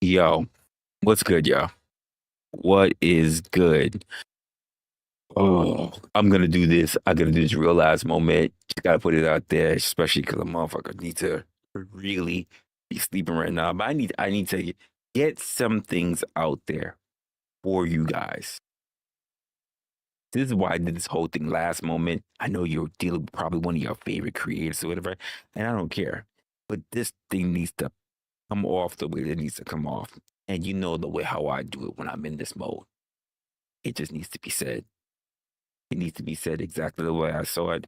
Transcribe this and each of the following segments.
Yo, what's good, yo? What is good? Oh, I'm gonna do this. I gotta do this real last moment. Just gotta put it out there, especially because a motherfucker need to really be sleeping right now. But I need to get some things out there for you guys. This is why I did this whole thing last moment. I know you're dealing with probably one of your favorite creators or whatever, and I don't care. But this thing needs to come off the way it needs to come off. And you know the way how I do it when I'm in this mode. It just needs to be said. It needs to be said exactly the way I saw it,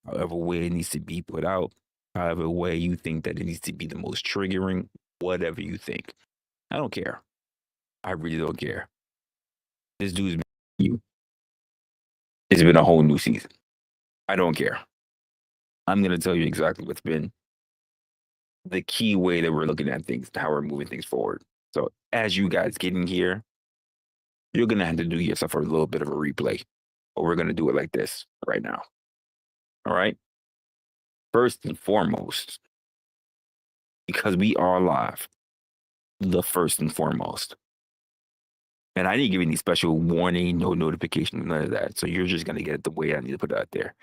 however way it needs to be put out, however way you think that it needs to be the most triggering, whatever you think. I don't care. I really don't care. This dude's been you. It's been a whole new season. I don't care. I'm gonna tell you exactly what's been the key way that we're looking at things, how we're moving things forward. So as you guys get in here, you're gonna have to do yourself a little bit of a replay. But we're gonna do it like this right now. All right. First and foremost, because we are live, the first and foremost. And I didn't give any special warning, no notification, none of that. So you're just gonna get it the way I need to put it out there.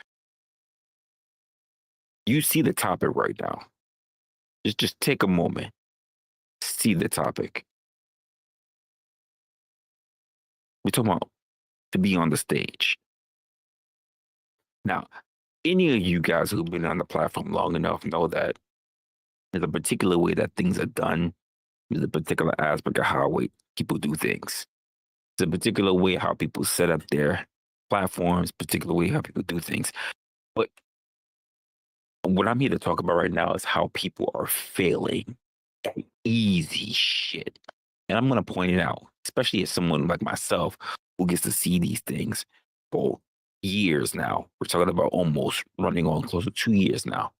You see the topic right now. Just take a moment. See the topic. We're talking about to be on the stage. Now, any of you guys who've been on the platform long enough know that there's a particular way that things are done. There's a particular aspect of how people do things. It's a particular way how people set up their platforms, particular way how people do things. But what I'm here to talk about right now is how people are failing at easy shit. And I'm going to point it out, especially as someone like myself who gets to see these things for years now. We're talking about almost running on close to 2 years now.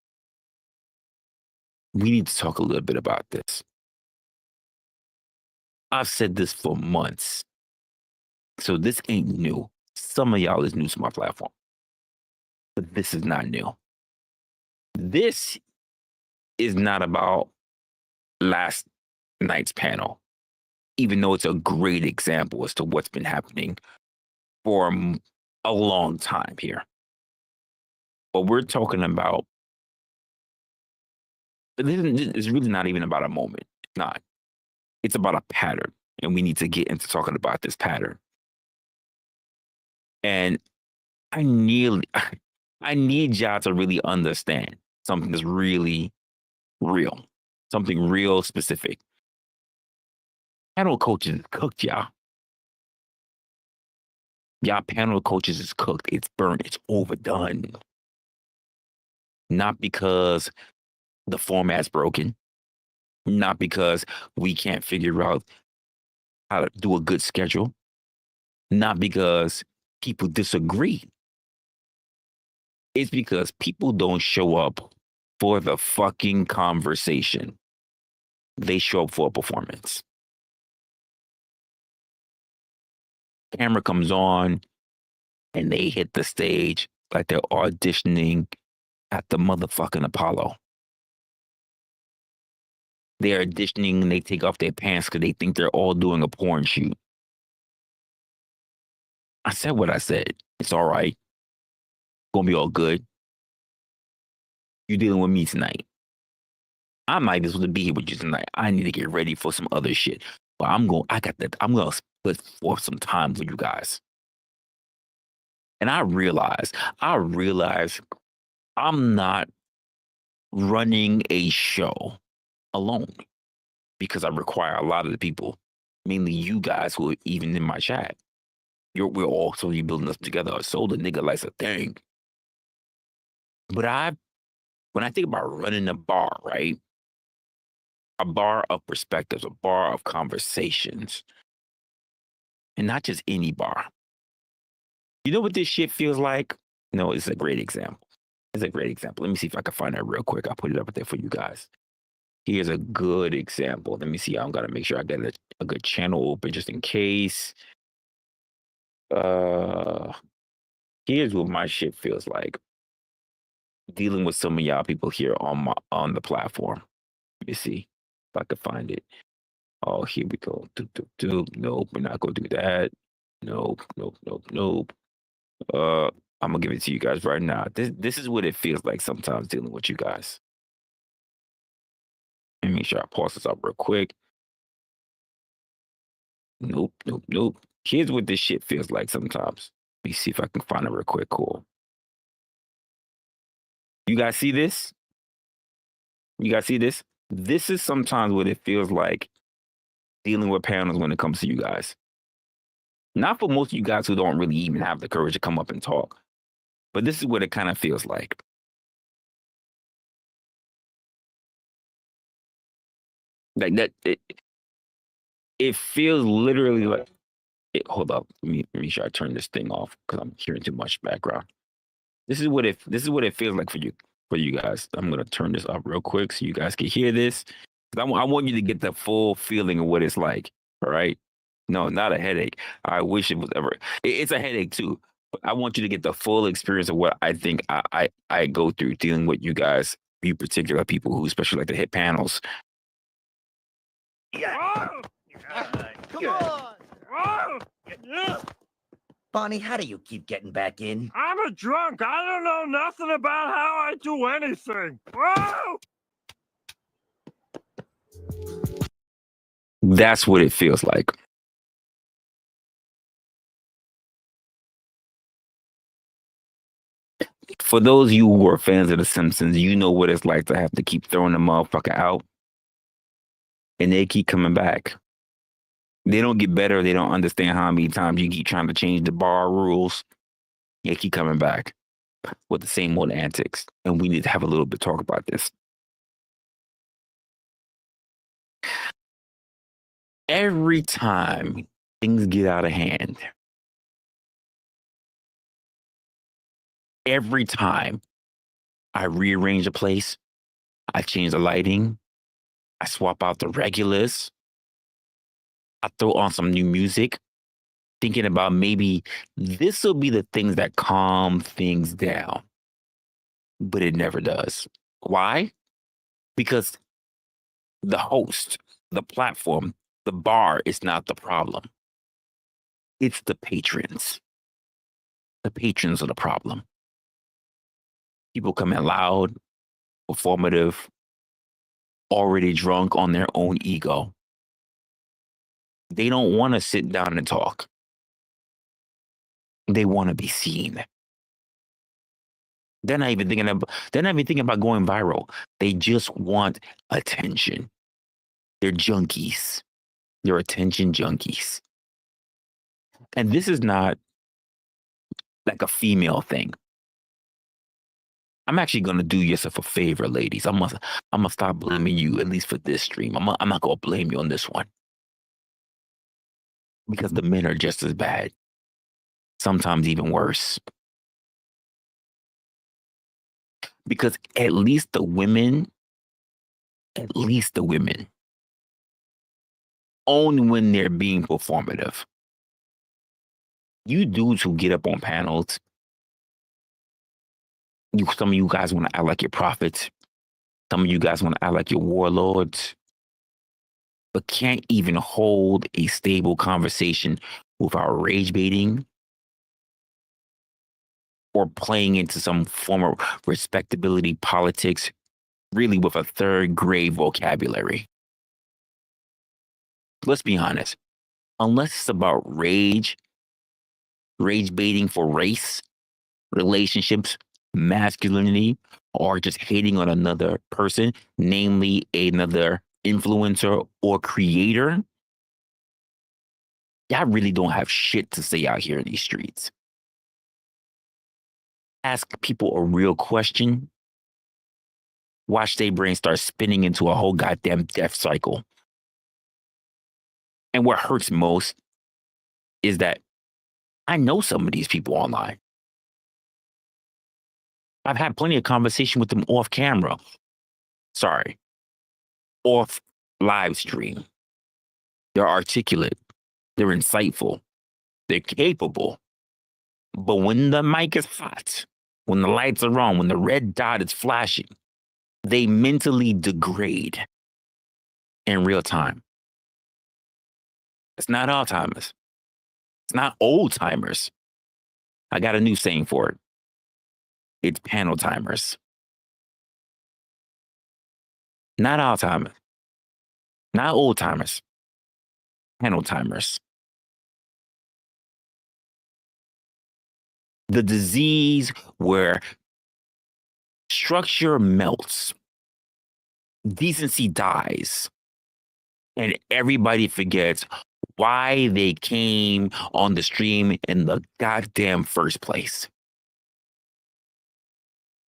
We need to talk a little bit about this. I've said this for months. So this ain't new. Some of y'all is new to my platform, but this is not new. This is not about last night's panel, even though it's a great example as to what's been happening for a long time here. But we're talking about, it's really not even about a moment. It's not. It's about a pattern. And we need to get into talking about this pattern. And I need y'all to really understand something that's really real, something real specific. Panel coaches is cooked, y'all. Y'all panel coaches is cooked. It's burnt. It's overdone. Not because the format's broken. Not because we can't figure out how to do a good schedule. Not because people disagree. It's because people don't show up for the fucking conversation. They show up for a performance. Camera comes on and they hit the stage like they're auditioning at the motherfucking Apollo. They're auditioning and they take off their pants because they think they're all doing a porn shoot. I said what I said. It's all right. Gonna be all good. You're dealing with me tonight. I might be able to be here with you tonight. I need to get ready for some other shit. But I'm gonna split forth some time with you guys. And I realize I'm not running a show alone because I require a lot of the people, mainly you guys who are even in my chat. We're all slowly building us together. So the nigga likes a thing. But when I think about running a bar, right? A bar of perspectives, a bar of conversations, and not just any bar. You know what this shit feels like? No, it's a great example. It's a great example. Let me see if I can find that real quick. I'll put it up there for you guys. Here's a good example. Let me see. I'm gonna make sure I get a good channel open just in case. Here's what my shit feels like. Dealing with some of y'all people here on the platform. Let me see if I can find it. Oh, here we go. Doop, doop, doop. Nope, we're not gonna do that. Nope, nope, nope, nope. I'm gonna give it to you guys right now. This is what it feels like sometimes dealing with you guys. Let me make sure I pause this up real quick. Nope, nope, nope. Here's what this shit feels like sometimes. Let me see if I can find it real quick. Cool. You guys see this? You guys see this? This is sometimes what it feels like dealing with panels when it comes to you guys. Not for most of you guys who don't really even have the courage to come up and talk, but this is what it kind of feels like. Like that, it feels literally like. Hold up, let me make sure I turn this thing off because I'm hearing too much background. This is what it feels like for you guys. I'm gonna turn this up real quick so you guys can hear this. I want you to get the full feeling of what it's like. All right. No, not a headache. I wish it was ever. It's a headache too, but I want you to get the full experience of what I think I go through dealing with you guys, you particular people who especially like to hit panels. Yeah. Come on. Bonnie, how do you keep getting back in? I'm a drunk. I don't know nothing about how I do anything. Whoa! That's what it feels like. For those of you who are fans of The Simpsons, you know what it's like to have to keep throwing the motherfucker out, and they keep coming back. They don't get better. They don't understand how many times you keep trying to change the bar rules. They keep coming back with the same old antics, and we need to have a little bit talk about this. Every time things get out of hand, every time I rearrange a place, I change the lighting, I swap out the regulars, I throw on some new music, thinking about maybe this will be the things that calm things down. But it never does. Why? Because the host, the platform, the bar is not the problem. It's the patrons. The patrons are the problem. People come in loud, performative, already drunk on their own ego. They don't want to sit down and talk. They want to be seen. They're not even thinking about going viral. They just want attention. They're junkies. They're attention junkies. And this is not like a female thing. I'm actually gonna do yourself a favor, ladies. I'm gonna stop blaming you, at least for this stream. I'm not gonna blame you on this one. Because the men are just as bad. Sometimes even worse. Because at least the women, only when they're being performative. You dudes who get up on panels, some of you guys want to act like your prophets. Some of you guys want to act like your warlords, but can't even hold a stable conversation without rage baiting or playing into some form of respectability politics, really with a third grade vocabulary. Let's be honest. Unless it's about rage baiting for race, relationships, masculinity, or just hating on another person, namely another influencer or creator, y'all really don't have shit to say out here in these streets. Ask people a real question, watch their brain start spinning into a whole goddamn death cycle. And what hurts most is that I know some of these people online. I've had plenty of conversation with them off camera. Sorry. Off live stream. They're articulate. They're insightful. They're capable. But when the mic is hot, when the lights are on, when the red dot is flashing, they mentally degrade in real time. It's not Alzheimer's. It's not old timers. I got a new saying for it. It's panel timers. Not Alzheimer's. Not old timers. Panel timers. The disease where structure melts, decency dies, and everybody forgets why they came on the stream in the goddamn first place.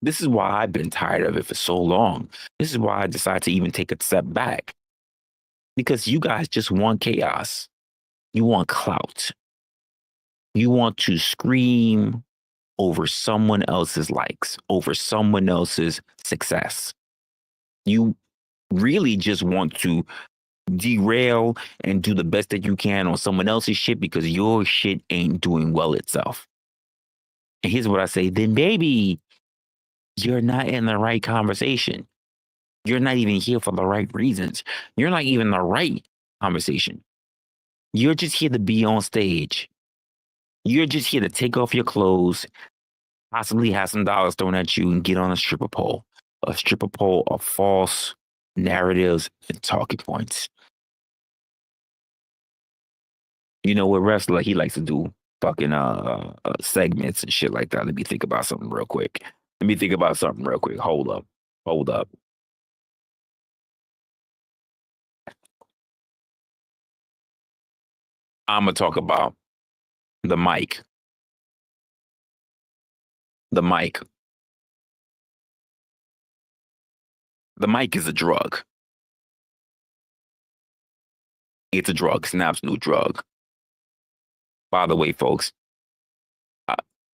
This is why I've been tired of it for so long. This is why I decided to even take a step back. Because you guys just want chaos. You want clout. You want to scream over someone else's likes, over someone else's success. You really just want to derail and do the best that you can on someone else's shit because your shit ain't doing well itself. And here's what I say, then baby, you're not in the right conversation. You're not even here for the right reasons. You're not even the right conversation. You're just here to be on stage. You're just here to take off your clothes, possibly have some dollars thrown at you and get on a stripper pole of false narratives and talking points. You know what, Resla, he likes to do fucking segments and shit like that. Let me think about something real quick. Hold up. I'm gonna talk about the mic. The mic. The mic is a drug. It's a drug. It's an absolute drug. By the way, folks,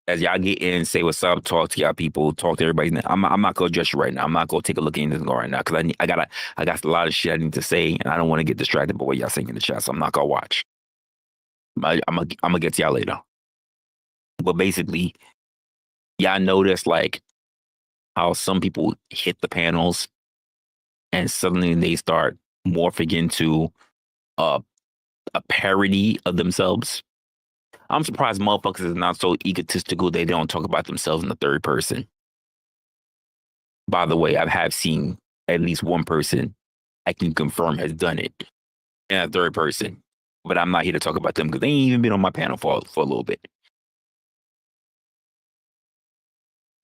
as y'all get in, say what's up, talk to y'all people, talk to everybody. I'm not gonna address you right now. I'm not gonna take a look at anything right now because I got a lot of shit I need to say, and I don't want to get distracted by what y'all saying in the chat. So I'm not gonna watch. I'm gonna get to y'all later. But basically, y'all notice like how some people hit the panels, and suddenly they start morphing into a parody of themselves. I'm surprised motherfuckers is not so egotistical they don't talk about themselves in the third person. By the way, I have seen at least one person I can confirm has done it in a third person. But I'm not here to talk about them because they ain't even been on my panel for a little bit.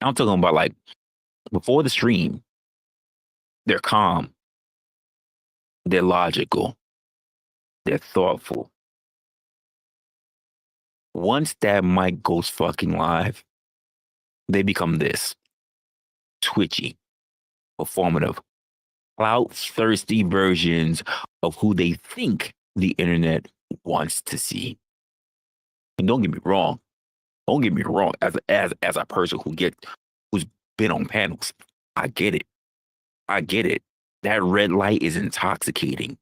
I'm talking about like before the stream, they're calm, they're logical, they're thoughtful. Once that mic goes fucking live, they become this twitchy, performative, clout-thirsty versions of who they think the internet wants to see. And don't get me wrong. As a person who's been on panels, I get it. That red light is intoxicating.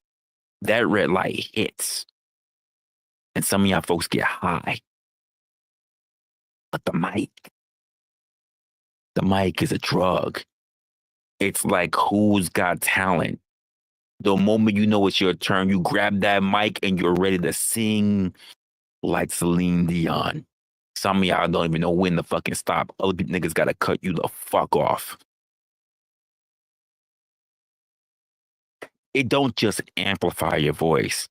That red light hits. And some of y'all folks get high. But the mic is a drug. It's like Who's Got Talent. The moment you know it's your turn, you grab that mic and you're ready to sing like Celine Dion. Some of y'all don't even know when to fucking stop. Other niggas gotta cut you the fuck off. It don't just amplify your voice.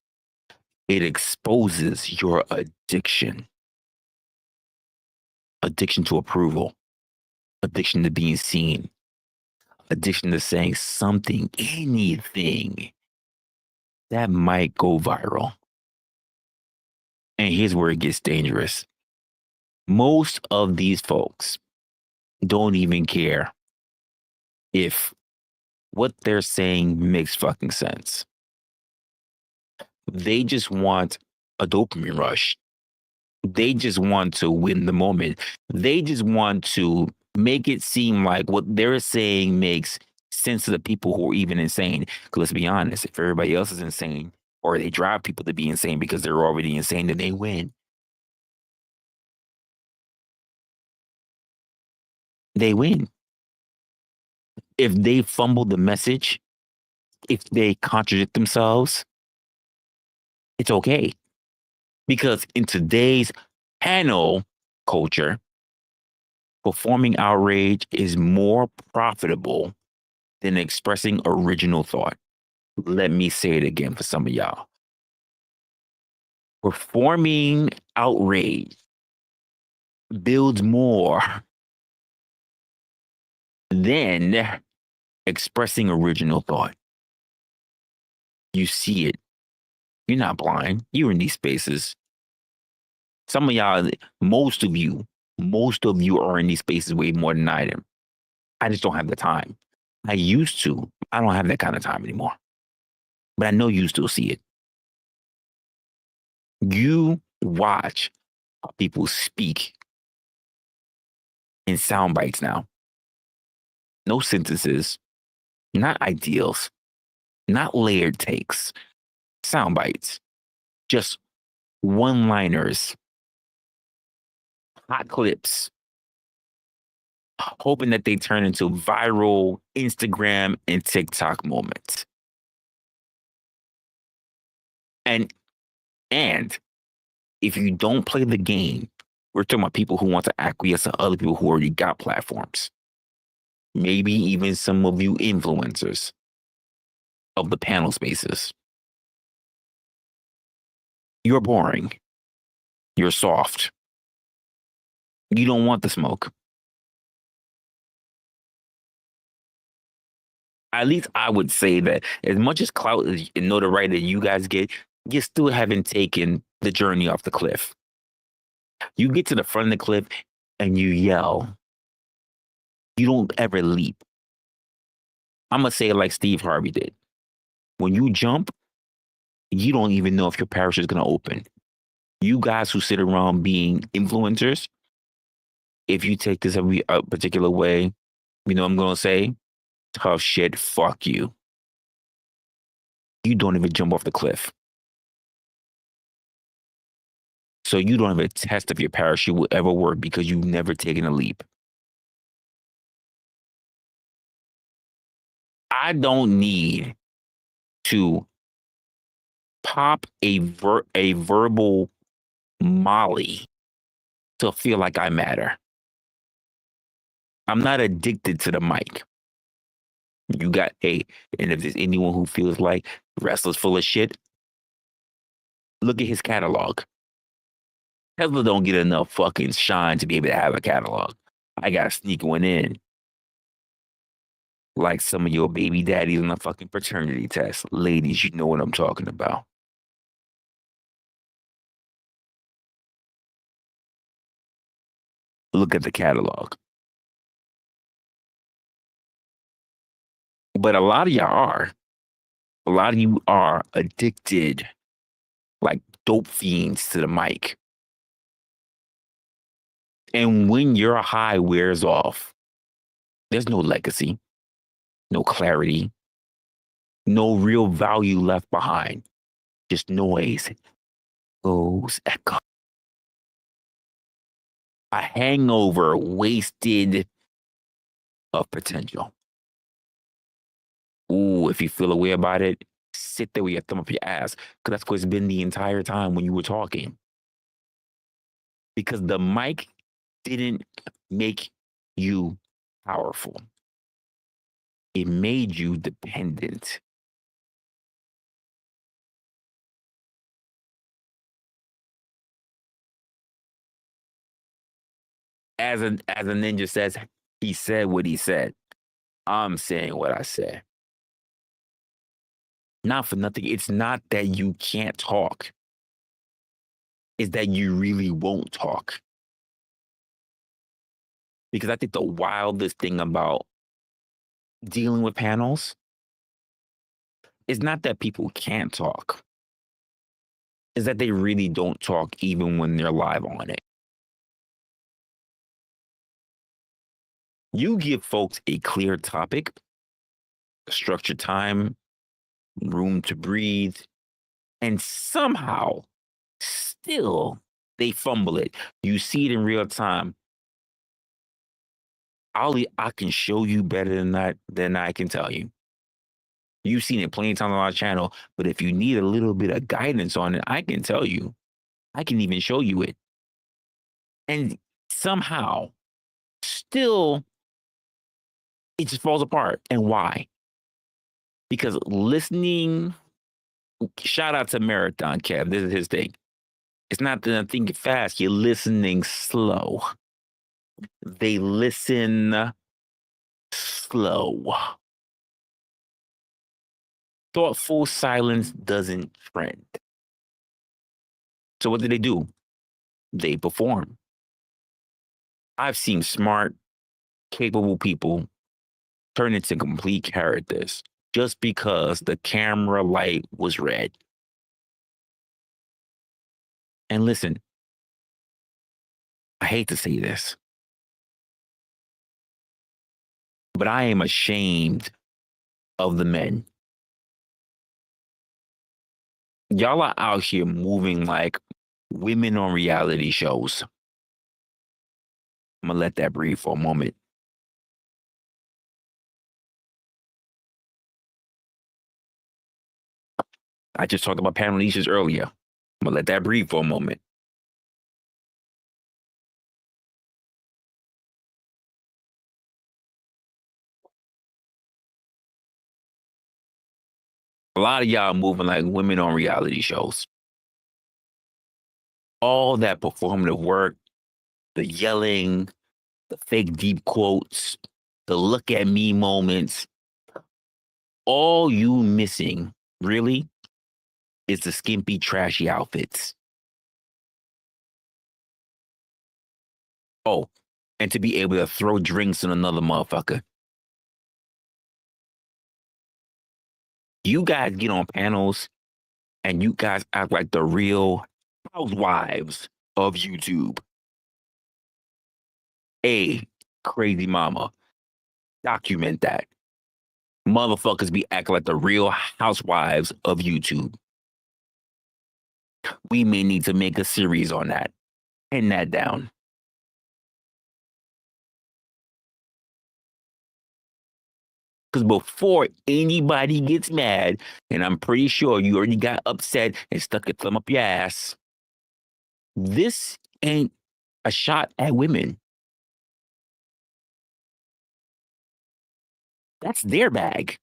It exposes your addiction. Addiction to approval. Addiction to being seen. Addiction to saying something, anything. That might go viral. And here's where it gets dangerous. Most of these folks don't even care if what they're saying makes fucking sense. They just want a dopamine rush. They just want to win the moment. They just want to make it seem like what they're saying makes sense to the people who are even insane. Because let's be honest, if everybody else is insane, or they drive people to be insane because they're already insane, then they win. They win. If they fumble the message, if they contradict themselves, it's okay. Because in today's panel culture, performing outrage is more profitable than expressing original thought. Let me say it again for some of y'all. Performing outrage builds more than expressing original thought. You see it. You're not blind. You're in these spaces. Some of y'all, most of you are in these spaces way more than I am. I just don't have the time. I used to. I don't have that kind of time anymore. But I know you still see it. You watch how people speak in sound bites now. No sentences, not ideals, not layered takes, sound bites, just one-liners, hot clips, hoping that they turn into viral Instagram and TikTok moments. And if you don't play the game, we're talking about people who want to acquiesce to other people who already got platforms. Maybe even some of you influencers of the panel spaces. You're boring. You're soft. You don't want the smoke. At least I would say that as much as clout and notoriety that you guys get, you still haven't taken the journey off the cliff. You get to the front of the cliff and you yell. You don't ever leap. I'm going to say it like Steve Harvey did. When you jump, you don't even know if your parachute is going to open. You guys who sit around being influencers, if you take this a particular way, you know what I'm going to say? Tough shit, fuck you. You don't even jump off the cliff. So you don't have a test if your parachute will ever work because you've never taken a leap. I don't need to pop a verbal molly to feel like I matter. I'm not addicted to the mic. You got, hey, and if there's anyone who feels like Resla's full of shit, look at his catalog. Tesla don't get enough fucking shine to be able to have a catalog. I gotta sneak one in. Like some of your baby daddies on a fucking paternity test. Ladies, you know what I'm talking about. Look at the catalog. But a lot of y'all are. A lot of you are addicted, like dope fiends to the mic. And when your high wears off, there's no legacy, no clarity, no real value left behind. Just noise, goes, echo. A hangover wasted of potential. Ooh, if you feel a way about it, sit there with your thumb up your ass, because that's what it's been the entire time when you were talking. Because the mic didn't make you powerful. It made you dependent. As a ninja says, he said what he said. I'm saying what I said. Not for nothing. It's not that you can't talk. It's that you really won't talk. Because I think the wildest thing about dealing with panels is not that people can't talk. Is that they really don't talk even when they're live on it. You give folks a clear topic, structured time, room to breathe, and somehow still they fumble it. You see it in real time. I can show you better than that than I can tell you. You've seen it plenty of times on our channel, but if you need a little bit of guidance on it, I can tell you. I can even show you it. And somehow, still, it just falls apart. And why? Because listening, shout out to Marathon Kev. This is his thing. It's not that I'm thinking fast, you're listening slow. They listen slow. Thoughtful silence doesn't trend. So what do? They perform. I've seen smart, capable people turn into complete characters just because the camera light was red. And listen, I hate to say this, but I am ashamed of the men. Y'all are out here moving like women on reality shows. I'm gonna let that breathe for a moment. I just talked about panel niches earlier. I'm gonna let that breathe for a moment. A lot of y'all moving like women on reality shows. All that performative work, the yelling, the fake deep quotes, the look at me moments, all you missing, really, is the skimpy, trashy outfits. Oh, and to be able to throw drinks on another motherfucker. You guys get on panels and you guys act like the real housewives of YouTube. Crazy mama. Document that. Motherfuckers be acting like the real housewives of YouTube. We may need to make a series on that. Pen that down. Because before anybody gets mad, and I'm pretty sure you already got upset and stuck a thumb up your ass, this ain't a shot at women. That's their bag.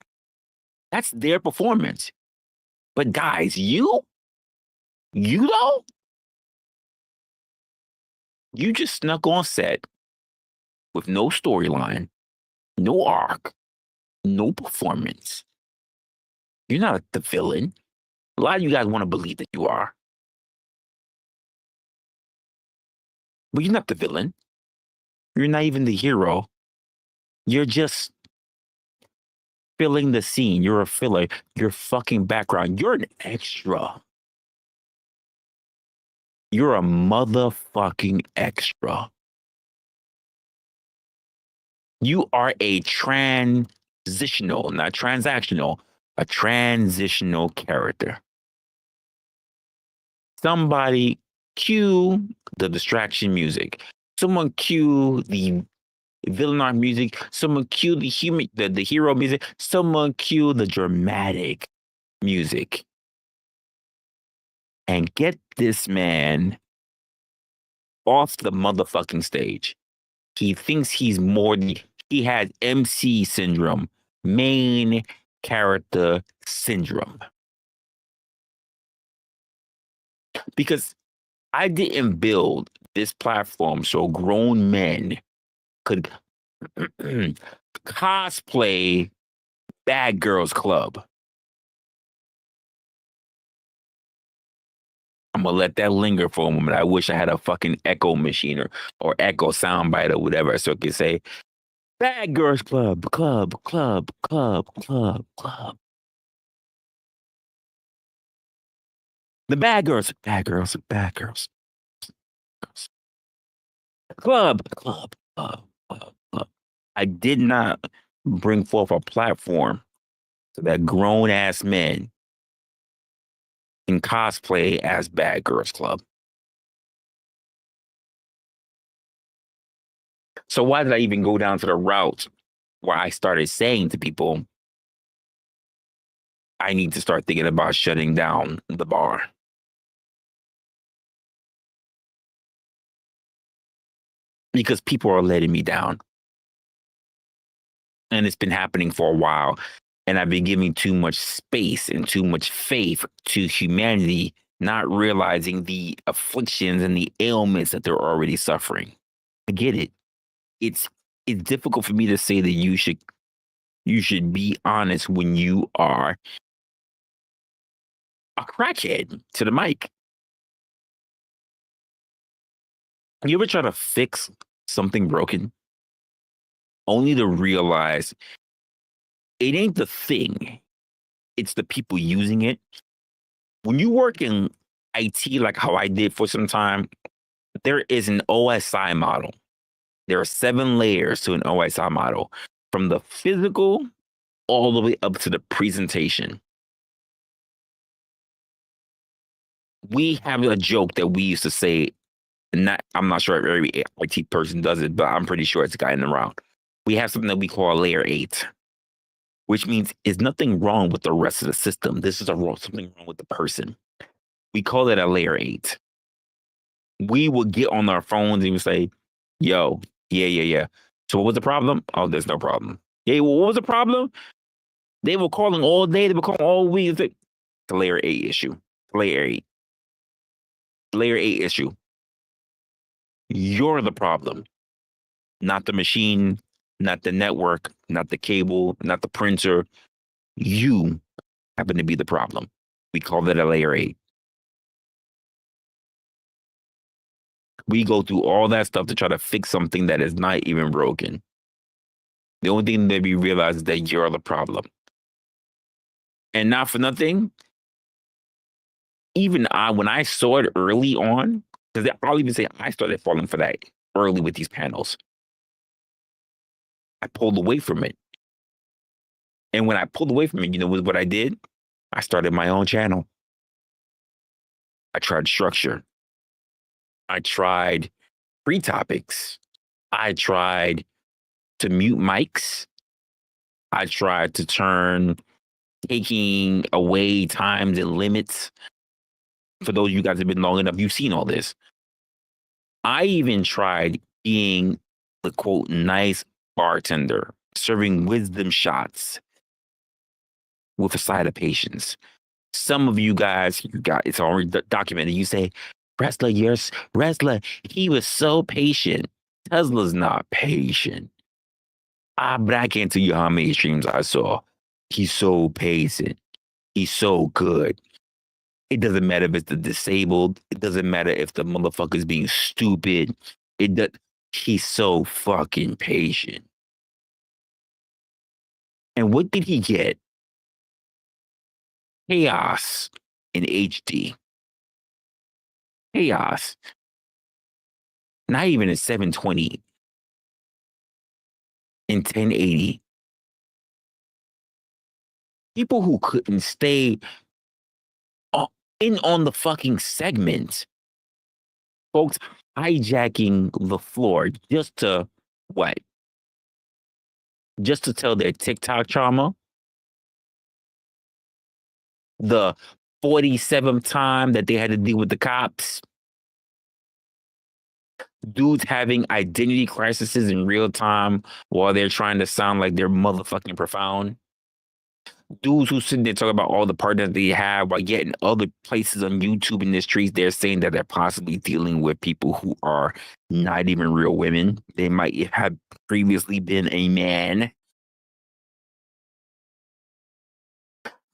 That's their performance. But guys, you though, you just snuck on set with no storyline, no arc, no performance. You're not the villain. A lot of you guys want to believe that you are. But you're not the villain. You're not even the hero. You're just filling the scene. You're a filler. You're fucking background. You're an extra. You're a motherfucking extra. You are a transitional, not transactional, a transitional character. Somebody cue the distraction music. Someone cue the villain arc music. Someone cue the hero music. Someone cue the dramatic music. And get this man off the motherfucking stage. He thinks he's more than he has MC syndrome, main character syndrome. Because I didn't build this platform so grown men could cosplay Bad Girls Club. I'm gonna let that linger for a moment. I wish I had a fucking echo machine or echo soundbite or whatever, so I could say Bad Girls Club, club, club, club, club, club. The bad girls, bad girls, bad girls. Club, club, club, club, club. I did not bring forth a platform so that grown ass men can cosplay as Bad Girls Club. So why did I even go down to the route where I started saying to people, I need to start thinking about shutting down the bar? because people are letting me down. And it's been happening for a while. And I've been giving too much space and too much faith to humanity, not realizing the afflictions and the ailments that they're already suffering. I get it. It's difficult for me to say that you should be honest when you are a crackhead to the mic. You ever try to fix something broken only to realize it ain't the thing, it's the people using it? When you work in IT, like how I did for some time, there is an OSI model. There are 7 layers to an OSI model, from the physical all the way up to the presentation. We have a joke that we used to say, and I'm not sure if every IT person does it, but I'm pretty sure it's a guy in the round. We have something that we call a layer 8, which means there's nothing wrong with the rest of the system. This is something wrong with the person. We call it a layer 8. We would get on our phones and we would say, yo, yeah. So what was the problem? Oh, there's no problem. Yeah, well, what was the problem? They were calling all day. They were calling all week. It's like, the layer 8 issue. Layer 8. Layer 8 issue. You're the problem. Not the machine, not the network, not the cable, not the printer. You happen to be the problem. We call that a layer 8. We go through all that stuff to try to fix something that is not even broken. The only thing that we realize is that you're the problem. And not for nothing, even when I saw it early on, because I'll even say I started falling for that early with these panels. I pulled away from it. And when I pulled away from it, you know what I did? I started my own channel. I tried structure. I tried free topics. I tried to mute mics. I tried to turn taking away times and limits. For those of you guys who have been long enough, you've seen all this. I even tried being the quote nice bartender, serving wisdom shots with a side of patience. Some of you guys, it's already documented. You say, Resla, he was so patient. Tesla's not patient. But I can't tell you how many streams I saw. He's so patient. He's so good. It doesn't matter if it's the disabled. It doesn't matter if the motherfucker's being stupid. He's so fucking patient. And what did he get? Chaos in HD. Chaos. Not even in 720. In 1080. People who couldn't stay in on the fucking segment. Folks hijacking the floor just to what? Just to tell their TikTok trauma. The 47th time that they had to deal with the cops. Dudes having identity crises in real time while they're trying to sound like they're motherfucking profound. Dudes who sitting there talking about all the partners they have, while yet in other places on YouTube in the streets, they're saying that they're possibly dealing with people who are not even real women. They might have previously been a man.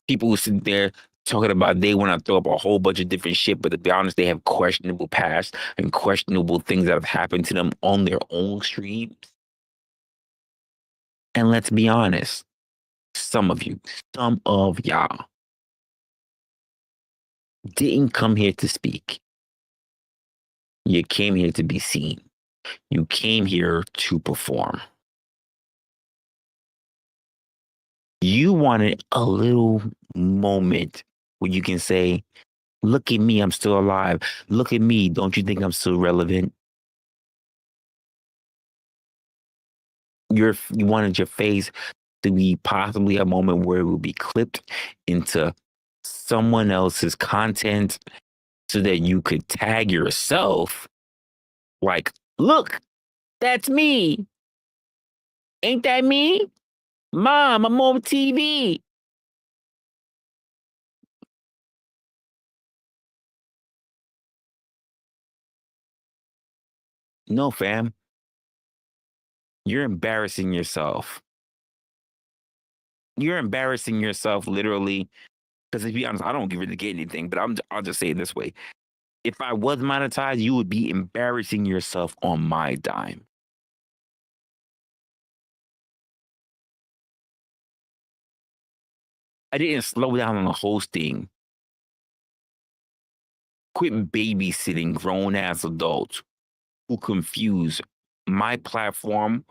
People who sit there talking about they want to throw up a whole bunch of different shit, but to be honest, they have questionable past and questionable things that have happened to them on their own streams. And let's be honest, some of y'all didn't come here to speak. You came here to be seen. You came here to perform. You wanted a little moment where you can say, look at me, I'm still alive. Look at me, don't you think I'm still relevant? You wanted your face to be possibly a moment where it will be clipped into someone else's content so that you could tag yourself like, look, That's me. Ain't that me? Mom, I'm on TV. No, fam. You're embarrassing yourself. You're embarrassing yourself literally. Because to be honest, I don't really get anything, but I'll just say it this way. If I was monetized, you would be embarrassing yourself on my dime. I didn't slow down on the hosting. Quit babysitting grown ass adults who confuse my platform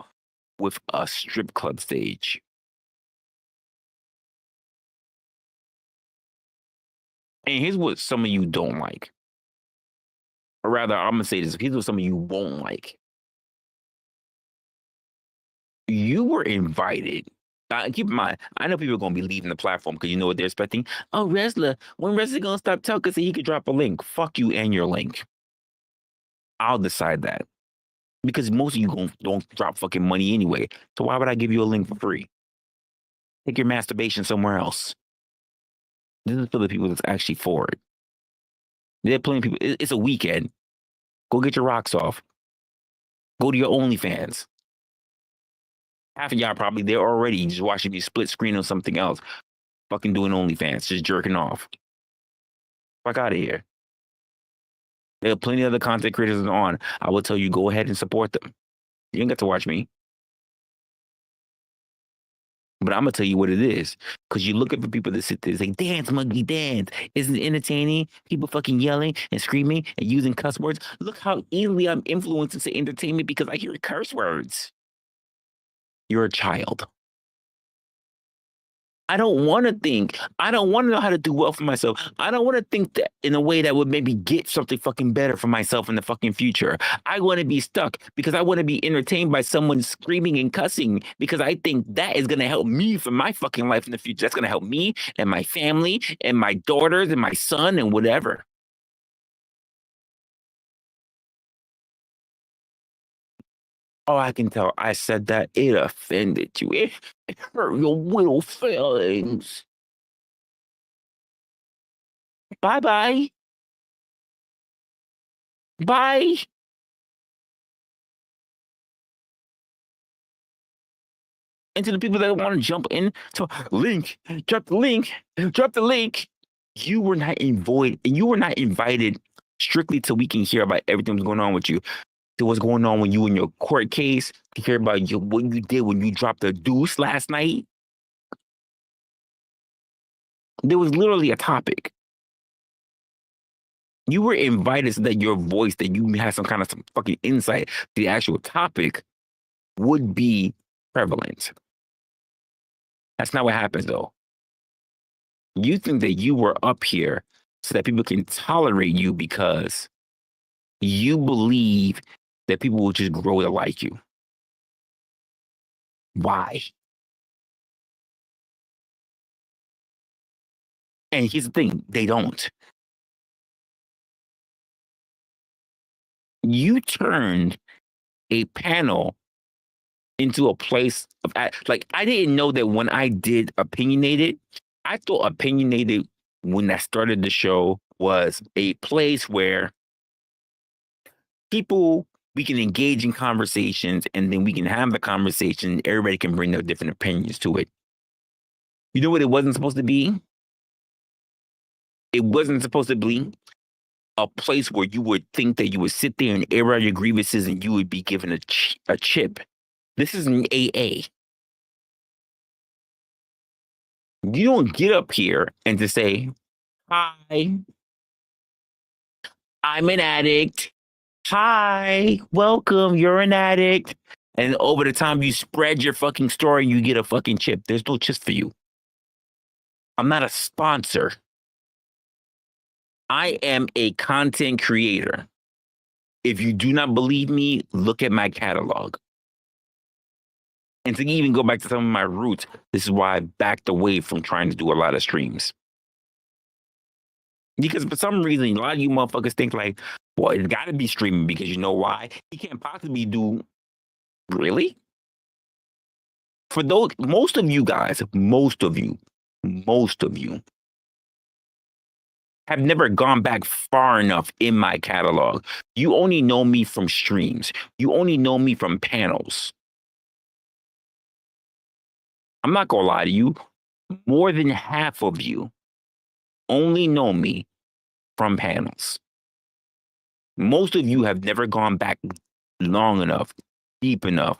with a strip club stage. And here's what some of you don't like. Or rather, I'm going to say this. Here's what some of you won't like. You were invited. Keep in mind, I know people are going to be leaving the platform because you know what they're expecting. Oh, Resla, when Resla going to stop talking so he could drop a link? Fuck you and your link. I'll decide that. Because most of you don't drop fucking money anyway. So why would I give you a link for free? Take your masturbation somewhere else. This is for the people that's actually for it. There are plenty of people. It's a weekend. Go get your rocks off. Go to your OnlyFans. Half of y'all probably there already just watching me split screen on something else. Fucking doing OnlyFans, just jerking off. Fuck out of here. There are plenty of other content creators on. I will tell you, go ahead and support them. You ain't got to watch me. But I'm gonna tell you what it is. Because you look at the people that sit there and say, dance, monkey, dance. Isn't it entertaining? People fucking yelling and screaming and using cuss words. Look how easily I'm influenced into entertainment because I hear curse words. You're a child. I don't want to think. I don't want to know how to do well for myself. I don't want to think that in a way that would maybe get something fucking better for myself in the fucking future. I want to be stuck because I want to be entertained by someone screaming and cussing because I think that is going to help me for my fucking life in the future. That's going to help me and my family and my daughters and my son and whatever. Oh, I can tell. I said that it offended you. It hurt your little feelings. Bye-bye. Bye. And to the people that want to jump in to link, drop the link, drop the link. You were not invited strictly till we can hear about everything that's going on with you. To what's going on with you in your court case, to hear about what you did when you dropped the deuce last night. There was literally a topic. You were invited so that your voice, that you had some fucking insight to the actual topic would be prevalent. That's not what happens though. You think that you were up here so that people can tolerate you because you believe that people will just grow to like you. Why? And here's the thing, they don't. You turned a panel into a place of, like, I didn't know that when I did Opinionated, I thought Opinionated, when I started the show, was a place where we can engage in conversations and then we can have the conversation. Everybody can bring their different opinions to it. You know what it wasn't supposed to be? It wasn't supposed to be a place where you would think that you would sit there and air out your grievances and you would be given a chip. This is an AA. You don't get up here and to say, hi, I'm an addict. Hi, welcome, you're an addict. And over the time you spread your fucking story, you get a fucking chip. There's no chips for you. I'm not a sponsor. I am a content creator. If you do not believe me, look at my catalog. And to even go back to some of my roots, this is why I backed away from trying to do a lot of streams. Because for some reason, a lot of you motherfuckers think like, well, it's got to be streaming because you know why? He can't possibly do Really? For those, most of you guys, most of you have never gone back far enough in my catalog. You only know me from streams. You only know me from panels. I'm not gonna lie to you. More than half of you only know me from panels. Most of you have never gone back long enough, deep enough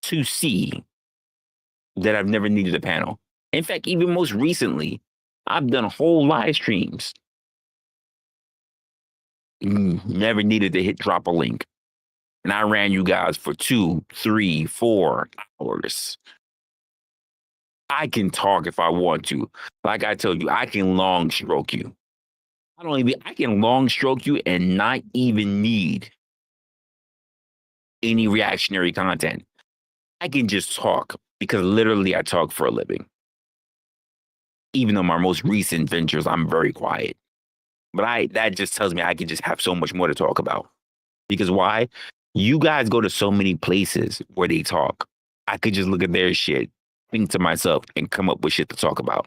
to see that I've never needed a panel. In fact, even most recently, I've done whole live streams. Never needed to drop a link. And I ran you guys for 2, 3, 4 hours. I can talk if I want to. Like I told you, I can long stroke you. I can long stroke you and not even need any reactionary content. I can just talk because literally I talk for a living. Even though my most recent ventures, I'm very quiet. But that just tells me I can just have so much more to talk about. Because why? You guys go to so many places where they talk. I could just look at their shit, think to myself, and come up with shit to talk about.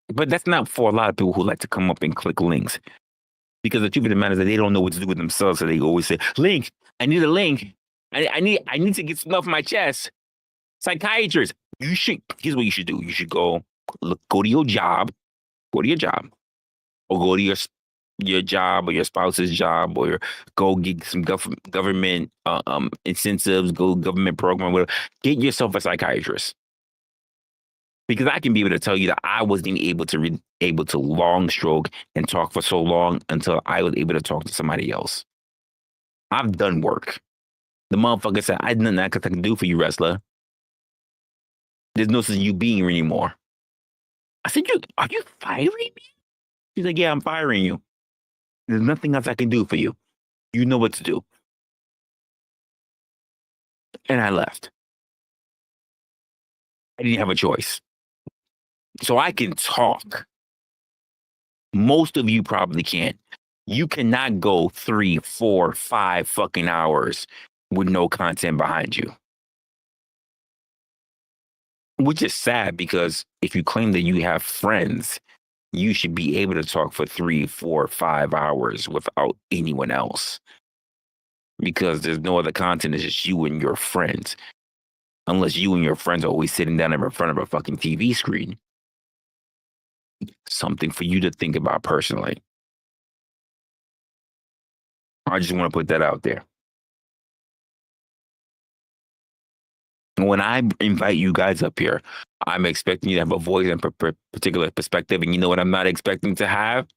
But that's not for a lot of people who like to come up and click links. Because the truth of the matter is that they don't know what to do with themselves. So they always say, link, I need a link. I need to get something off my chest. Psychiatrist, here's what you should do. You should go to your job, or go to your job or your spouse's job, or go get some government incentives, go government program, whatever. Get yourself a psychiatrist. Because I can be able to tell you that I wasn't able to long stroke and talk for so long until I was able to talk to somebody else. I've done work. The motherfucker said, I didn't know what I can do for you, Resla. There's no sense in you being here anymore. I said, are you firing me? She's like, yeah, I'm firing you. There's nothing else I can do for you. You know what to do. And I left. I didn't have a choice. So I can talk. Most of you probably can't. You cannot go 3, 4, 5 fucking hours with no content behind you. Which is sad, because if you claim that you have friends, you should be able to talk for 3, 4, 5 hours without anyone else. Because there's no other content, it's just you and your friends. Unless you and your friends are always sitting down in front of a fucking TV screen. Something for you to think about personally. I just want to put that out there. When I invite you guys up here, I'm expecting you to have a voice and particular perspective. And you know what I'm not expecting to have?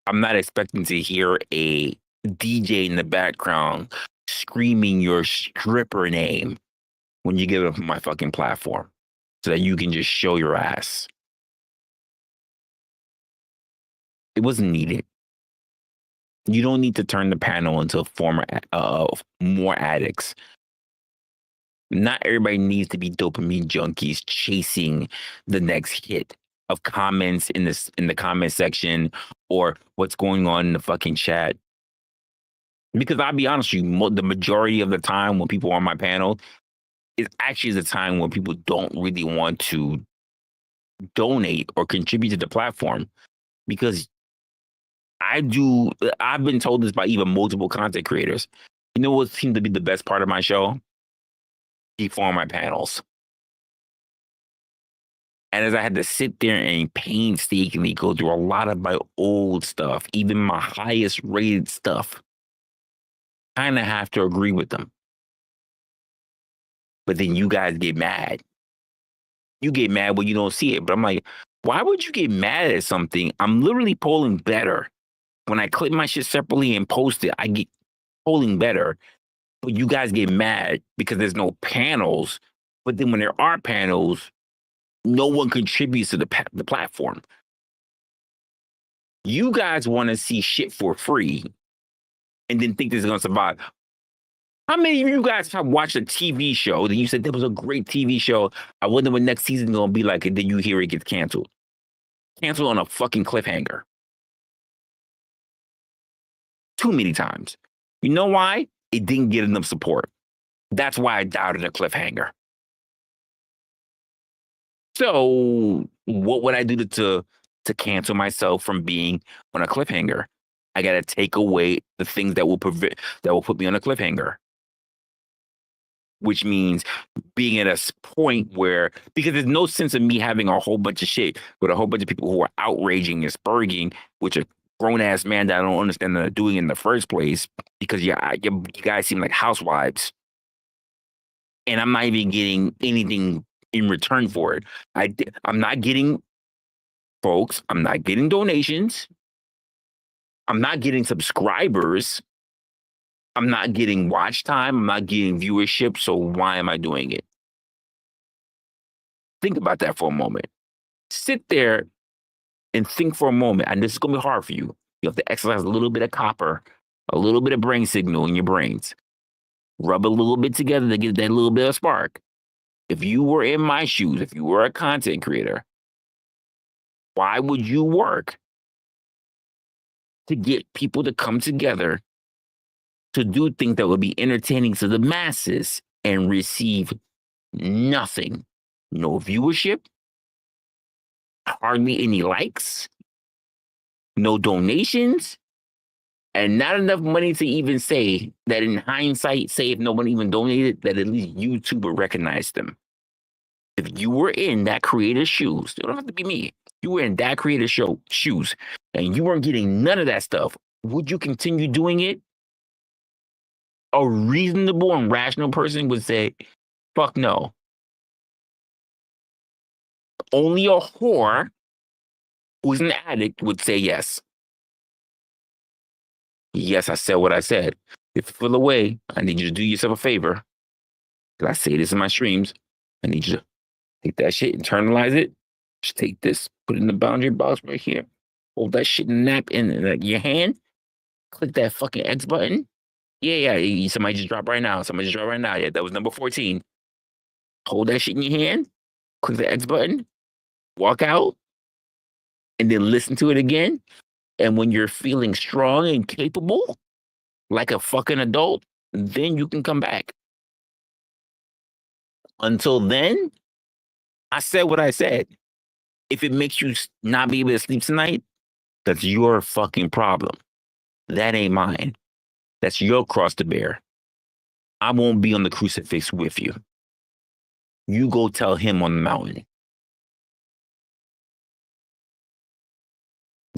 I'm not expecting to hear a DJ in the background screaming your stripper name when you get up on my fucking platform so that you can just show your ass. It wasn't needed. You don't need to turn the panel into more addicts. Not everybody needs to be dopamine junkies chasing the next hit of comments in the comment section or what's going on in the fucking chat. Because I'll be honest with you, the majority of the time when people are on my panel is actually the time when people don't really want to donate or contribute to the platform. Because I've been told this by even multiple content creators. You know what seemed to be the best part of my show? People on my panels. And as I had to sit there and painstakingly go through a lot of my old stuff, even my highest rated stuff, I kind of have to agree with them. But then you guys get mad. You get mad when you don't see it. But I'm like, why would you get mad at something? I'm literally polling better. When I clip my shit separately and post it, I get polling better. But you guys get mad because there's no panels. But then when there are panels, no one contributes to the platform. You guys want to see shit for free and then think this is going to survive. How many of you guys have watched a TV show that you said that was a great TV show? I wonder what next season gonna be like, and then you hear it gets canceled. Canceled on a fucking cliffhanger. Too many times. You know why? It didn't get enough support. That's why I doubted a cliffhanger. So what would I do to cancel myself from being on a cliffhanger? I gotta take away the things that will put me on a cliffhanger. Which means being at a point where, because there's no sense of me having a whole bunch of shit with a whole bunch of people who are outraging and spurging, which a grown ass man that I don't understand that are doing in the first place, because you guys seem like housewives. And I'm not even getting anything in return for it. I'm not getting, folks, I'm not getting donations. I'm not getting subscribers. I'm not getting watch time. I'm not getting viewership. So why am I doing it? Think about that for a moment. Sit there and think for a moment. And this is going to be hard for you. You have to exercise a little bit of copper, a little bit of brain signal in your brains. Rub a little bit together to get that little bit of spark. If you were in my shoes, if you were a content creator, why would you work to get people to come together to do things that would be entertaining to the masses and receive nothing? No viewership, hardly any likes, no donations, and not enough money to even say that in hindsight, say if no one even donated, that at least YouTube would recognize them. If you were in that creator's shoes, it don't have to be me. You were in that creator's shoes and you weren't getting none of that stuff, would you continue doing it? A reasonable and rational person would say, fuck no. Only a whore who's an addict would say yes. Yes, I said what I said. If you feel away, I need you to do yourself a favor. Because I say this in my streams. I need you to take that shit, internalize it. Just take this, put it in the boundary box right here. Hold that shit in your hand. Click that fucking X button. Yeah. Somebody just dropped right now. Yeah, that was number 14. Hold that shit in your hand. Click the X button. Walk out. And then listen to it again. And when you're feeling strong and capable, like a fucking adult, then you can come back. Until then, I said what I said. If it makes you not be able to sleep tonight, that's your fucking problem. That ain't mine. That's your cross to bear. I won't be on the crucifix with you. You go tell him on the mountain.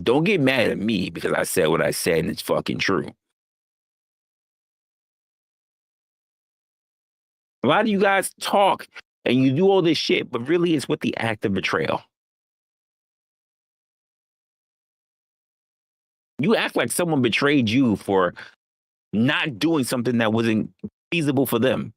Don't get mad at me because I said what I said and it's fucking true. A lot of you guys talk and you do all this shit, but really it's with the act of betrayal. You act like someone betrayed you for not doing something that wasn't feasible for them.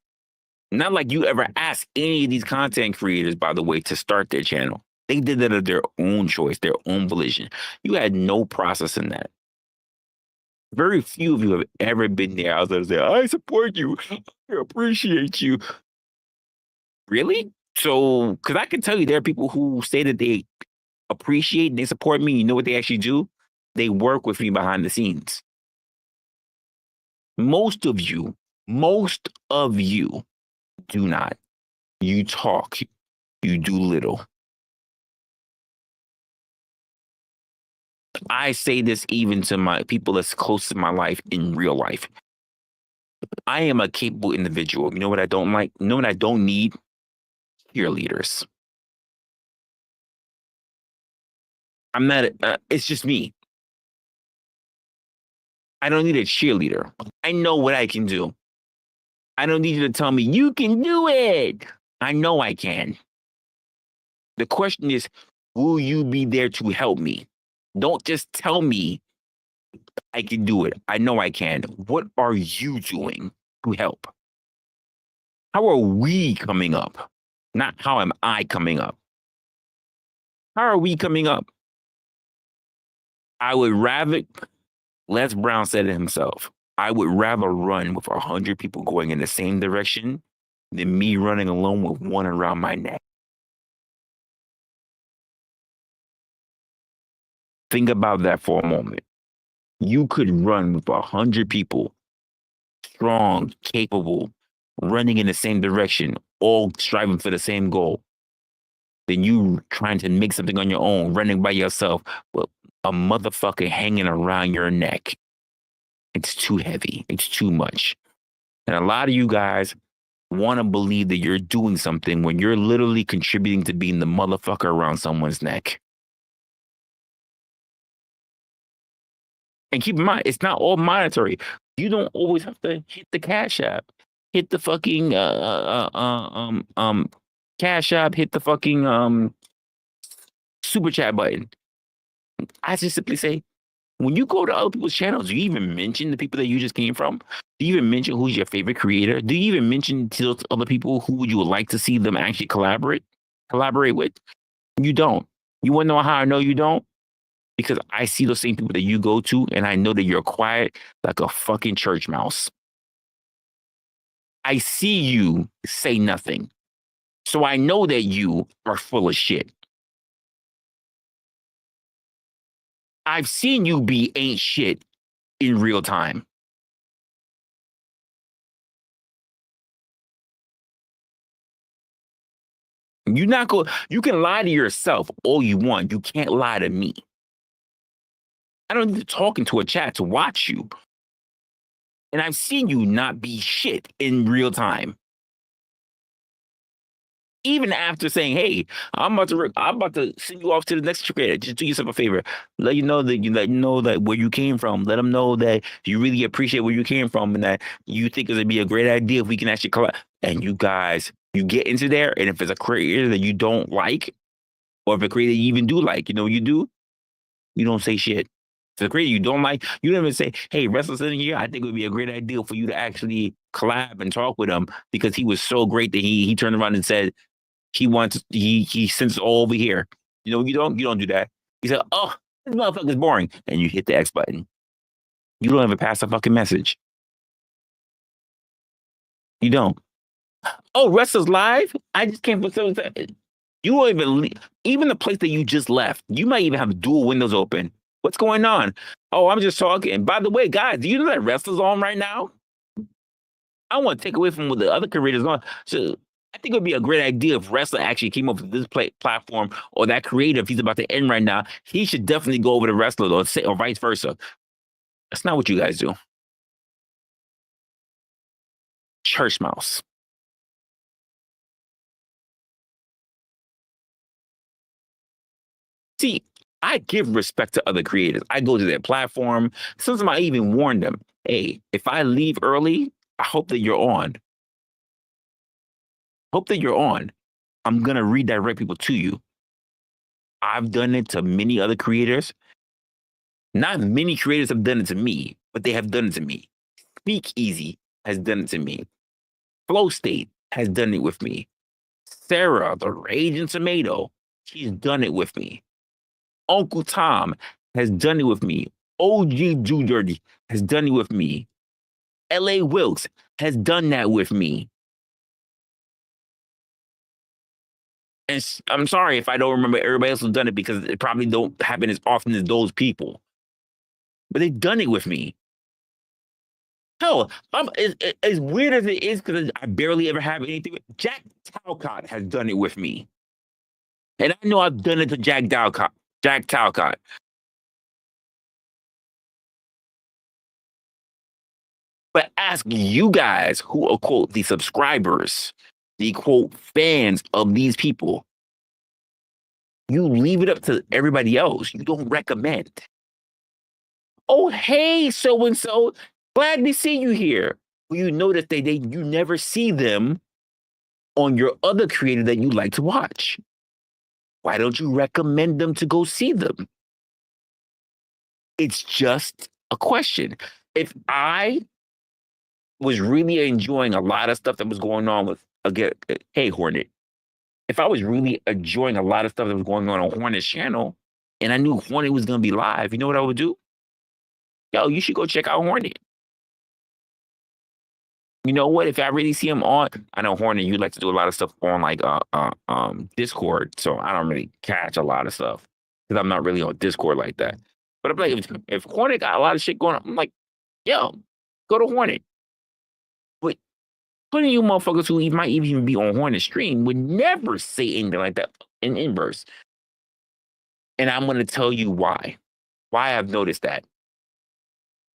Not like you ever asked any of these content creators, by the way, to start their channel. They did that of their own choice, their own volition. You had no process in that. Very few of you have ever been there. I was going to say, I support you. I appreciate you. Really? So, because I can tell you there are people who say that they appreciate and they support me. You know what they actually do? They work with me behind the scenes. Most of you do not. You talk. You do little. I say this even to my people that's close to my life in real life. I am a capable individual. You know what I don't like? You know what I don't need? Cheerleaders. I'm not, it's just me. I don't need a cheerleader. I know what I can do. I don't need you to tell me, you can do it. I know I can. The question is, will you be there to help me? Don't just tell me I can do it. I know I can. What are you doing to help? How are we coming up? Not how am I coming up? How are we coming up? I would rather, Les Brown said it himself. I would rather run with 100 people going in the same direction than me running alone with one around my neck. Think about that for a moment. You could run with 100 people, strong, capable, running in the same direction, all striving for the same goal, than you trying to make something on your own, running by yourself with a motherfucker hanging around your neck. It's too heavy. It's too much. And a lot of you guys want to believe that you're doing something when you're literally contributing to being the motherfucker around someone's neck. And keep in mind, it's not all monetary. You don't always have to hit the Cash App, hit the fucking Cash App, hit the fucking super chat button. I just simply say, when you go to other people's channels, do you even mention the people that you just came from? Do you even mention who's your favorite creator? Do you even mention to those other people who would you like to see them actually collaborate with? You don't. You want to know how I know you don't? Because I see those same people that you go to, and I know that you're quiet like a fucking church mouse. I see you say nothing. So I know that you are full of shit. I've seen you be ain't shit in real time. You can lie to yourself all you want. You can't lie to me. I don't need to talk into a chat to watch you. And I've seen you not be shit in real time. Even after saying, "Hey, I'm about to send you off to the next creator. Just do yourself a favor. Let you know that where you came from. Let them know that you really appreciate where you came from and that you think it'd be a great idea if we can actually collab." And you guys, you get into there, and if it's a creator that you don't like, or if a creator you even do like, you know what you do? You don't say shit. If it's a creator you don't like, you don't even say, "Hey, Resla sitting here, I think it would be a great idea for you to actually collab and talk with him because he was so great that he turned around and said, he sends it all over here." You know, you don't do that. You say, "Oh, this motherfucker is boring," and you hit the X button. You don't even pass a fucking message. You don't. "Oh, Wrestler's live. I just came for something." You won't even leave. Even the place that you just left, you might even have dual windows open. What's going on? "Oh, I'm just talking. By the way, guys, do you know that Wrestler's on right now? I want to take away from what the other creators on. So I think it would be a great idea if Resla actually came up with this platform, or that creator, if he's about to end right now, he should definitely go over to Resla or vice versa." That's not what you guys do. Church mouse. See, I give respect to other creators. I go to their platform. Sometimes I even warn them, "Hey, if I leave early, I hope that you're on. Hope that you're on. I'm going to redirect people to you." I've done it to many other creators. Not many creators have done it to me, but they have done it to me. Speakeasy has done it to me. Flow State has done it with me. Sarah, the Raging Tomato, she's done it with me. Uncle Tom has done it with me. OG Dirty has done it with me. LA Wilkes has done that with me. And I'm sorry if I don't remember everybody else has done it because it probably don't happen as often as those people. But they've done it with me. Hell, as weird as it is, because I barely ever have anything. Jack Talcott has done it with me. And I know I've done it to Jack Talcott. But ask you guys who are, quote, the subscribers, the, quote, fans of these people. You leave it up to everybody else. You don't recommend. "Oh, hey, so-and-so, glad to see you here." Well, you know that you never see them on your other creator that you like to watch. Why don't you recommend them to go see them? It's just a question. If I was really enjoying a lot of stuff that was going on with, again, hey, Hornet, if I was really enjoying a lot of stuff that was going on Hornet's channel, and I knew Hornet was going to be live, you know what I would do? Yo, you should go check out Hornet. You know what? If I really see him on, I know Hornet, you like to do a lot of stuff on like Discord, so I don't really catch a lot of stuff because I'm not really on Discord like that. But I'm like, if Hornet got a lot of shit going on, I'm like, yo, go to Hornet. But plenty of you motherfuckers who might even be on Hornet stream would never say anything like that in inverse. And I'm going to tell you why. Why I've noticed that.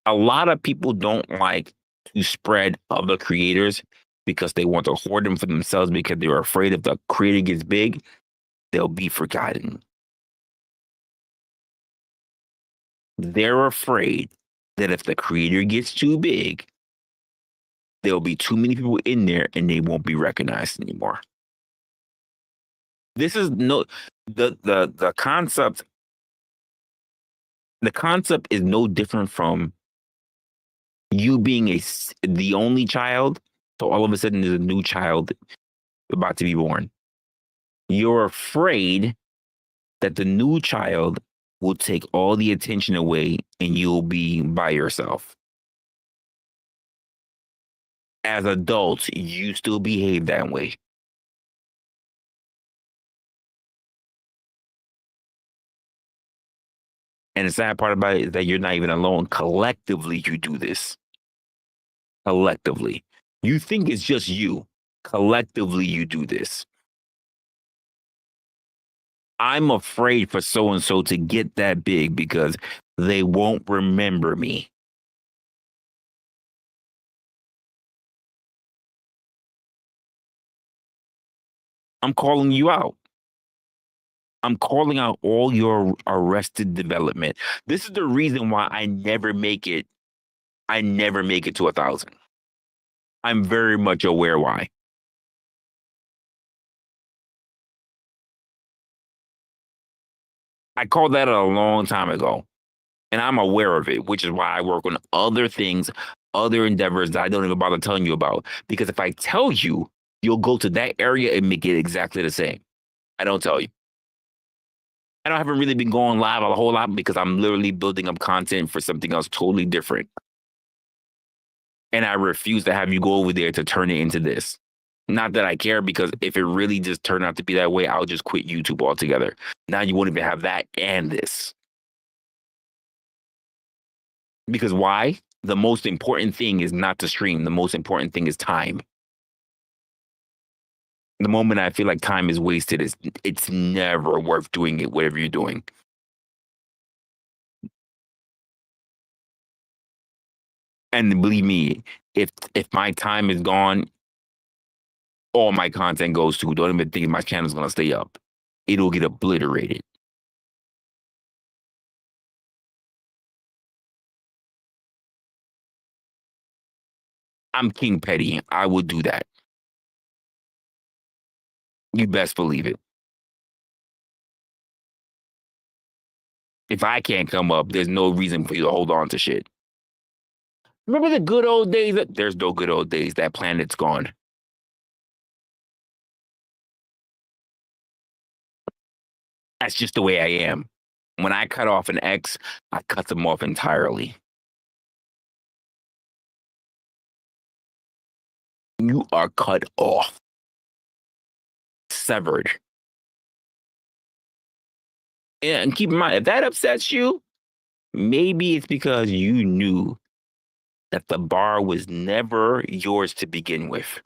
A lot of people don't like to spread other creators because they want to hoard them for themselves because they're afraid if the creator gets big, they'll be forgotten. They're afraid that if the creator gets too big, there'll be too many people in there and they won't be recognized anymore. This is no the concept. The concept is no different from you being the only child. So all of a sudden there's a new child about to be born. You're afraid that the new child will take all the attention away and you'll be by yourself. As adults, you still behave that way. And the sad part about it is that you're not even alone. Collectively, you do this. Collectively. You think it's just you. Collectively, you do this. I'm afraid for so-and-so to get that big because they won't remember me. I'm calling you out. I'm calling out all your arrested development. This is the reason why I never make it. I never make it to 1,000. I'm very much aware why. I called that a long time ago, and I'm aware of it, which is why I work on other things, other endeavors that I don't even bother telling you about. Because if I tell you, you'll go to that area and make it exactly the same. I don't tell you. I haven't really been going live a whole lot because I'm literally building up content for something else totally different. And I refuse to have you go over there to turn it into this. Not that I care, because if it really just turned out to be that way, I'll just quit YouTube altogether. Now you won't even have that and this. Because why? The most important thing is not to stream. The most important thing is time. The moment I feel like time is wasted, it's never worth doing it, whatever you're doing. And believe me, if my time is gone, all my content goes to. Don't even think my channel's gonna stay up. It'll get obliterated. I'm King Petty. I would do that. You best believe it. If I can't come up, there's no reason for you to hold on to shit. Remember the good old days? There's no good old days. That planet's gone. That's just the way I am. When I cut off an ex, I cut them off entirely. You are cut off. Severed. And keep in mind, if that upsets you, maybe it's because you knew that the bar was never yours to begin with.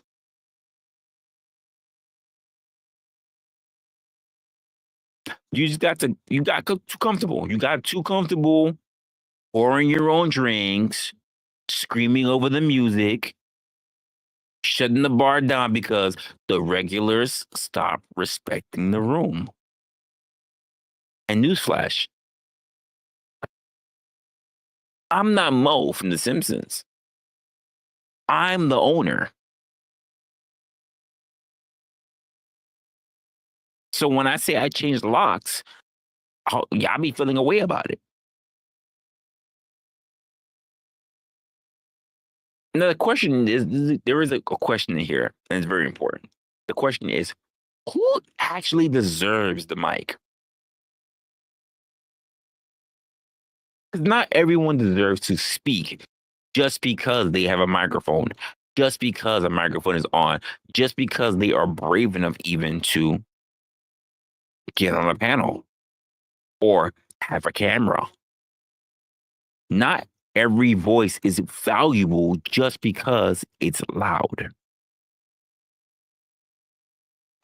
You got too comfortable. You got too comfortable pouring your own drinks, screaming over the music, shutting the bar down because the regulars stopped respecting the room. And newsflash, I'm not Mo from The Simpsons. I'm the owner. So when I say I changed locks, I'll be feeling a way about it. Now the question is, there is a question in here, and it's very important. The question is, who actually deserves the mic? Because not everyone deserves to speak just because they have a microphone. just because a microphone is on, just because they are brave enough even to get on a panel or have a camera. Not every voice is valuable just because it's loud.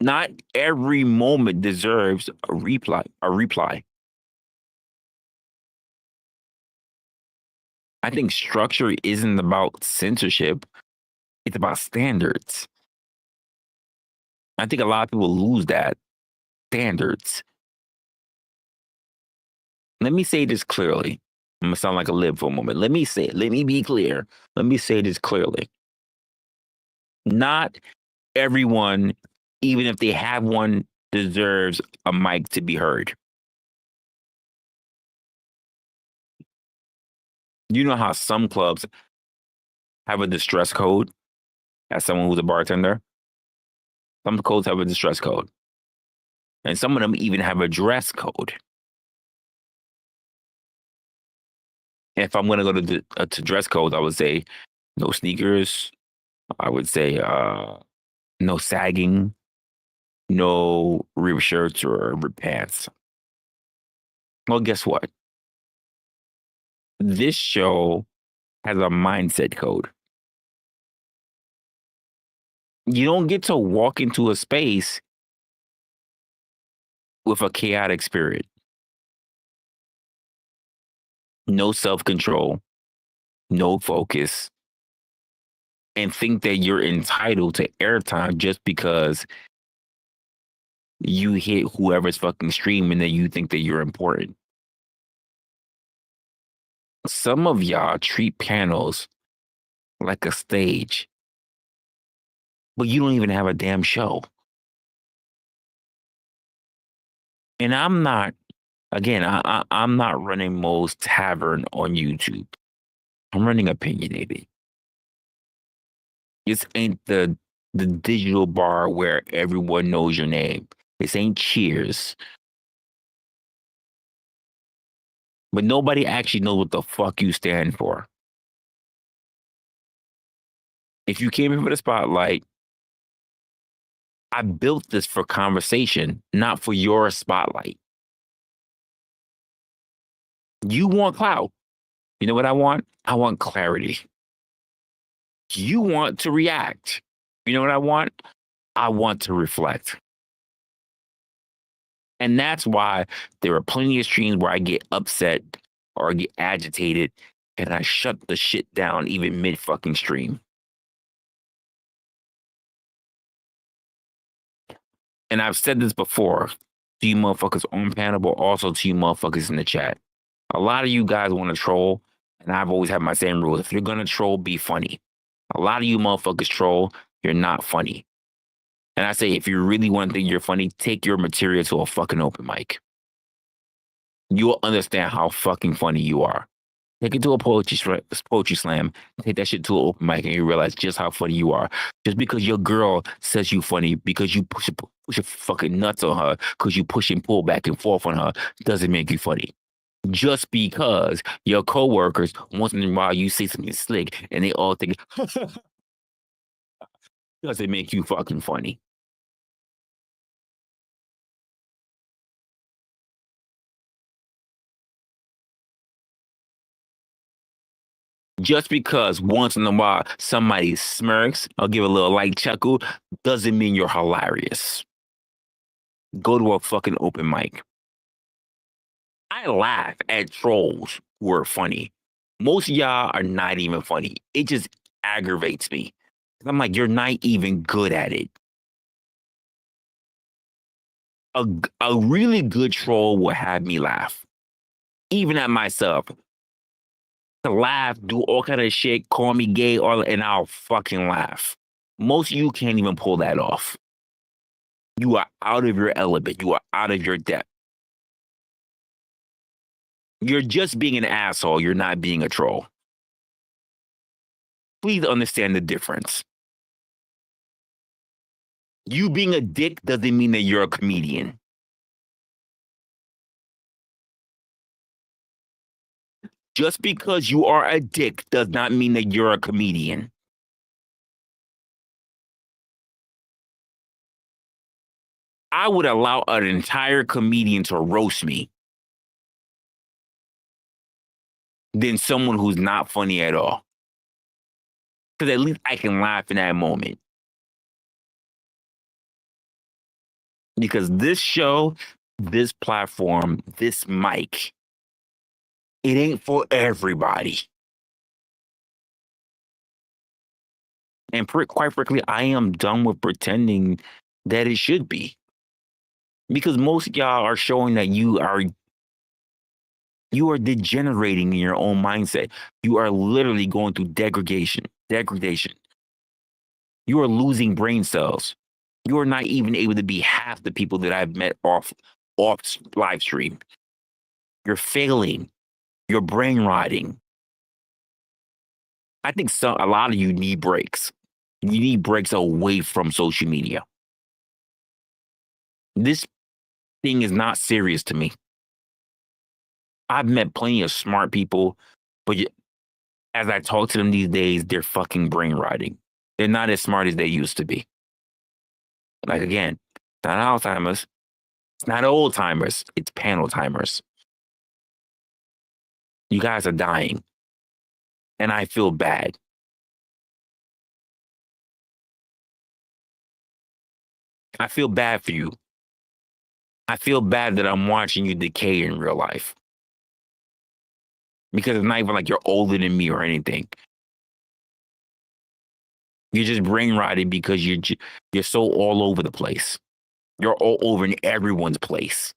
Not every moment deserves a reply. I think structure isn't about censorship. It's about standards. I think a lot of people lose that. Standards. Let me say this clearly. I'm gonna sound like a lib for a moment. Let me be clear. Let me say this clearly. Not everyone, even if they have one, deserves a mic to be heard. You know how some clubs have a distress code as someone who's a bartender? Some codes have a distress code. And some of them even have a dress code. If I'm going to go to dress codes, I would say no sneakers. I would say no sagging, no ripped shirts or ripped pants. Well, guess what? This show has a mindset code. You don't get to walk into a space with a chaotic spirit. No self-control, no focus, and think that you're entitled to airtime just because you hit whoever's fucking stream and then you think that you're important. Some of y'all treat panels like a stage, but you don't even have a damn show. And I'm not, again, I'm not running Mo's Tavern on YouTube. I'm running Opinionated. This ain't the digital bar where everyone knows your name. This ain't Cheers. But nobody actually knows what the fuck you stand for. If you came here for the spotlight, I built this for conversation, not for your spotlight. You want clout. You know what I want? I want clarity. You want to react. You know what I want? I want to reflect. And that's why there are plenty of streams where I get upset or I get agitated and I shut the shit down even mid fucking stream. And I've said this before to you motherfuckers on panel, but also to you motherfuckers in the chat. A lot of you guys want to troll, and I've always had my same rule. If you're going to troll, be funny. A lot of you motherfuckers troll, you're not funny. And I say, if you really want to think you're funny, take your material to a fucking open mic. You'll understand how fucking funny you are. Take it to a poetry slam, take that shit to an open mic, and you realize just how funny you are. Just because your girl says you funny, because you push your fucking nuts on her, because you push and pull back and forth on her, doesn't make you funny. Just because your coworkers, once in a while, you say something slick, and they all think, doesn't make you fucking funny. Just because once in a while somebody smirks or give a little light chuckle doesn't mean you're hilarious. Go to a fucking open mic. I laugh at trolls who are funny. Most of y'all are not even funny. It just aggravates me. I'm like, you're not even good at it. A really good troll will have me laugh, even at myself. To laugh, do all kind of shit, call me gay, and I'll fucking laugh. Most of you can't even pull that off. You are out of your element. You are out of your depth. You're just being an asshole. You're not being a troll. Please understand the difference. You being a dick doesn't mean that you're a comedian. Just because you are a dick does not mean that you're a comedian. I would allow an entire comedian to roast me than someone who's not funny at all. Because at least I can laugh in that moment. Because this show, this platform, this mic, it ain't for everybody. And quite frankly, I am done with pretending that it should be. Because most of y'all are showing that you are degenerating in your own mindset. You are literally going through degradation. You are losing brain cells. You are not even able to be half the people that I've met off live stream. You're failing. You're brain rotting. I think a lot of you need breaks. You need breaks away from social media. This thing is not serious to me. I've met plenty of smart people, but as I talk to them these days, they're fucking brain rotting. They're not as smart as they used to be. Like, again, it's not Alzheimer's. It's not old timers. It's panel timers. You guys are dying. And I feel bad. I feel bad for you. I feel bad that I'm watching you decay in real life. Because it's not even like you're older than me or anything. You're just brain rotted because you're so all over the place. You're all over in everyone's place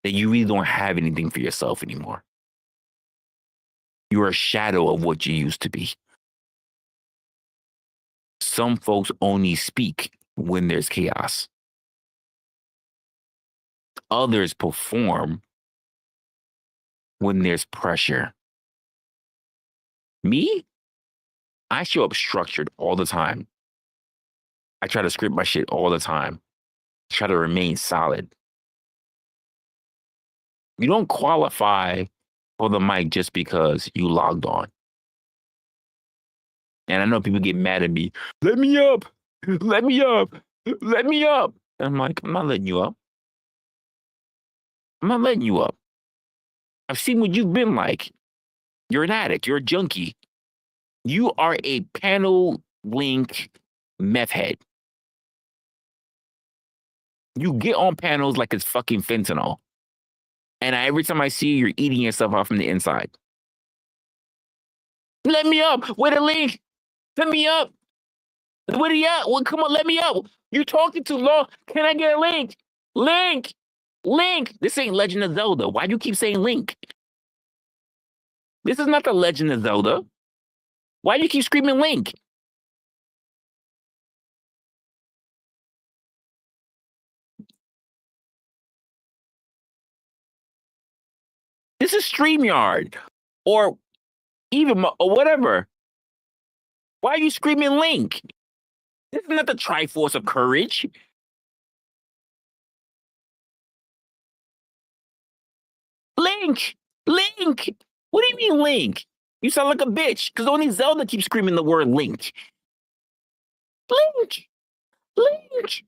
that you really don't have anything for yourself anymore. You're a shadow of what you used to be. Some folks only speak when there's chaos. Others perform when there's pressure. Me? I show up structured all the time. I try to script my shit all the time. Try to remain solid. You don't qualify for the mic just because you logged on. And I know people get mad at me. Let me up. Let me up. Let me up. And I'm like, I'm not letting you up. I'm not letting you up. I've seen what you've been like. You're an addict. You're a junkie. You are a panel link meth head. You get on panels like it's fucking fentanyl. And every time I see you, you're eating yourself out from the inside. Let me up. Where the link? Let me up. Where the up? Well, come on, let me up. You're talking too long. Can I get a link? Link. Link. This ain't Legend of Zelda. Why do you keep saying link? This is not the Legend of Zelda. Why do you keep screaming link? This is StreamYard or even or whatever. Why are you screaming link? This is not the Triforce of Courage. Link. Link. What do you mean link? You sound like a bitch because only Zelda keeps screaming the word link. Link. Link.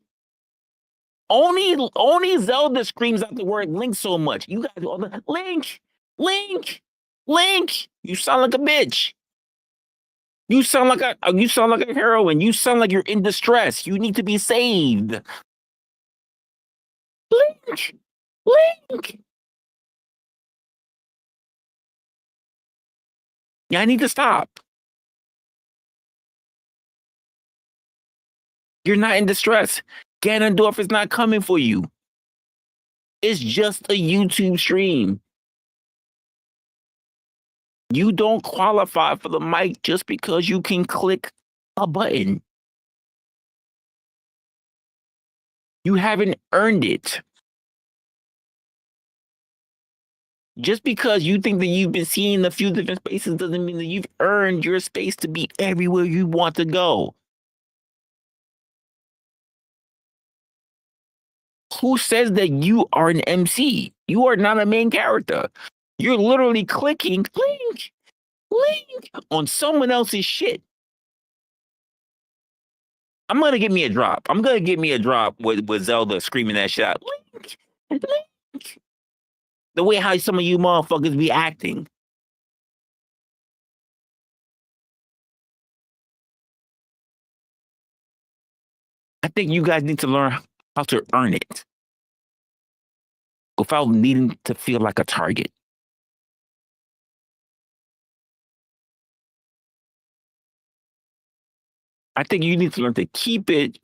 Only Zelda screams out the word link so much. You guys all the link. Link. Link. You sound like a bitch. You sound like a heroine. You sound like you're in distress. You need to be saved. Link. Link. Yeah, I need to stop. You're not in distress. Ganondorf is not coming for you. It's just a YouTube stream. You don't qualify for the mic just because you can click a button. You haven't earned it. Just because you think that you've been seeing a few different spaces doesn't mean that you've earned your space to be everywhere you want to go. Who says that you are an MC? You are not a main character. You're literally clicking link on someone else's shit. I'm gonna get me a drop. I'm gonna get me a drop with Zelda screaming that shit out. Link, Link. The way how some of you motherfuckers be acting. I think you guys need to learn how to earn it without needing to feel like a target. I think you need to learn to keep it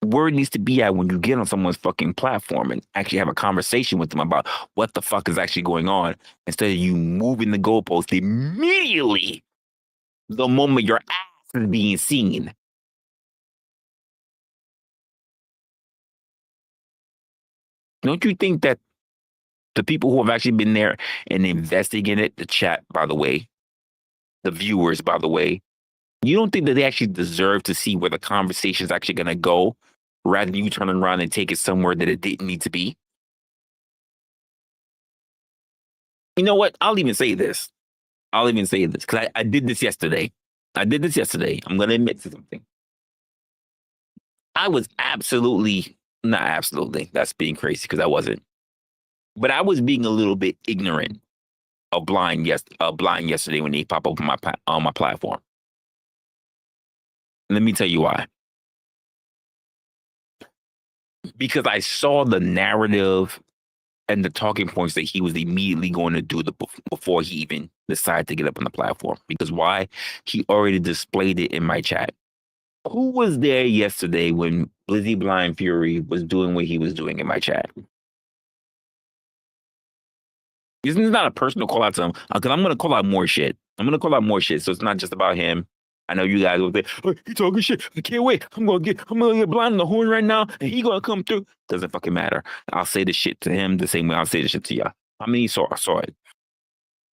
where it needs to be at when you get on someone's fucking platform and actually have a conversation with them about what the fuck is actually going on instead of you moving the goalpost immediately the moment your ass is being seen. Don't you think that the people who have actually been there and investing in it, the chat, by the way, the viewers, by the way, you don't think that they actually deserve to see where the conversation is actually going to go rather than you turn around and take it somewhere that it didn't need to be? You know what? I'll even say this because I did this yesterday. I'm going to admit to something. I was not absolutely, that's being crazy because I wasn't. But I was being a little bit ignorant of blind yesterday when they pop up on my platform. Let me tell you why. Because I saw the narrative and the talking points that he was immediately going to do before he even decided to get up on the platform. Because why? He already displayed it in my chat. Who was there yesterday when Blizzy Blind Fury was doing what he was doing in my chat? This is not a personal call out to him because I'm going to call out more shit. So it's not just about him. I know you guys will say, oh, he talking shit. I can't wait. I'm gonna get blind on the horn right now, and he gonna come through. Doesn't fucking matter. I'll say the shit to him the same way I'll say the shit to y'all. How many saw it?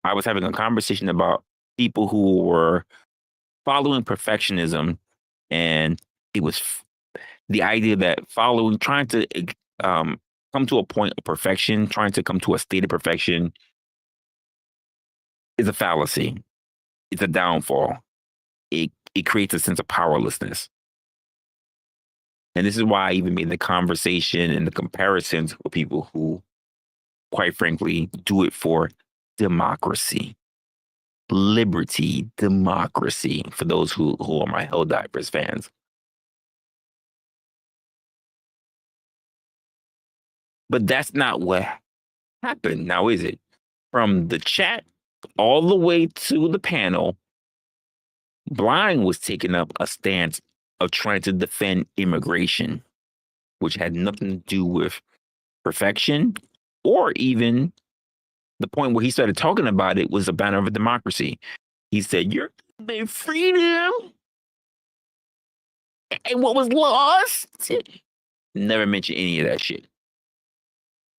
I was having a conversation about people who were following perfectionism, and it was the idea that trying to come to a point of perfection, trying to come to a state of perfection is a fallacy. It's a downfall. It creates a sense of powerlessness. And this is why I even made the conversation and the comparisons with people who, quite frankly, do it for democracy, liberty, democracy, for those who are my Hell Diapers fans. But that's not what happened now, is it? From the chat all the way to the panel, Blind was taking up a stance of trying to defend immigration, which had nothing to do with perfection or even the point where he started talking about it was a banner of democracy. He said, "You're the freedom and what was lost." Never mentioned any of that shit.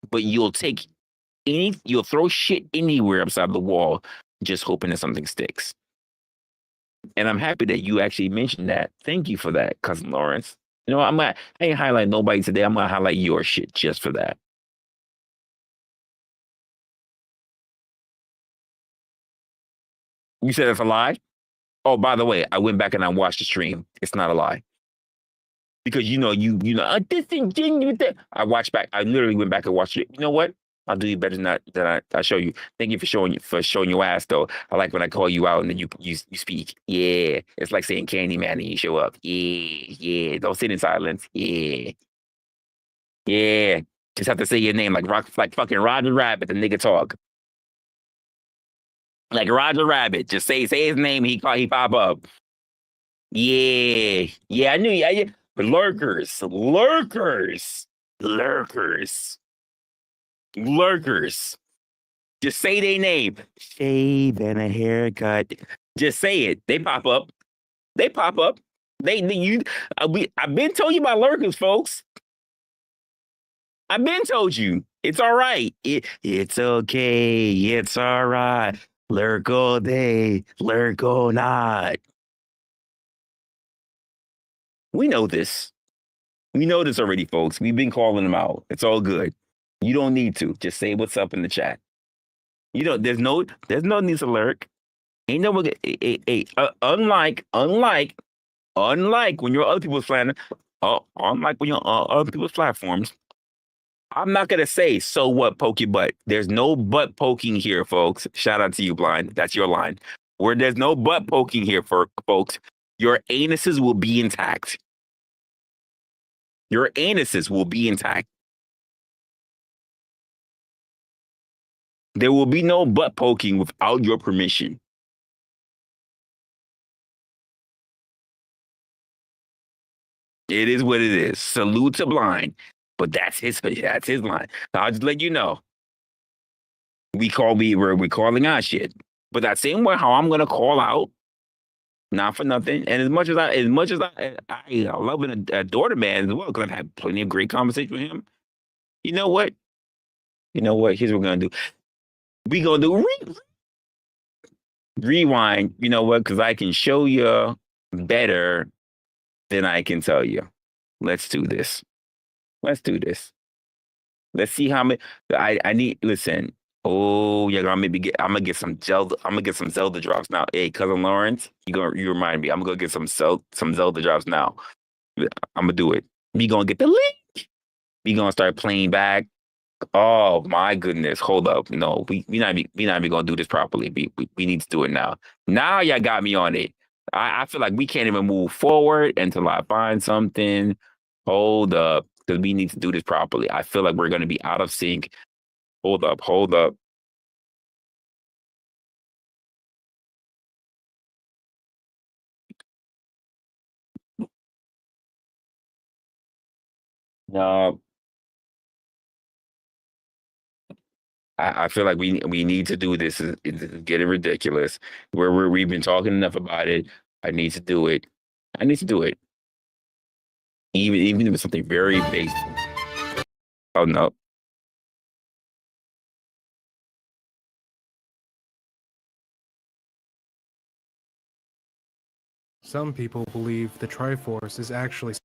But you'll throw shit anywhere upside the wall, just hoping that something sticks. And I'm happy that you actually mentioned that. Thank you for that, Cousin Lawrence. You know, I ain't highlight nobody today. I'm gonna highlight your shit just for that. You said it's a lie? Oh, by the way, I went back and I watched the stream. It's not a lie. Because you know, disingenuous. I watched back. I literally went back and watched it. You know what? I'll do you better than I show you. Thank you for showing your ass though. I like when I call you out and then you speak. Yeah. It's like saying Candyman and you show up. Yeah. Don't sit in silence. Yeah. Just have to say your name like fucking Roger Rabbit, the nigga talk. Like Roger Rabbit. Just say his name, he pop up. Yeah. I knew you. Yeah. But lurkers. Just say their name. Shave and a haircut. Just say it. They pop up. I've been told you about lurkers, folks. I've been told you. It's all right. It's okay. It's all right. Lurk all day. Lurk all night. We know this. We know this already, folks. We've been calling them out. It's all good. You don't need to. Just say what's up in the chat. You know, there's no need to lurk. Ain't no unlike unlike when you're on other people's other people's platforms, I'm not gonna say so what poke your butt. There's no butt poking here, folks. Shout out to you, Blind. That's your line. Where there's no butt poking here, for folks, your anuses will be intact. Your anuses will be intact. There will be no butt poking without your permission. It is what it is. Salute to Blind, but that's his line. So I'll just let you know. We're calling out shit, but that same way how I'm gonna call out, not for nothing. And as much as I love and adore the man as well, because I've had plenty of great conversation with him. You know what? Here's what we're gonna do. We gonna do rewind. You know what? Because I can show you better than I can tell you. Let's do this. Let's Let's see how many. I need. Listen. Oh, you're gonna I'm gonna get some Zelda. I'm gonna get some Zelda drops now. Hey, cousin Lawrence, you remind me. I'm gonna get some Zelda drops now. I'm gonna do it. We gonna get the link. We gonna start playing back. Oh my goodness! Hold up. No, we not even gonna do this properly. We need to do it now. Now y'all got me on it. I feel like we can't even move forward until I find something. Hold up, because we need to do this properly. I feel like we're gonna be out of sync. Hold up. No, I feel like we need to do this. It's getting ridiculous. We've been talking enough about it. I need to do it. Even if it's something very basic. Oh no. Some people believe the Triforce is actually.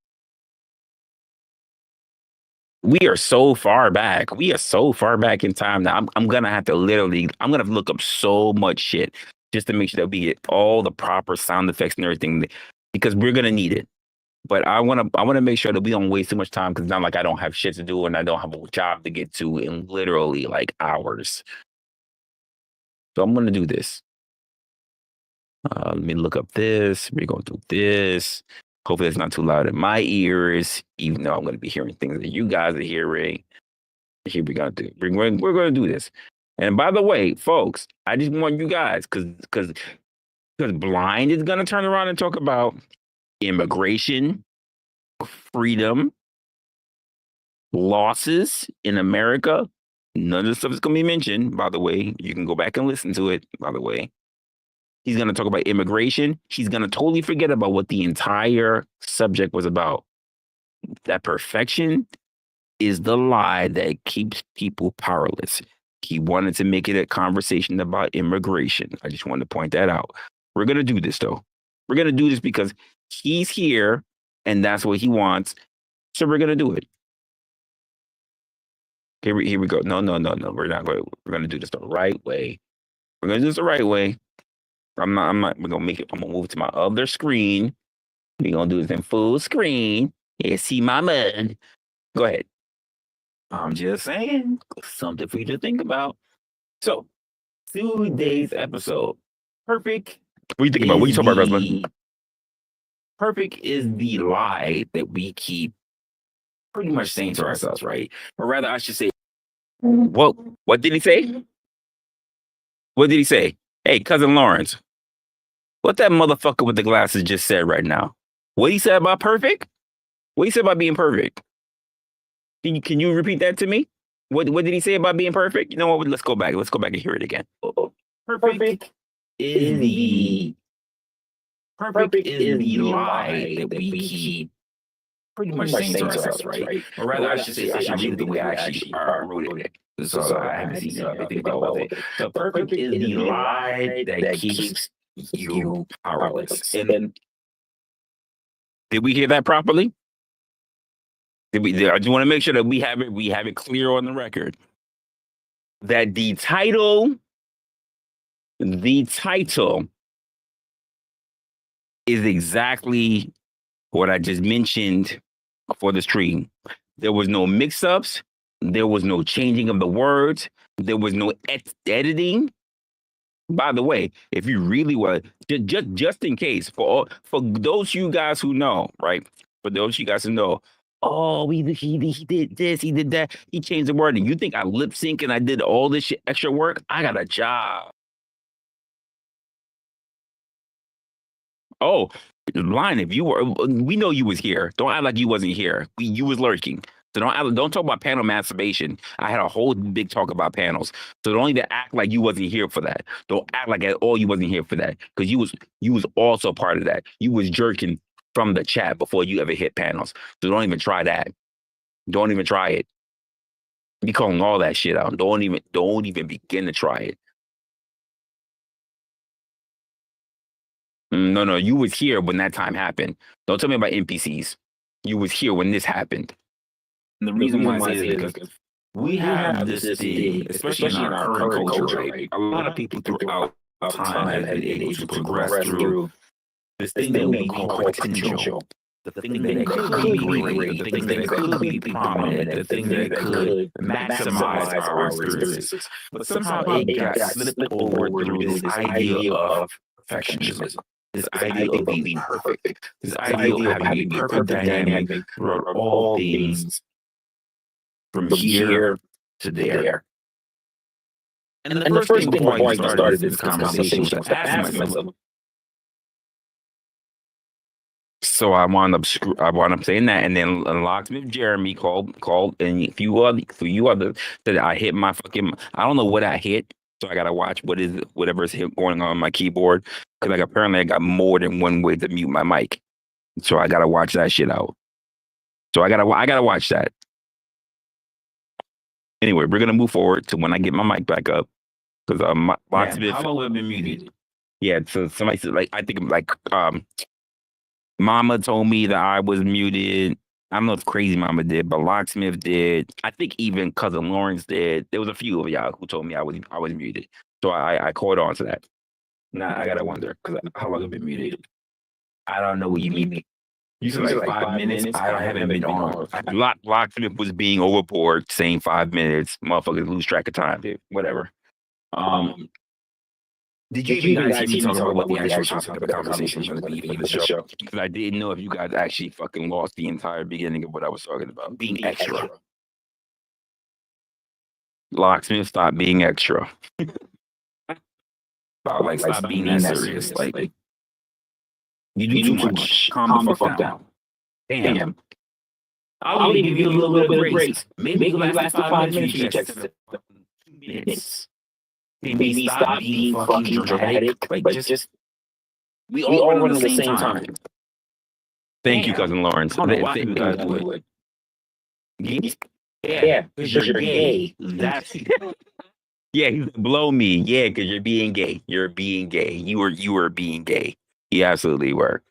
We are so far back. In time now. I'm gonna have to look up so much shit just to make sure that we get all the proper sound effects and everything, because we're gonna need it. But I wanna make sure that we don't waste too much time, because it's not like I don't have shit to do and I don't have a job to get to in literally like hours. So I'm gonna do this. Let me look up this. We're gonna do this. Hopefully it's not too loud in my ears, even though I'm gonna be hearing things that you guys are hearing. Here we're gonna do this. And by the way, folks, I just want you guys, because Blind is gonna turn around and talk about immigration, freedom, losses in America. None of the stuff is gonna be mentioned, by the way. You can go back and listen to it, by the way. He's gonna talk about immigration. He's gonna totally forget about what the entire subject was about. That perfection is the lie that keeps people powerless. He wanted to make it a conversation about immigration. I just wanted to point that out. We're going to do this, though. We're going to do this because he's here and that's what he wants. So we're going to do it. Here we go. No. We're not going. We're going to do this the right way. We're going to do this the right way. I'm not. We're going to make it. I'm going to move to my other screen. We're going to do this in full screen. Yeah, see my mug. Go ahead. I'm just saying, something for you to think about. So, today's episode, perfect. What do you think about? What are you talking about, Resla? Perfect is the lie that we keep pretty much saying to ourselves, right? Or rather, I should say, what did he say? What did he say? Hey, cousin Lawrence, what that motherfucker with the glasses just said right now? What he said about perfect? What he said about being perfect? Can you repeat that to me? What did he say about being perfect? You know what? Let's go back. Let's go back and hear it again. Perfect is the lie that we keep pretty much saying to ourselves, right? Or rather, I should read it the way I actually wrote it. So I haven't seen everything about it. So perfect is the lie that keeps you powerless. And did we hear that properly? I just want to make sure that we have it clear on the record that the title is exactly what I just mentioned for the stream. There was no mix-ups. There was no changing of the words. There was no editing. By the way, if you really were, just in case, for those of you guys who know, right? For those of you guys who know, oh, he did this, he did that, he changed the word. And you think I lip sync and I did all this shit, extra work? I got a job. Oh, Blind, if you were, we know you was here. Don't act like you wasn't here. You was lurking. So don't talk about panel masturbation. I had a whole big talk about panels. So don't even act like you wasn't here for that. Don't act like at all you wasn't here for that. Because you was also part of that. You was jerking from the chat before you ever hit panels. So don't even try that. Don't even try it. Be calling all that shit out. Don't even begin to try it. No, you was here when that time happened. Don't tell me about NPCs. You was here when this happened. And the reason why I say this is because we have this thing, especially in our current culture, right? A lot of people throughout time have been able to progress through this thing that we call potential. The thing that could be great, the thing that could be prominent, the thing that could maximize our experiences. But somehow it got slipped over through this idea of perfectionism. This idea of being perfect. This idea of having a perfect dynamic throughout all things from here to there. And the first thing before I started this conversation was to ask myself. So I wound up saying that, and then Locksmith Jeremy called, and a few others said I hit my fucking. I don't know what I hit, so I gotta watch whatever's going on my keyboard, because like apparently I got more than one way to mute my mic, so I gotta watch that shit out. So I gotta watch that. Anyway, we're gonna move forward to when I get my mic back up, because Locksmith. How long have I been muted? Yeah, so somebody said I think Mama told me that I was muted. I don't know if Crazy Mama did, but Locksmith did. I think even Cousin Lawrence did. There was a few of y'all who told me I was muted. So I caught on to that. Now I gotta wonder, because how long have I been muted? I don't know what you mean. You said like 5 minutes. I haven't been on. Locksmith was being overboard, saying 5 minutes. Motherfuckers lose track of time, dude. Whatever. Did you guys hear me talk about what the actual topic of the conversation was going to be for the show? Because I didn't know if you guys actually fucking lost the entire beginning of what I was talking about. Being extra. Locksmith, stop being extra. Stop being that serious. Like, you do too much. Calm the fuck down. Damn. I'll even give you a little bit of grace. Maybe it'll last 5 minutes. You check 2 minutes. Maybe stop being fucking dramatic. Like, just we all run at the same time. Thank you, Cousin Lawrence. I don't know why you guys do it. Yeah, because you're gay. That's yeah, blow me. Yeah, because you're being gay. You're being gay. You were being gay. You absolutely were.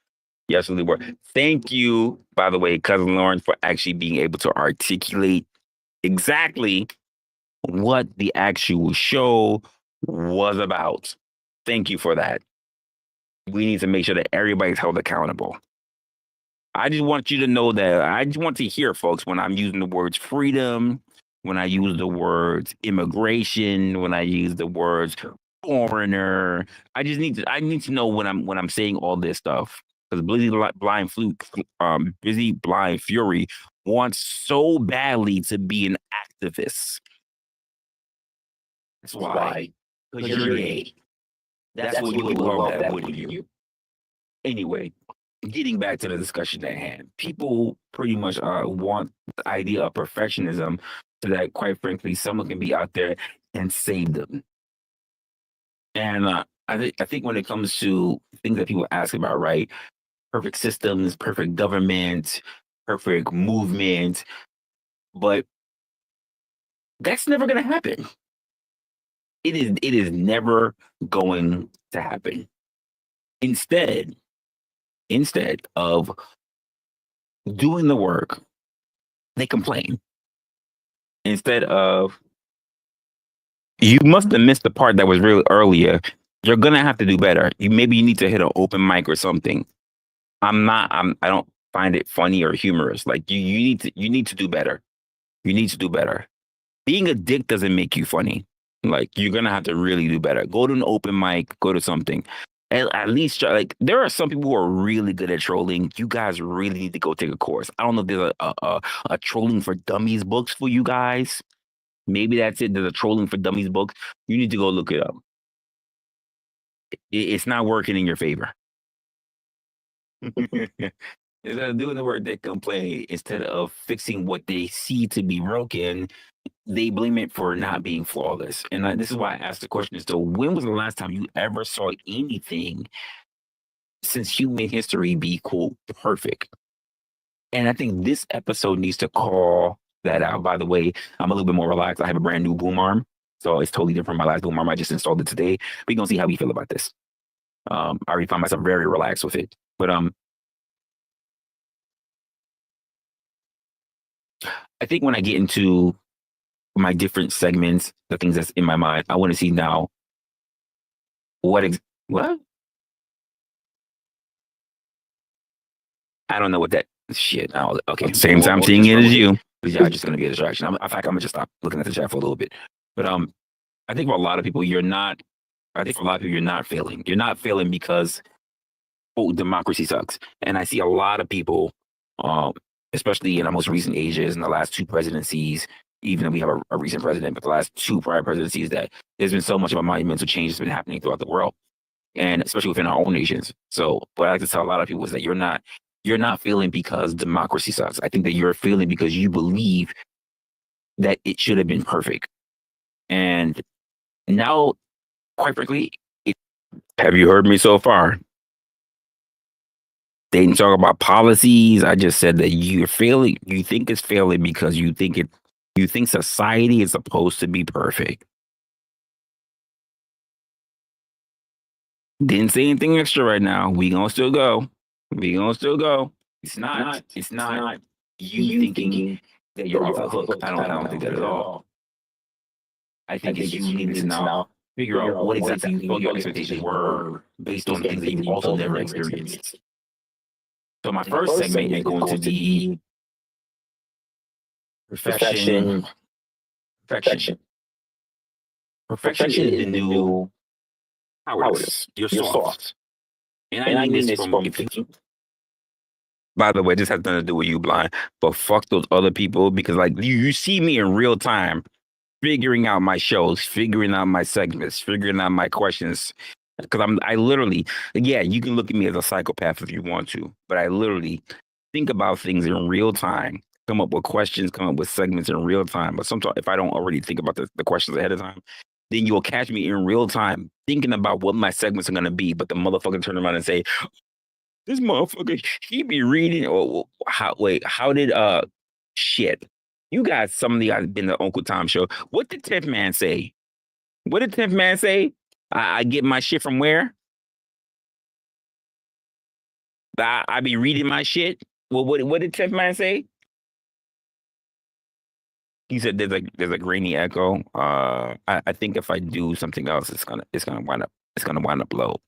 You absolutely were. Thank you, by the way, Cousin Lawrence, for actually being able to articulate exactly what the actual show was about. Thank you for that. We need to make sure that everybody's held accountable. I just want you to know that I just want to hear, folks, when I'm using the words freedom, when I use the words immigration, when I use the words foreigner. I need to know when I'm saying all this stuff. Because Busy Blind Fury wants so badly to be an activist. That's why. Because you're gay. That's what you would love that, wouldn't you? Anyway, getting back to the discussion at hand, people pretty much want the idea of perfectionism so that, quite frankly, someone can be out there and save them. And I think when it comes to things that people ask about, right? Perfect systems, perfect government, perfect movement, but that's never going to happen. It is never going to happen. Instead of doing the work, they complain. Instead of, you must have missed the part that was real earlier. You're gonna have to do better. Maybe you need to hit an open mic or something. I don't find it funny or humorous. Like you need to do better. You need to do better. Being a dick doesn't make you funny. Like you're gonna have to really do better. Go to an open mic, go to something. At least try, like there are some people who are really good at trolling. You guys really need to go take a course. I don't know if there's a trolling for dummies books for you guys. Maybe that's it. There's a trolling for dummies book. You need to go look it up. It's not working in your favor. Instead of doing the work they complain, instead of fixing what they see to be broken, they blame it for not being flawless. And this is why I asked the question: so, when was the last time you ever saw anything since human history be quote perfect? And I think this episode needs to call that out. By the way, I'm a little bit more relaxed. I have a brand new boom arm, so it's totally different from my last boom arm. I just installed it today. We're gonna see how we feel about this. I already find myself very relaxed with it, but I think when I get into my different segments, the things that's in my mind, I want to see now what I don't know what that shit. Oh, okay, same time seeing it as you. Yeah, just gonna be a distraction. In fact, I'm gonna just stop looking at the chat for a little bit. But I think for a lot of people, you're not. I think for a lot of people, you're not failing. You're not failing because democracy sucks. And I see a lot of people, especially in our most recent ages, in the last two presidencies, even though we have a recent president, but the last two prior presidencies, that there's been so much of a monumental change that's been happening throughout the world, and especially within our own nations. So what I like to tell a lot of people is that you're not feeling because democracy sucks. I think that you're feeling because you believe that it should have been perfect. And now, quite frankly, have you heard me so far? They didn't talk about policies. I just said that you're failing. You think it's failing because you think society is supposed to be perfect. Didn't say anything extra right now. We gonna still go. We gonna still go. It's not you thinking that you're off the hook. I don't think that at all. I think it's you needing to now figure out what exactly you thought your expectations were based on things that you've also never experienced. So my first segment is going to be perfection. Perfection. Perfection is the new cowardice. You're soft. And I mean this from by the way, this has nothing to do with you, blind. But fuck those other people, because like you see me in real time figuring out my shows, figuring out my segments, figuring out my questions. Because I literally, yeah, you can look at me as a psychopath if you want to, but I literally think about things in real time, come up with questions, come up with segments in real time. But sometimes if I don't already think about the questions ahead of time, then you'll catch me in real time thinking about what my segments are going to be. But the motherfucker turn around and say, this motherfucker, he be reading. Or how did shit? You guys, some of you guys been to Uncle Tom show. What did 10th Man say? What did 10th Man say? I get my shit from where? I be reading my shit. Well, what did 10th Man say? He said there's a grainy echo. I think if I do something else, it's gonna wind up low.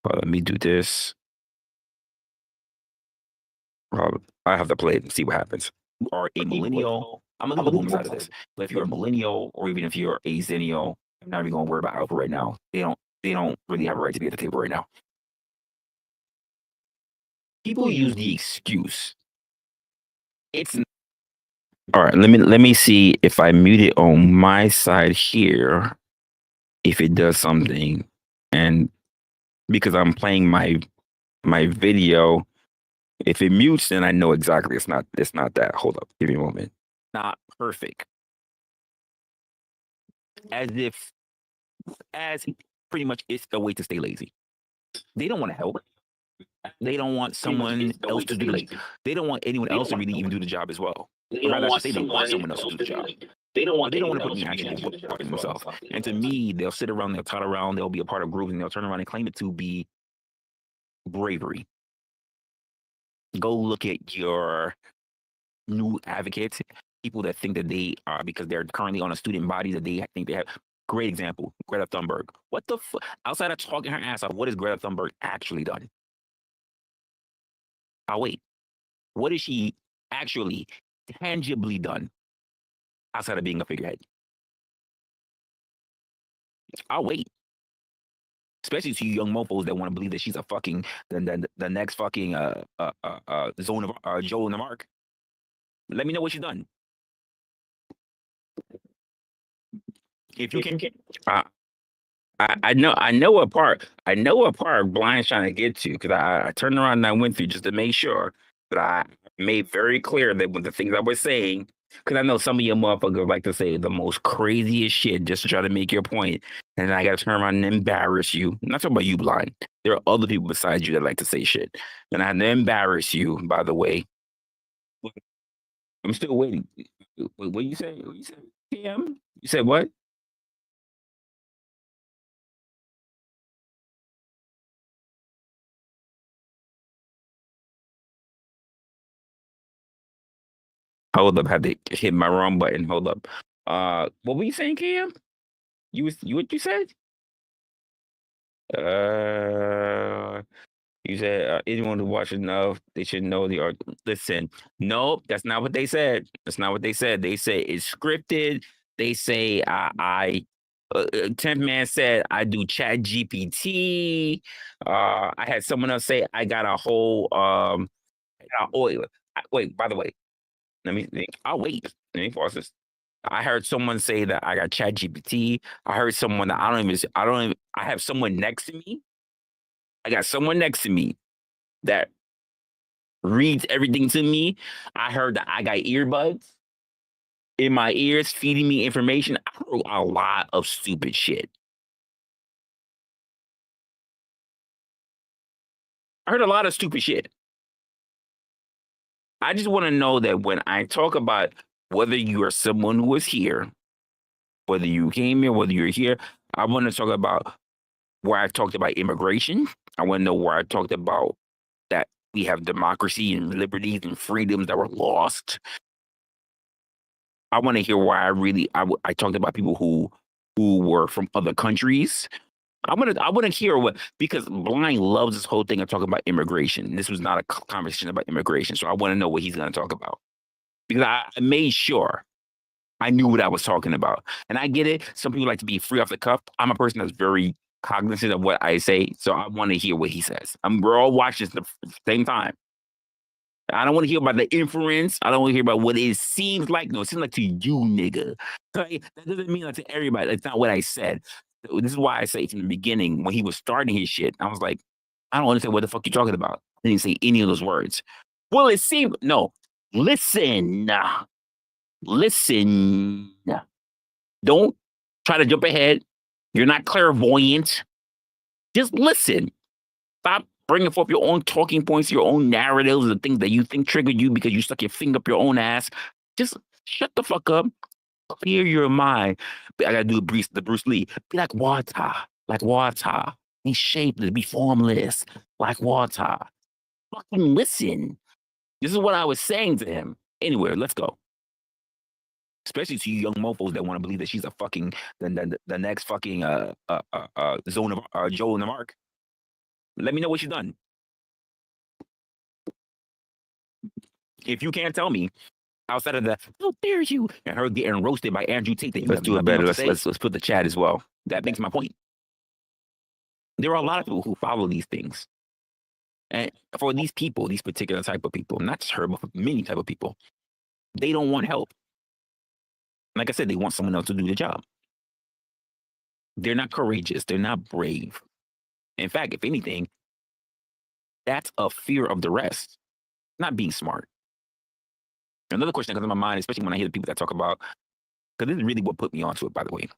But let me do this. I have to play it and see what happens. You are a millennial. I'm gonna do the boom side of this. But if you're a millennial, or even if you're a zennial, I'm not even gonna worry about alpha right now. They don't really have a right to be at the table right now. People use the excuse. It's all right. Let me see if I mute it on my side here, if it does something, and because I'm playing my video, if it mutes, then I know exactly it's not that. Hold up, give me a moment. Not perfect. As pretty much it's a way to stay lazy. They don't want to help. They don't want someone else to do it. They don't want anyone else to really even do the job as well. Or rather, I should say they want someone else to do the job. They don't want to put any action into work themselves. And to me, they'll sit around, they'll tot around, they'll be a part of groups, and they'll turn around and claim it to be bravery. Go look at your new advocates, people that think that they are, because they're currently on a student body, that they think they have. Great example, Greta Thunberg. What the fuck? Outside of talking her ass off, what has Greta Thunberg actually done? I'll wait. What has she actually tangibly done outside of being a figurehead? I'll wait. Especially to you young mofos that want to believe that she's a fucking the next fucking zone of Joel and the Mark. Let me know what she's done. If you can, I know what part Blind's trying to get to, because I turned around and I went through just to make sure that I made very clear that with the things I was saying, because I know some of you motherfuckers like to say the most craziest shit just to try to make your point, and then I got to turn around and embarrass you. I'm not talking about you, Blind. There are other people besides you that like to say shit, and I had to embarrass you. By the way, I'm still waiting. What you say? What you said? Cam? You said what? Hold up, had to hit my wrong button. Hold up. What were you saying, Cam? You what you said? You said anyone who watches enough, they should know the art. Listen, nope, that's not what they said. That's not what they said. They say it's scripted. They say 10th man said I do chat GPT. I had someone else say I got a whole wait, by the way, let me think. I'll wait. Let me pause this. I heard someone say that I got chat GPT. I heard someone that I have someone next to me. I got someone next to me that reads everything to me. I heard that I got earbuds in my ears feeding me information. I heard a lot of stupid shit. I heard a lot of stupid shit. I just want to know that when I talk about whether you are someone who is here, whether you came here, whether you're here, I want to talk about where I talked about immigration. I want to know where I talked about that we have democracy and liberties and freedoms that were lost. I want to hear why I talked about people who were from other countries. I want to hear what, because Blind loves this whole thing of talking about immigration. This was not a conversation about immigration, so I want to know what he's going to talk about, because I made sure I knew what I was talking about. And I get it. Some people like to be free off the cuff. I'm a person that's very cognizant of what I say, so I want to hear what he says. We're all watching this at the same time. I don't want to hear about the inference. I don't want to hear about what it seems like. No, it seems like to you, nigga. Right? That doesn't mean like to everybody. That's not what I said. This is why I say from the beginning, when he was starting his shit, I was like, I don't understand what the fuck you're talking about. I didn't say any of those words. Well, it seemed, no, listen. Listen. Don't try to jump ahead. You're not clairvoyant. Just listen. Stop bringing forth your own talking points, your own narratives, the things that you think triggered you because you stuck your finger up your own ass. Just shut the fuck up. Clear your mind. I gotta do the Bruce Lee. Be like water. Like water. Be shapeless. Be formless. Like water. Fucking listen. This is what I was saying to him. Anyway, let's go. Especially to you young mofos that want to believe that she's a fucking the next fucking zone of Joel and the Mark. Let me know what she's done. If you can't tell me outside of the "how dare you" and her getting roasted by Andrew Tate, let's do it better. Let's put the chat as well. That makes my point. There are a lot of people who follow these things, and for these people, these particular type of people, not just her, but for many type of people, they don't want help. Like I said, they want someone else to do the job. They're not courageous. They're not brave. In fact, if anything, that's a fear of the rest, not being smart. Another question that comes to my mind, especially when I hear the people that talk about, because this is really what put me onto it, by the way,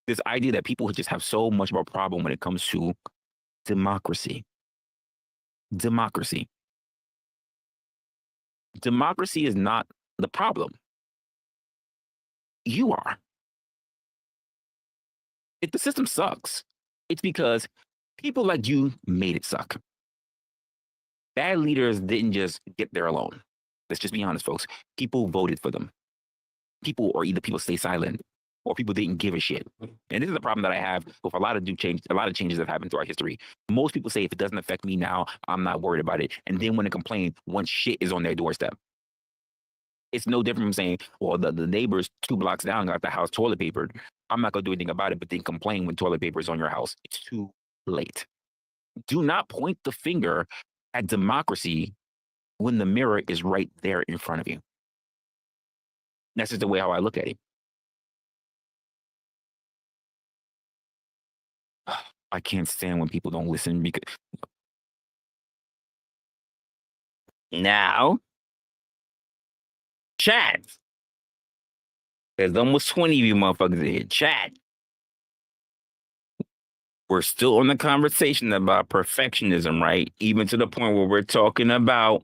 this idea that people just have so much of a problem when it comes to democracy. Democracy. Democracy is not the problem. You are. If the system sucks, it's because people like you made it suck. Bad leaders didn't just get there alone. Let's just be honest, folks. People voted for them. People, or either people stay silent. or people didn't give a shit. And this is the problem that I have with a lot of changes that happened throughout history. Most people say if it doesn't affect me now, I'm not worried about it. And then when they complain, once shit is on their doorstep. It's no different from saying, well, the neighbors 2 blocks down got the house toilet papered. I'm not going to do anything about it, but then complain when toilet paper is on your house. It's too late. Do not point the finger at democracy when the mirror is right there in front of you. That's just the way how I look at it. I can't stand when people don't listen because now, chat. There's almost 20 of you motherfuckers in here. Chat. We're still on the conversation about perfectionism, right? Even to the point where we're talking about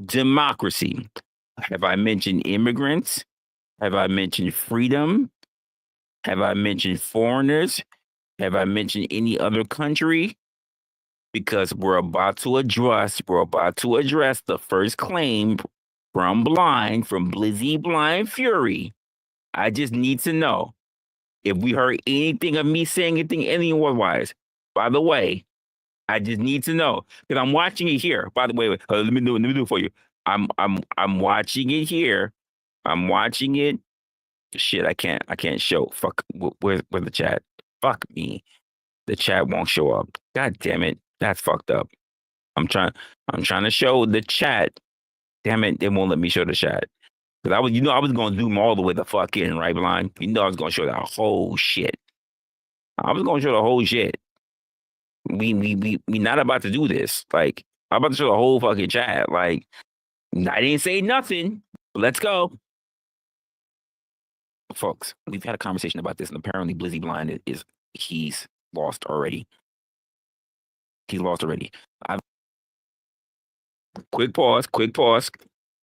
democracy. Have I mentioned immigrants? Have I mentioned freedom? Have I mentioned foreigners? Have I mentioned any other country? Because we're about to address the first claim from Blizzy Blind Fury. I just need to know if we heard anything of me saying anything otherwise. By the way, I just need to know because I'm watching it here. By the way, let me do it for you. I'm watching it here. I'm watching it. Shit, I can't show. Fuck, where's the chat? Fuck me. The chat won't show up. God damn it. That's fucked up. I'm trying to show the chat. Damn it, they won't let me show the chat. Because I was gonna zoom all the way the fuck in, right, Blind? I was gonna show that whole shit. I was gonna show the whole shit. We not about to do this. Like, I'm about to show the whole fucking chat. Like, I didn't say nothing. Let's go. Folks, we've had a conversation about this, and apparently Blizzy Blind he's lost already. He's lost already. Quick pause.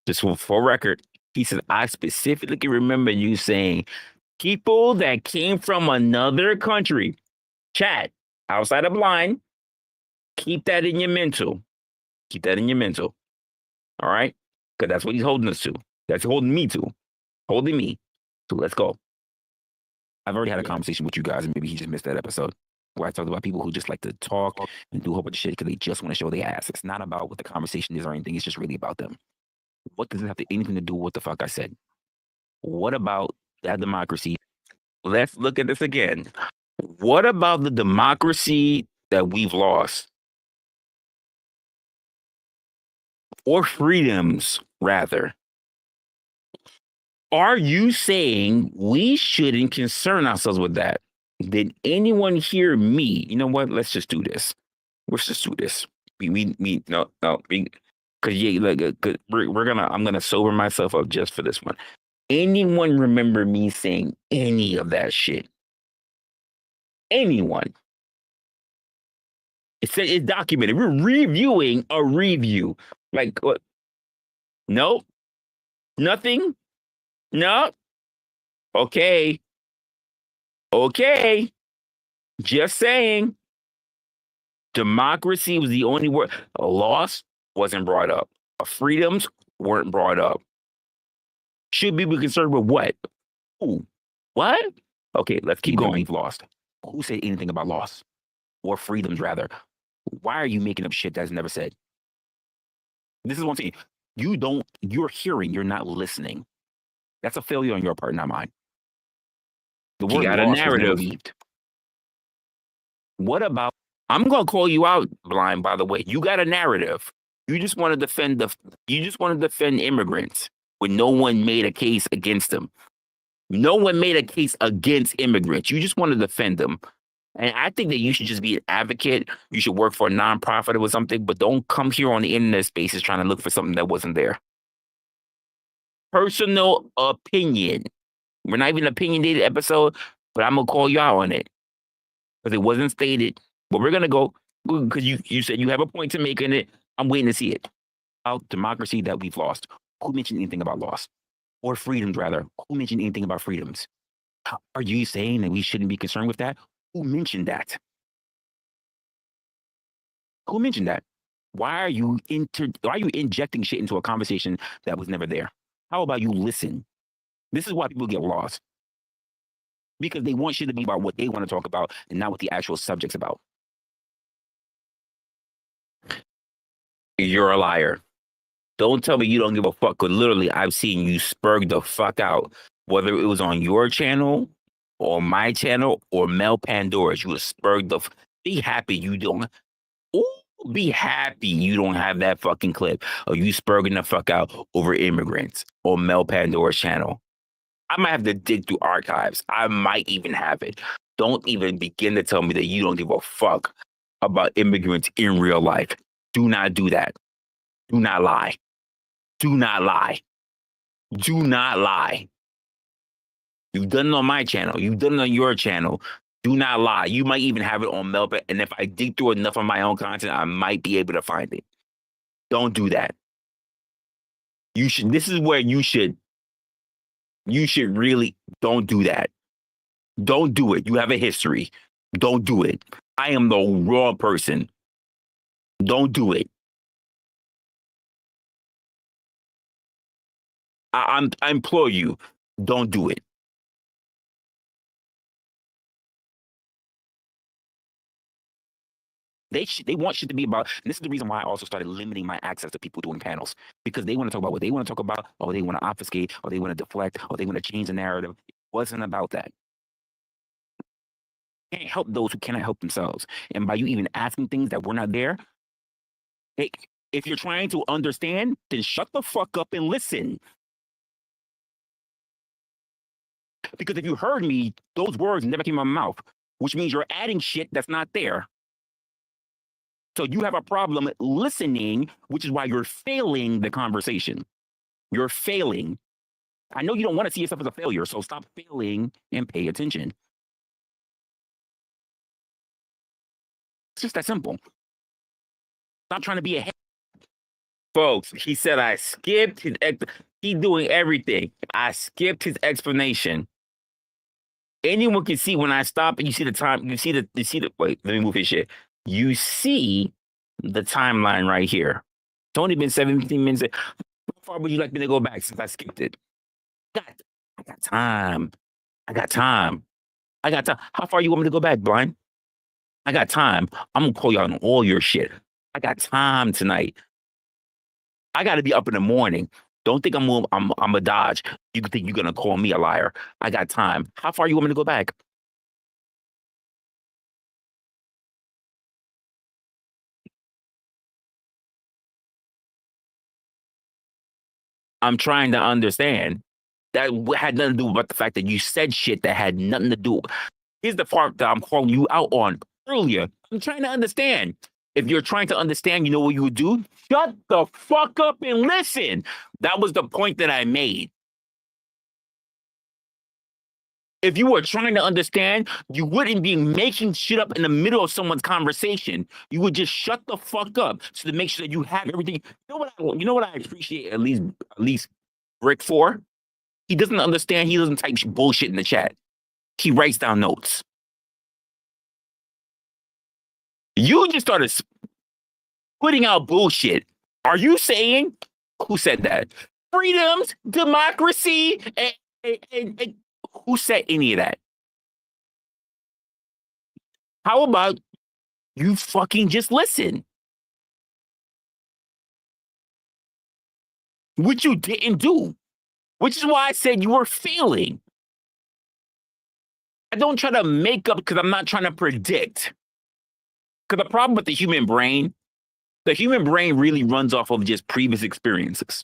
Just for record. He says, I specifically remember you saying people that came from another country, chat, outside of Blind, keep that in your mental. Keep that in your mental. All right? Because that's what he's holding us to. That's holding me to. Holding me. So let's go. I've already had a conversation with you guys, and maybe he just missed that episode where I talked about people who just like to talk and do a whole bunch of shit because they just want to show their ass. It's not about what the conversation is or anything. It's just really about them. What does it have anything to do with what the fuck I said? What about that democracy? Let's look at this again. What about the democracy that we've lost? Or freedoms, rather. Are you saying we shouldn't concern ourselves with that? Did anyone hear me? You know what? Let's just do this. Let's just do this. No. Because I'm gonna sober myself up just for this one. Anyone remember me saying any of that shit? Anyone? It's documented. We're reviewing a review. Like what? Nope. Nothing. No. Okay. Just saying. Democracy was the only word. A loss wasn't brought up. Freedoms weren't brought up. Should we be concerned with what? Ooh, what? Okay, let's keep going. We've lost. Who said anything about loss? Or freedoms, rather? Why are you making up shit that's never said? This is one thing. You're hearing, you're not listening. That's a failure on your part, not mine. The word got a narrative. What about, I'm going to call you out, Blind, by the way. You got a narrative. You just want to defend immigrants when no one made a case against them. No one made a case against immigrants. You just want to defend them. And I think that you should just be an advocate. You should work for a nonprofit or something, but don't come here on the internet spaces trying to look for something that wasn't there. Personal opinion. We're not even an opinionated episode, but I'm going to call you out on it because it wasn't stated. But we're going to go because you said you have a point to make in it. I'm waiting to see it. About democracy that we've lost. Who mentioned anything about loss? Or freedoms, rather. Who mentioned anything about freedoms? Are you saying that we shouldn't be concerned with that? Who mentioned that? Who mentioned that? Why are you injecting shit into a conversation that was never there? How about you listen? This is why people get lost. because they want shit to be about what they want to talk about and not what the actual subject's about. You're a liar. Don't tell me you don't give a fuck, because literally I've seen you spurg the fuck out, whether it was on your channel or my channel or Mel Pandora's. You was spurg the be happy you don't. Ooh, be happy you don't have that fucking clip of you spurging the fuck out over immigrants on Mel Pandora's channel. I might have to dig through archives. I might even have it. Don't even begin to tell me that you don't give a fuck about immigrants in real life. Do not do that. Do not lie. Do not lie. Do not lie. You've done it on my channel. You've done it on your channel. Do not lie. You might even have it on Melba. And if I dig through enough of my own content, I might be able to find it. Don't do that. You should. This is where you should really don't do that. Don't do it. You have a history. Don't do it. I am the raw person. Don't do it. I implore you, don't do it. They want shit to be about, and this is the reason why I also started limiting my access to people doing panels, because they want to talk about what they want to talk about, or they want to obfuscate, or they want to deflect, or they want to change the narrative. It wasn't about that. You can't help those who cannot help themselves. And by you even asking things that were not there, hey, if you're trying to understand, then shut the fuck up and listen. Because if you heard me, those words never came out of my mouth, which means you're adding shit that's not there. So you have a problem listening, which is why you're failing the conversation. You're failing. I know you don't want to see yourself as a failure, so stop failing and pay attention. It's just that simple. Stop trying to be ahead. Folks, he said I skipped his he's doing everything. I skipped his explanation. Anyone can see when I stop and you see the time, you see the wait, let me move his shit. You see the timeline right here. It's only been 17 minutes. How far would you like me to go back since I skipped it? I got time. I got time. How far you want me to go back, Blind? I got time. I'm gonna call you on all your shit. I got time tonight. I gotta be up in the morning. Don't think I'm a dodge. You think you're gonna call me a liar. I got time. How far you want me to go back? I'm trying to understand. That had nothing to do with the fact that you said shit that had nothing to do. Here's the part that I'm calling you out on earlier. I'm trying to understand. If you're trying to understand, you know what you would do? Shut the fuck up and listen. That was the point that I made. If you were trying to understand, you wouldn't be making shit up in the middle of someone's conversation. You would just shut the fuck up so to make sure that you have everything. You know what I appreciate at least Rick for? He doesn't understand. He doesn't type bullshit in the chat. He writes down notes. You just started putting out bullshit. Are you saying, who said that? Freedoms, democracy, and who said any of that? How about you fucking just listen? Which you didn't do. Which is why I said you were failing. I don't try to make up because I'm not trying to predict. Because the problem with the human brain really runs off of just previous experiences.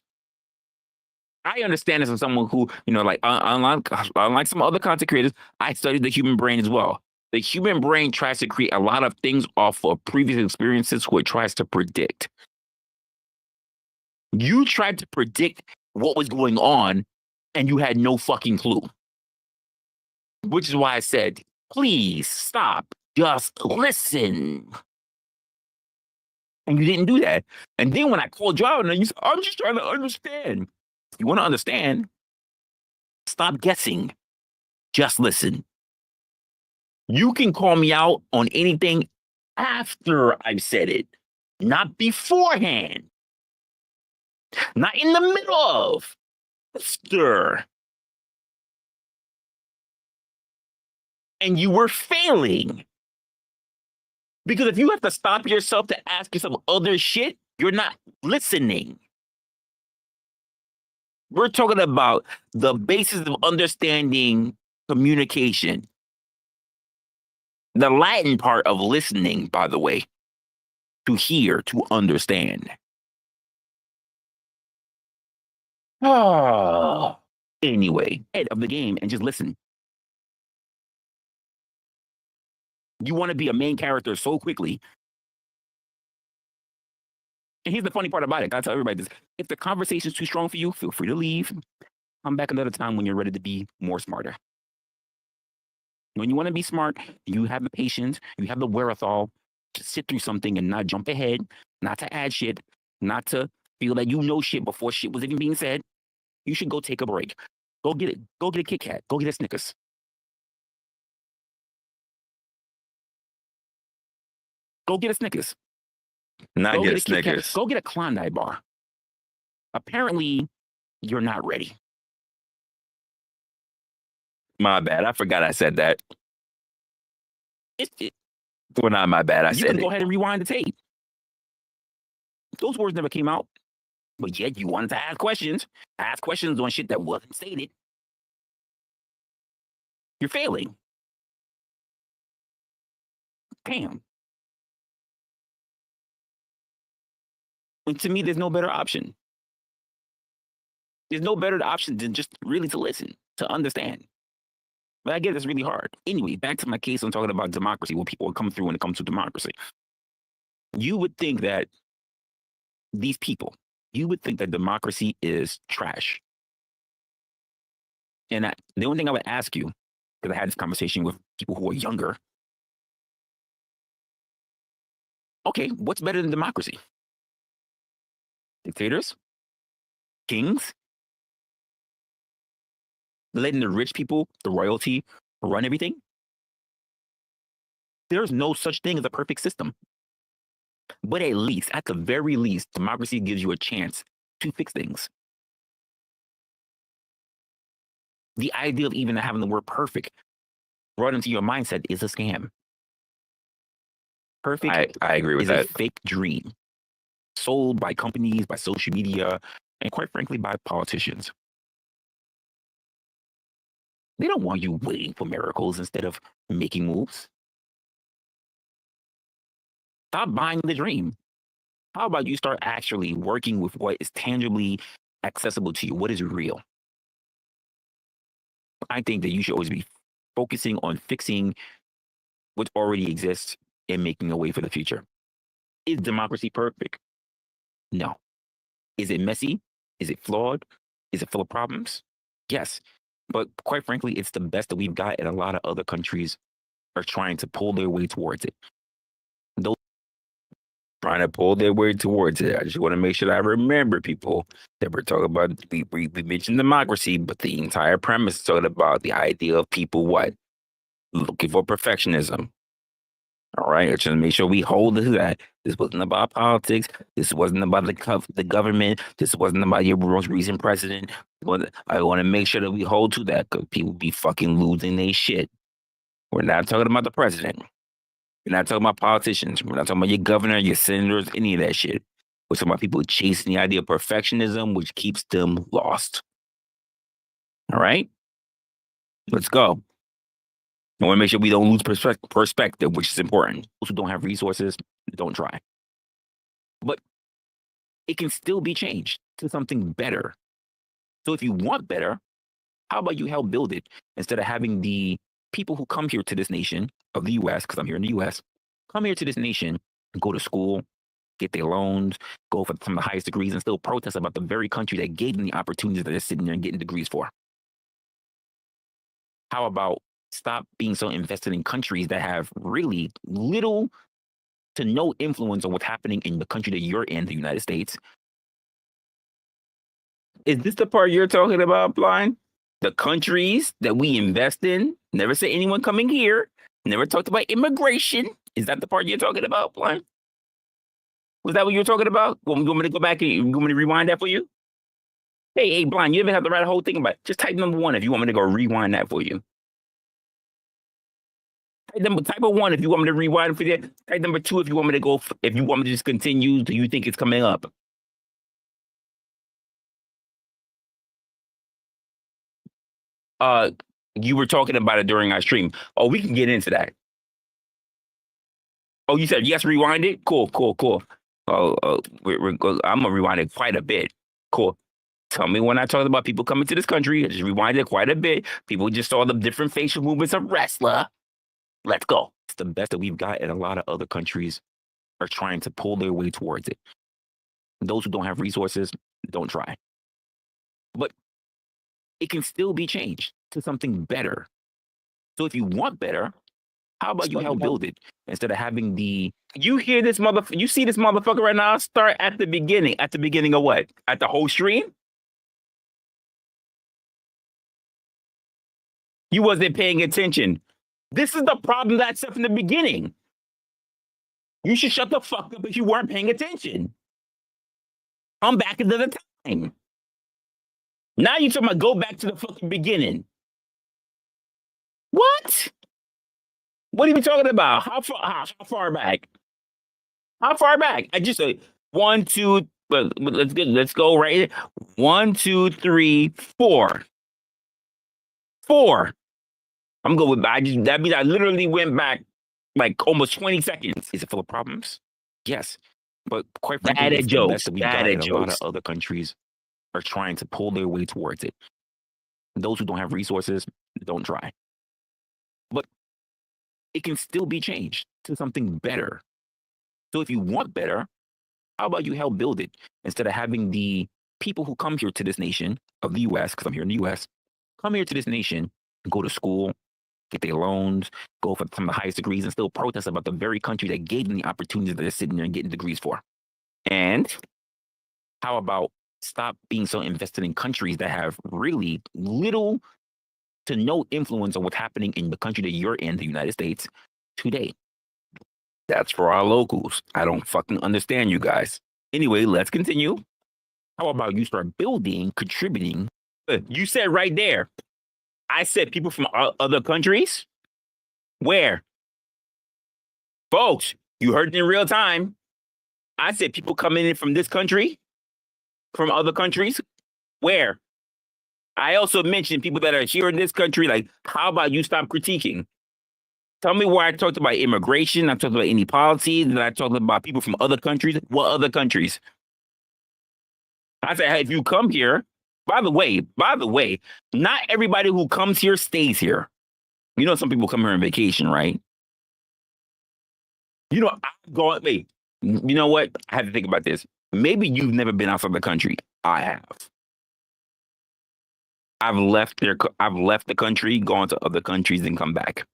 I understand this as someone who, like unlike some other content creators, I studied the human brain as well. The human brain tries to create a lot of things off of previous experiences, where it tries to predict. You tried to predict what was going on, and you had no fucking clue. Which is why I said, please stop. Just listen. And you didn't do that. And then when I called you out, and you said, I'm just trying to understand. If you want to understand, stop guessing. Just listen. You can call me out on anything after I've said it, not beforehand. Not in the middle of. After. and you were failing. Because if you have to stop yourself to ask yourself other shit, you're not listening. We're talking about the basis of understanding communication. The Latin part of listening, by the way, to hear, to understand. Oh. Anyway, head of the game and just listen. You want to be a main character so quickly. And here's the funny part about it. I tell everybody this. If the conversation's too strong for you, feel free to leave. Come back another time when you're ready to be more smarter. When you want to be smart, you have the patience, you have the wherewithal to sit through something and not jump ahead, not to add shit, not to feel that you know shit before shit was even being said. You should go take a break. Go get it. Go get a Kit Kat. Go get a Snickers. Go get a Snickers. Not Go get a Kit Kat. Snickers. Go get a Klondike bar. Apparently, you're not ready. My bad. I forgot I said that. It, Well, not my bad. I you said can it. go ahead and rewind the tape. Those words never came out, but yet you wanted to ask questions on shit that wasn't stated. You're failing. Damn. And to me, there's no better option. There's no better option than just really to listen, to understand. But I get it's really hard. Anyway, back to my case, I'm talking about democracy, what people come through when it comes to democracy. You would think that these people, you would think that democracy is trash. And the only thing I would ask you, because I had this conversation with people who are younger, okay, what's better than democracy? Dictators? Kings? Letting the rich people, the royalty, run everything? There's no such thing as a perfect system. But at least, at the very least, democracy gives you a chance to fix things. The idea of even having the word perfect brought into your mindset is a scam. Perfect I agree with is that. a fake dream sold by companies, by social media, and quite frankly, by politicians. They don't want you waiting for miracles instead of making moves. Stop buying the dream. How about you start actually working with what is tangibly accessible to you, what is real? I think that you should always be focusing on fixing what already exists and making a way for the future. Is democracy perfect? No. Is it messy? Is it flawed? Is it full of problems? Yes. But quite frankly, it's the best that we've got, and a lot of other countries are trying to pull their way towards it. Those Trying to pull their way towards it. I just want to make sure that I remember people that we're talking about. We mentioned democracy, but the entire premise is talking about the idea of people what? Looking for perfectionism. All right, let's just make sure we hold to that. This wasn't about politics. This wasn't about the government. This wasn't about your most recent president. But I want to make sure that we hold to that because people be fucking losing their shit. We're not talking about the president. We're not talking about politicians. We're not talking about your governor, your senators, any of that shit. We're talking about people chasing the idea of perfectionism, which keeps them lost. All right, let's go. I want to make sure we don't lose perspective, which is important. Those who don't have resources, don't try. But it can still be changed to something better. So if you want better, how about you help build it instead of having the people who come here to this nation of the U.S., because I'm here in the U.S., come here to this nation, go to school, get their loans, go for some of the highest degrees, and still protest about the very country that gave them the opportunities that they're sitting there and getting degrees for. How about stop being so invested in countries that have really little to no influence on what's happening in the country that you're in, the United States? Is this the part you're talking about, Blind? The countries that we invest in? Never say anyone coming here. Never talked about immigration. Is that the part you're talking about, Blind? Was that what you were talking about? You want me to go back and you want me to rewind that for you? Hey, Blind, you even have to write a whole thing about it. Just type number 1 if you want me to go rewind that for you. Type of one if you want me to rewind for that. Type number two if you want me to go. If you want me to just continue, do you think it's coming up? You were talking about it during our stream. Oh, we can get into that. Oh, you said yes, rewind it? Cool. Oh, I'm gonna rewind it quite a bit. Cool. Tell me when I talked about people coming to this country. I just rewinded it quite a bit. People just saw the different facial movements of Resla. Let's go. It's the best that we've got, and a lot of other countries are trying to pull their way towards it. Those who don't have resources, don't try. But it can still be changed to something better. So if you want better, how about you help build it instead of having the you hear this motherfucker, you see this motherfucker right now start at the beginning. At the beginning of what? At the whole stream? You wasn't paying attention. This is the problem that's up in the beginning. You should shut the fuck up if you weren't paying attention. I'm back another time. Now you're talking about go back to the fucking beginning. What? What are you talking about? How far back? How far back? I just said 1, 2. Let's go right here. 1, 2, 3, 4. 4. I'm going with that means I literally went back like almost 20 seconds. Is it full of problems? Yes. But quite frankly, Added jokes. A lot of other countries are trying to pull their way towards it. Those who don't have resources, don't try. But it can still be changed to something better. So if you want better, how about you help build it instead of having the people who come here to this nation of the U.S., because I'm here in the U.S., come here to this nation, go to school, get their loans, go for some of the highest degrees, and still protest about the very country that gave them the opportunities that they're sitting there and getting degrees for. And how about stop being so invested in countries that have really little to no influence on what's happening in the country that you're in, the United States, today? That's for our locals. I don't fucking understand you guys. Anyway, let's continue. How about you start building, contributing? You said right there, I said people from other countries. Where? Folks, you heard it in real time. I said people coming in from this country, from other countries. Where? I also mentioned people that are here in this country. Like, how about you stop critiquing? Tell me where I talked about immigration. I talked about any policies. That I talked about people from other countries. What other countries? I said, hey, if you come here, by the way, not everybody who comes here stays here. You know, some people come here on vacation, right? You know, wait, you know what? I had to think about this. Maybe you've never been outside the country. I have. I've left the country, gone to other countries, and come back.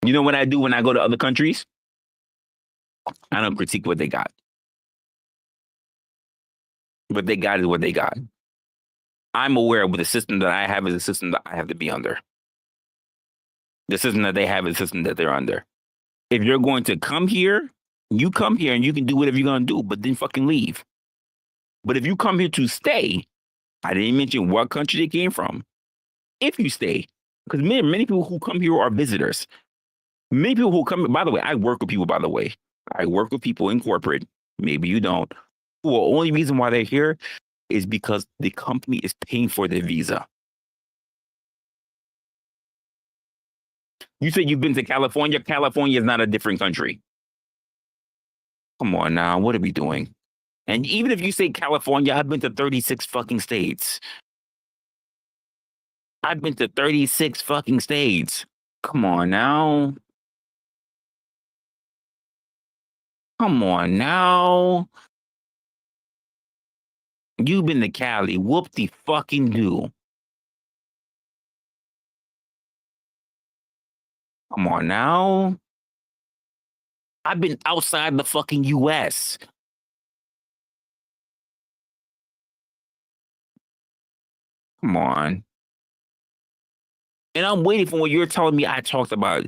You know what I do when I go to other countries? I don't critique what they got. What they got is what they got. I'm aware of the system that I have is a system that I have to be under. The system that they have is a system that they're under. If you're going to come here, you come here and you can do whatever you're going to do, but then fucking leave. But if you come here to stay, I didn't mention what country they came from. If you stay, because many people who come here are visitors. Many people who come, by the way, I work with people, by the way. I work with people in corporate. Maybe you don't. Who the only reason why they're here is because the company is paying for their visa. You said you've been to California. California is not a different country. Come on now, what are we doing? And even if you say California, I've been to 36 fucking states. I've been to 36 fucking states. Come on now. Come on now. You've been to Cali. Whoop-de-fucking-do. Come on now. I've been outside the fucking US. Come on. And I'm waiting for what you're telling me. I talked about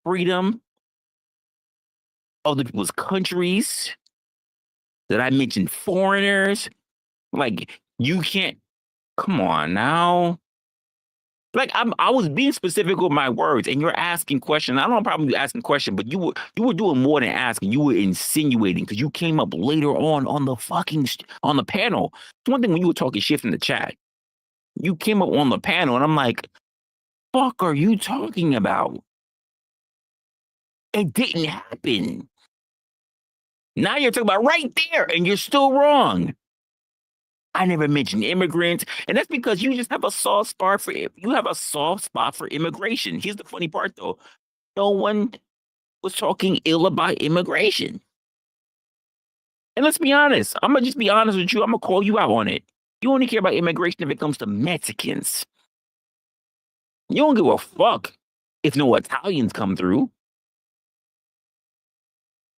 freedom, other people's countries, that I mentioned foreigners. Like, you can't. Come on now. Like I was being specific with my words, and you're asking questions. I don't have a problem with you asking questions, but you were doing more than asking. You were insinuating because you came up later on the fucking on the panel. It's one thing when you were talking shit in the chat. You came up on the panel, and I'm like, "Fuck, are you talking about?" It didn't happen. Now you're talking about right there, and you're still wrong. I never mentioned immigrants, and that's because you just have a soft spot for immigration. Here's the funny part, though: no one was talking ill about immigration. And let's be honest. I'm gonna just be honest with you. I'm gonna call you out on it. You only care about immigration if it comes to Mexicans. You don't give a fuck if no Italians come through.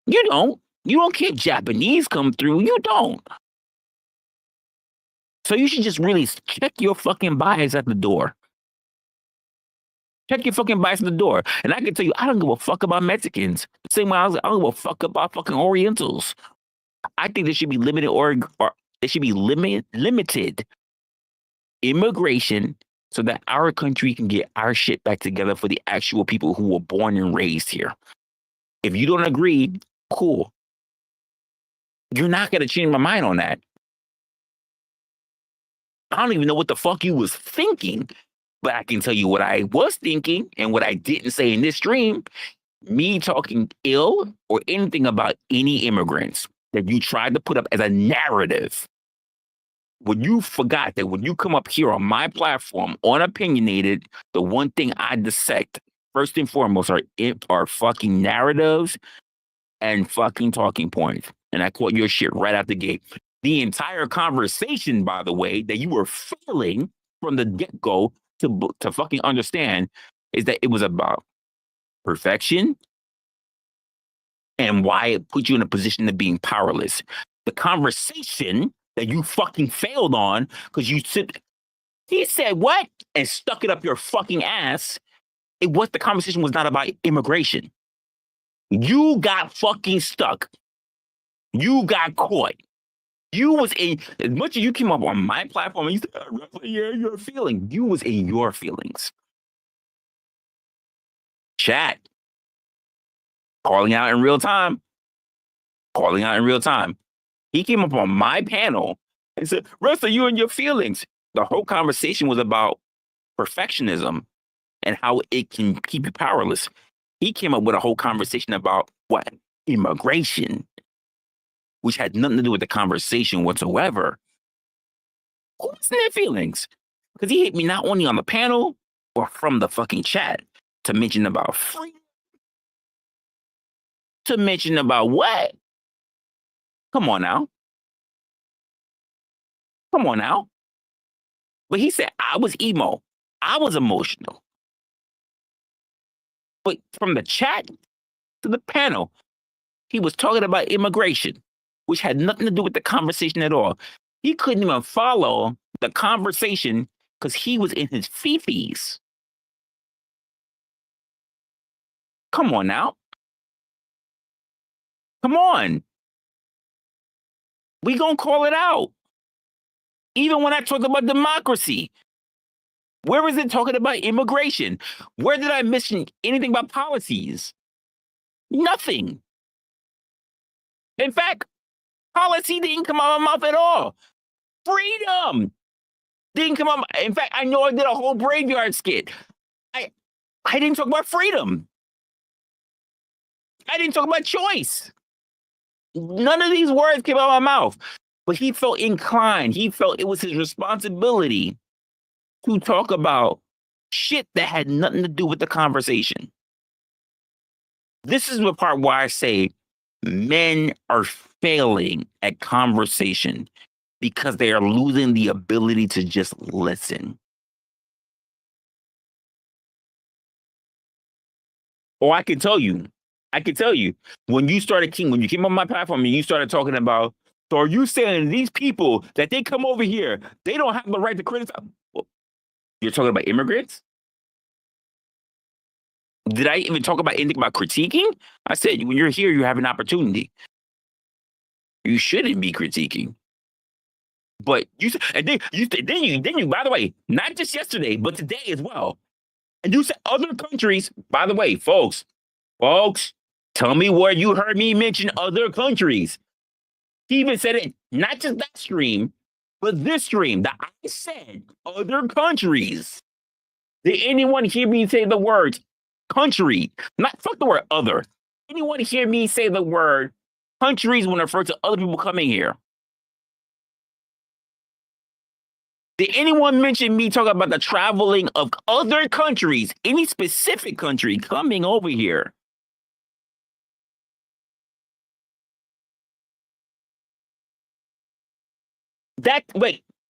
You don't. You don't care if Japanese come through. You don't. So you should just really check your fucking bias at the door. Check your fucking bias at the door. And I can tell you, I don't give a fuck about Mexicans. The same way I don't give a fuck about fucking Orientals. I think there should be limited or there should be limited immigration so that our country can get our shit back together for the actual people who were born and raised here. If you don't agree, cool. You're not going to change my mind on that. I don't even know what the fuck you was thinking, but I can tell you what I was thinking and what I didn't say in this stream. Me talking ill or anything about any immigrants that you tried to put up as a narrative. When you forgot that when you come up here on my platform, unopinionated, the one thing I dissect, first and foremost, are fucking narratives and fucking talking points. And I caught your shit right out the gate. The entire conversation, by the way, that you were failing from the get-go to fucking understand is that it was about perfection and why it put you in a position of being powerless. The conversation that you fucking failed on because he said what? And stuck it up your fucking ass. The conversation was not about immigration. You got fucking stuck. You got caught. You was in, as much as you came up on my platform and you said, yeah, your feeling. You was in your feelings. Chat. Calling out in real time. Calling out in real time. He came up on my panel and said, Resla, you in your feelings. The whole conversation was about perfectionism and how it can keep you powerless. He came up with a whole conversation about what? Immigration, which had nothing to do with the conversation whatsoever. Who was in their feelings? Because he hit me not only on the panel or from the fucking chat to mention about freedom. To mention about what? Come on now. Come on now. But he said, I was emo. I was emotional. But from the chat to the panel, he was talking about immigration, which had nothing to do with the conversation at all. He couldn't even follow the conversation because he was in his fifis. Come on now. Come on. We gonna call it out. Even when I talked about democracy, where is it talking about immigration? Where did I mention anything about policies? Nothing. In fact, policy didn't come out of my mouth at all. Freedom didn't come out. In fact, I know I did a whole graveyard skit. I didn't talk about freedom. I didn't talk about choice. None of these words came out of my mouth. But he felt inclined. He felt it was his responsibility to talk about shit that had nothing to do with the conversation. This is the part where I say men are failing at conversation because they are losing the ability to just listen. Or I can tell you, when you came on my platform and you started talking about, so are you saying these people that they come over here, they don't have the right to criticize? Well, you're talking about immigrants? Did I even talk about anything about critiquing? I said, when you're here, you have an opportunity. You shouldn't be critiquing. But you said, and then you, by the way, not just yesterday, but today as well. And you said other countries, by the way, folks, tell me where you heard me mention other countries. He even said it, not just that stream, but this stream that I said other countries. Did anyone hear me say the words country? Not fuck the word other. Anyone hear me say the word countries when I refer to other people coming here? Did anyone mention me talking about the traveling of other countries, any specific country coming over here? But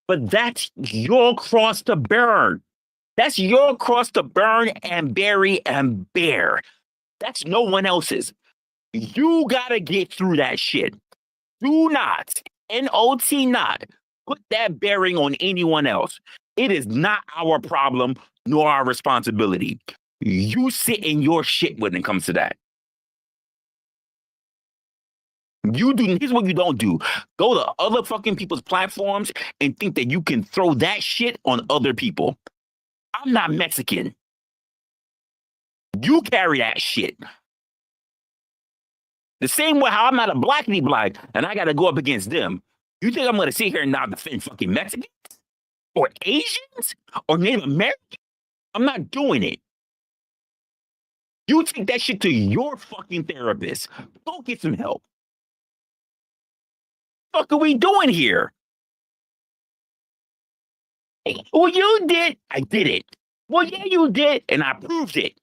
that's your cross to burn. That's your cross to burn and bury and bear. That's no one else's. You gotta get through that shit. Do not, N-O-T not, put that bearing on anyone else. It is not our problem nor our responsibility. You sit in your shit when it comes to that. Here's what you don't do. Go to other fucking people's platforms and think that you can throw that shit on other people. I'm not Mexican. You carry that shit. The same way how I'm not a blackity black and I got to go up against them. You think I'm going to sit here and not defend fucking Mexicans or Asians or Native Americans? I'm not doing it. You take that shit to your fucking therapist. Go get some help. What the fuck are we doing here? Hey, well, you did. I did it. Well, yeah, you did. And I proved it.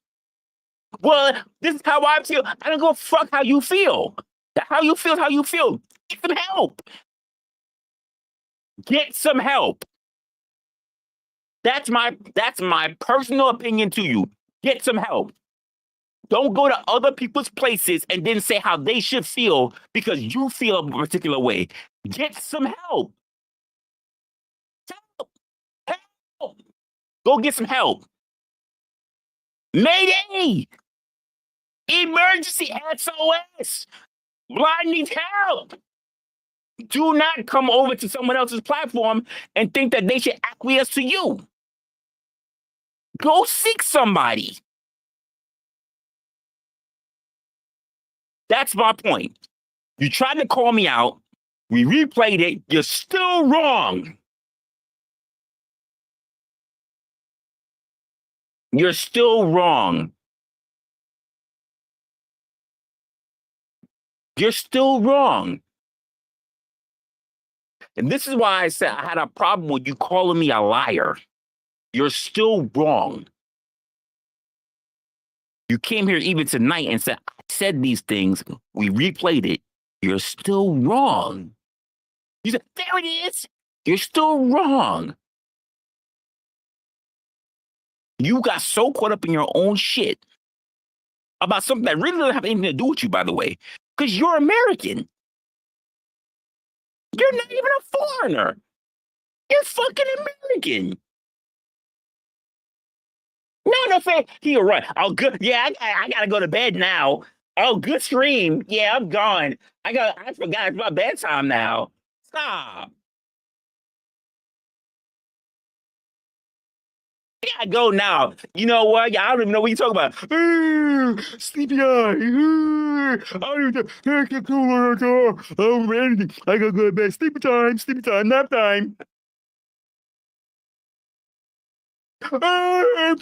Well, this is how I feel. I don't go fuck how you feel. How you feel, how you feel. Get some help. Get some help. That's my personal opinion to you. Get some help. Don't go to other people's places and then say how they should feel because you feel a particular way. Get some help. Help. Go get some help. Mayday. Emergency SOS. Blind needs help. Do not come over to someone else's platform and think that they should acquiesce to you. Go seek somebody. That's my point. You tried to call me out. We replayed it. You're still wrong. You're still wrong. You're still wrong. And this is why I said I had a problem with you calling me a liar. You're still wrong. You came here even tonight and said, I said these things. We replayed it. You're still wrong. You said, there it is. You're still wrong. You got so caught up in your own shit about something that really doesn't have anything to do with you, by the way, because you're American. You're not even a foreigner. You're fucking American. No, fair. You're right. Oh, good. Yeah, I gotta go to bed now. Oh, good stream. Yeah, I'm gone. I forgot it's my bedtime now. Stop. I gotta go now. You know what? I don't even know what you're talking about. Sleepy eye. I don't even know. I can't cool at all. I don't remember anything. I gotta go to bed. Sleepy time, nap time. I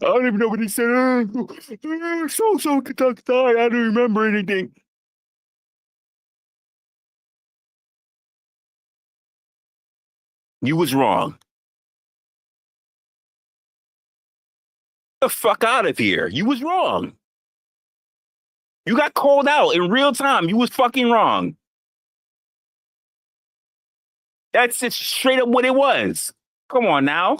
don't even know what he said. So tired. I don't remember anything. You was wrong. Get the fuck out of here. You was wrong. You got called out in real time. You was fucking wrong. That's just straight up what it was. Come on now.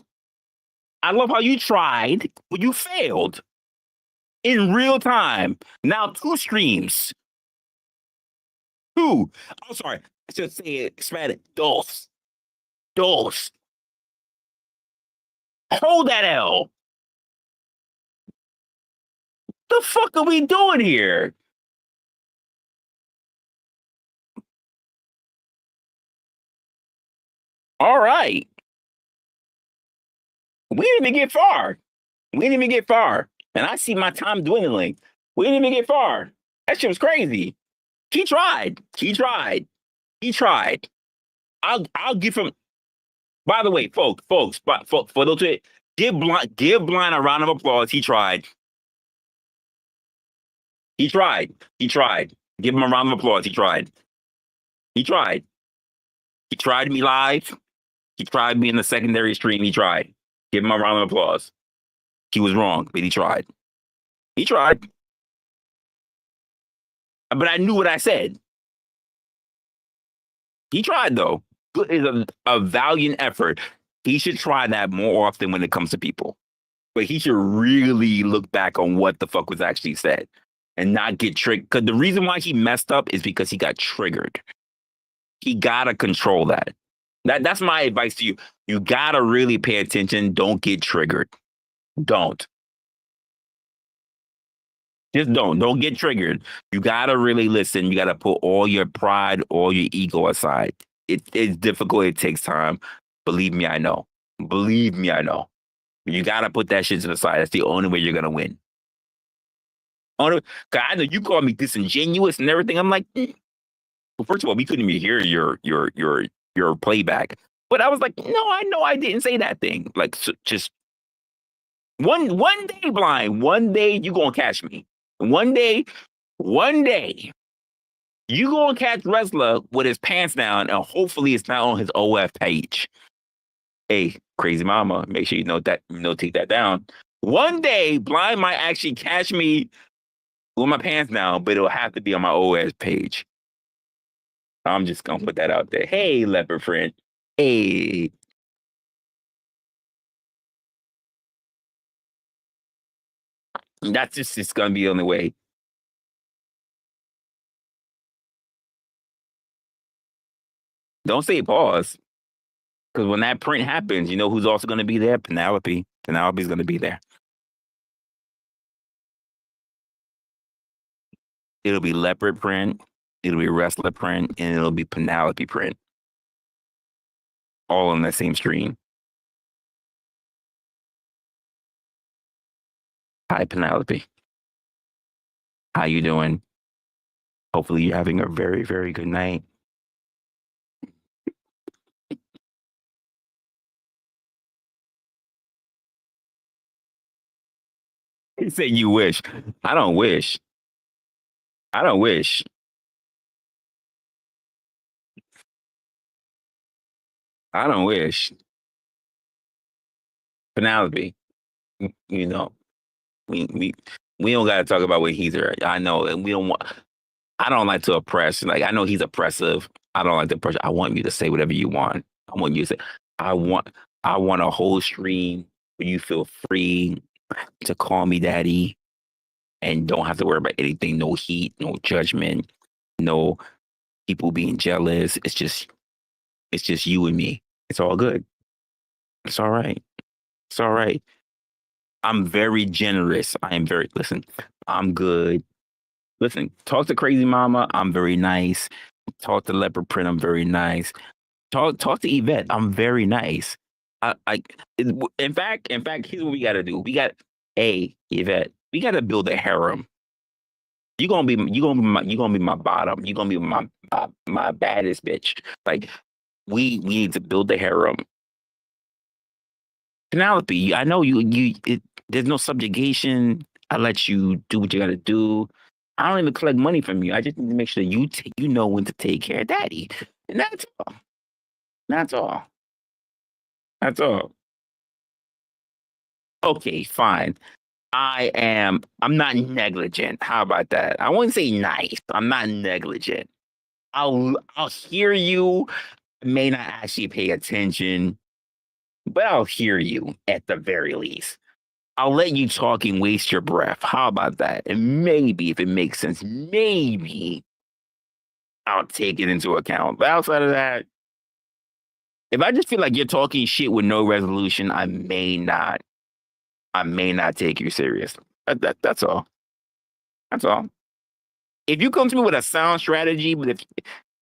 I love how you tried, but you failed. In real time. Now 2 streams. 2. I'm sorry. I should say it. Expand it. Dos. Hold that L. The fuck are we doing here? All right. We didn't even get far. We didn't even get far. And I see my time dwindling. We didn't even get far. That shit was crazy. He tried. He tried. He tried. I'll give him. By the way, folks, for those who give Blind a round of applause. He tried. He tried. He tried. Give him a round of applause. He tried. He tried. He tried me live. He tried me in the secondary stream. He tried. Give him a round of applause. He was wrong, but he tried. He tried. But I knew what I said. He tried, though. It's a valiant effort. He should try that more often when it comes to people. But he should really look back on what the fuck was actually said and not get triggered. Because the reason why he messed up is because he got triggered. He gotta control that. That's my advice to you. You gotta really pay attention. Don't get triggered. Don't. Just don't. Don't get triggered. You gotta really listen. You gotta put all your pride, all your ego aside. It's difficult. It takes time. Believe me, I know. Believe me, I know. You gotta put that shit to the side. That's the only way you're gonna win. Cause I know you call me disingenuous and everything. I'm like, well, first of all, we couldn't even hear your playback. But I was like, no, I know I didn't say that thing. Like, so just one day, Blind. One day you gonna catch me. One day, you gonna catch Resla with his pants down, and hopefully it's not on his OF page. Hey, crazy mama, make sure you note that, take that down. One day, Blind might actually catch me with my pants down, but it'll have to be on my OS page. I'm just gonna put that out there. Hey, leopard friend. Hey. That's just gonna be the only way. Don't say pause. Because when that print happens, you know who's also gonna be there? Penelope. Penelope's gonna be there. It'll be leopard print, it'll be Resla print, and it'll be Penelope print. All on the same screen. Hi, Penelope. How you doing? Hopefully you're having a very, very good night. He said you wish. I don't wish. I don't wish. I don't wish. Penelope, you know, we don't gotta talk about what he's there. I know, and we don't want. I don't like to oppress. Like I know he's oppressive. I don't like to oppress. I want you to say whatever you want. I want you to say. I want a whole stream where you feel free to call me daddy, and don't have to worry about anything. No heat, no judgment, no people being jealous. It's just you and me. It's all good. It's all right. It's all right. I'm very generous. Listen, I'm good. Listen, talk to Crazy Mama. I'm very nice. Talk to Leopard Print. I'm very nice. Talk to Yvette. I'm very nice. In fact, here's what we got to do. Yvette, we got to build a harem. You're gonna be my bottom. You're gonna be my baddest bitch. Like we need to build a harem. Penelope, I know there's no subjugation. I let you do what you gotta do. I don't even collect money from you. I just need to make sure you know when to take care of daddy. And that's all. That's all. That's all. Okay, fine. I'm not negligent. How about that? I wouldn't say nice. I'm not negligent. I'll hear you. I may not actually pay attention, but I'll hear you at the very least. I'll let you talk and waste your breath. How about that? And maybe, if it makes sense, maybe I'll take it into account. But outside of that, if I just feel like you're talking shit with no resolution, I may not take you seriously. That's all. That's all. If you come to me with a sound strategy, but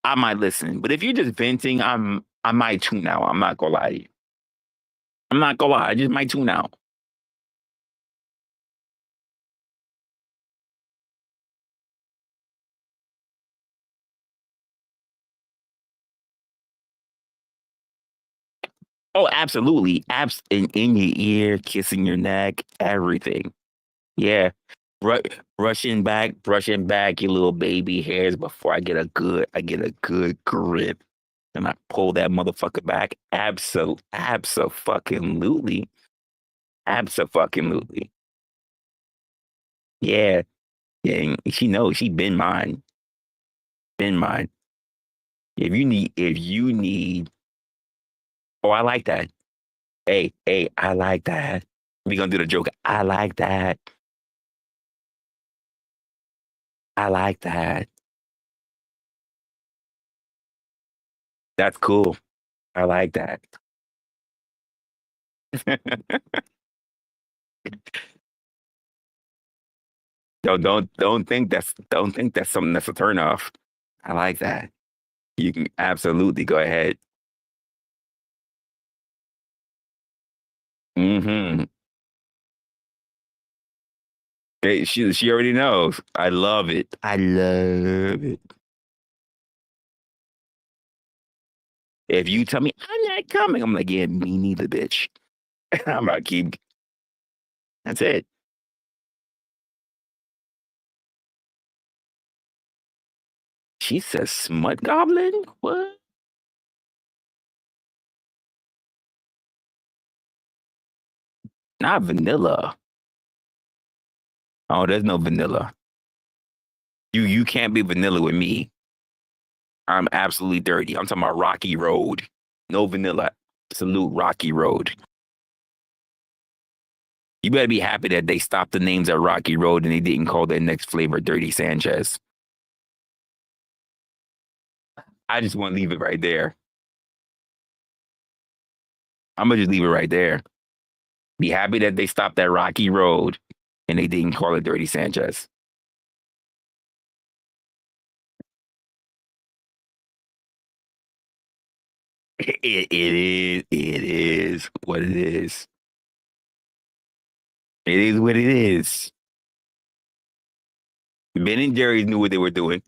I might listen. But if you're just venting, I might tune out. I'm not gonna lie to you. I'm not gonna lie. I just might tune out. Oh, absolutely. In your ear, kissing your neck, everything. Yeah. Brushing back your little baby hairs before I get a good grip. And I pull that motherfucker back. Absolutely. Absolutely. Yeah. Yeah. And she knows she been mine. Been mine. If you need, oh, I like that. Hey, I like that. We gonna do the joke. I like that. I like that. That's cool. I like that. Don't think that's something that's a turn off. I like that. You can absolutely go ahead. Mm-hmm. She already knows. I love it. I love it. If you tell me I'm not coming, I'm like, yeah, me neither, bitch. I'm about to keep. That's it. She says smut goblin? What? Not vanilla. Oh, there's no vanilla. You can't be vanilla with me. I'm absolutely dirty. I'm talking about Rocky Road. No vanilla. Absolute Rocky Road. You better be happy that they stopped the names at Rocky Road and they didn't call their next flavor Dirty Sanchez. I just want to leave it right there. I'm gonna just leave it right there. Be happy that they stopped at Rocky Road and they didn't call it Dirty Sanchez. It is what it is. It is what it is. Ben and Jerry's knew what they were doing.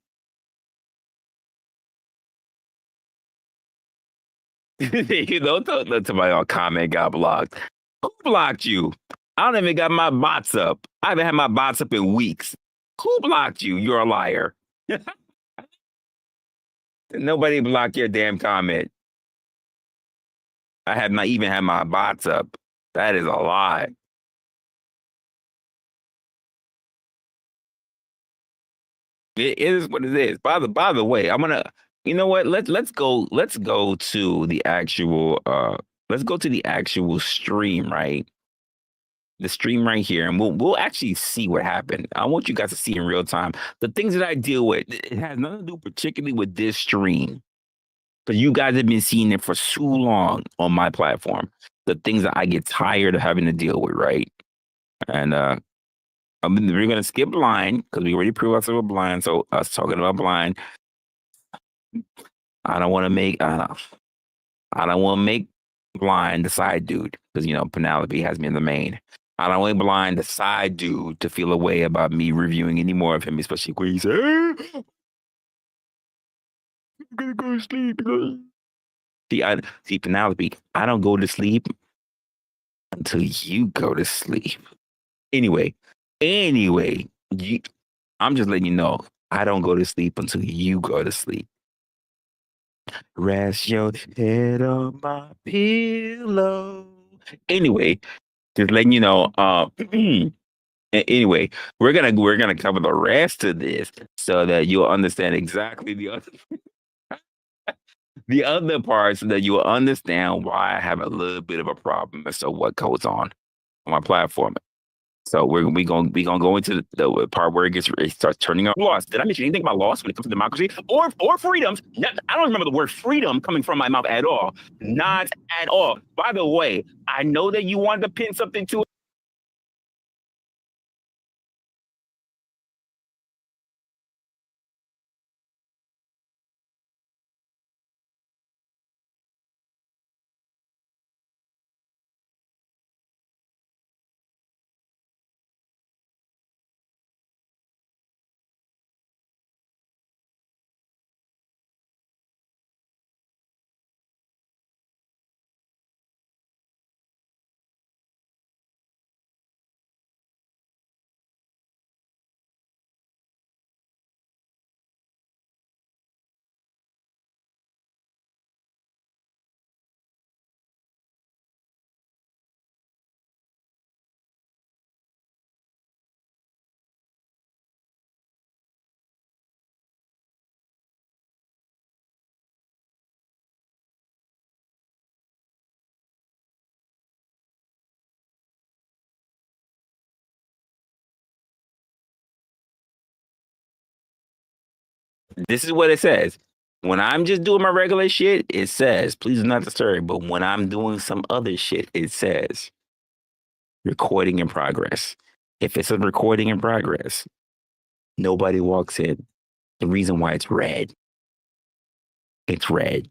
You know, to my comment got blocked. Who blocked you? I don't even got my bots up. I haven't had my bots up in weeks. Who blocked you? You're a liar. Nobody blocked your damn comment. I have not even had my bots up. That is a lie. It is what it is. By the way, I'm gonna. You know what? Let's go. Let's go to the actual stream, right? The stream right here, and we'll actually see what happened. I want you guys to see in real time the things that I deal with. It has nothing to do particularly with this stream, because you guys have been seeing it for so long on my platform. The things that I get tired of having to deal with, right? And we're gonna skip blind because we already proved ourselves blind. So us talking about blind, I don't want to make I don't want to make blind the side dude because Penelope has me in the main. I don't want blind the side dude to feel a way about me reviewing any more of him, especially when he said, "I'm gonna go to sleep." See, Penelope, I don't go to sleep until you go to sleep. Anyway, I'm just letting you know I don't go to sleep until you go to sleep. Rest your head on my pillow. Anyway, just letting you know. Anyway, we're gonna cover the rest of this so that you'll understand exactly the other parts, so that you will understand why I have a little bit of a problem as to what goes on my platform. So we gonna go into the part where it starts turning up loss. Did I mention anything about loss when it comes to democracy or freedoms? I don't remember the word freedom coming from my mouth at all. Not at all. By the way, I know that you wanted to pin something to This is what it says. When I'm just doing my regular shit, it says, please do not disturb. But when I'm doing some other shit, it says recording in progress. If it's a recording in progress, nobody walks in. The reason why it's red. It's red.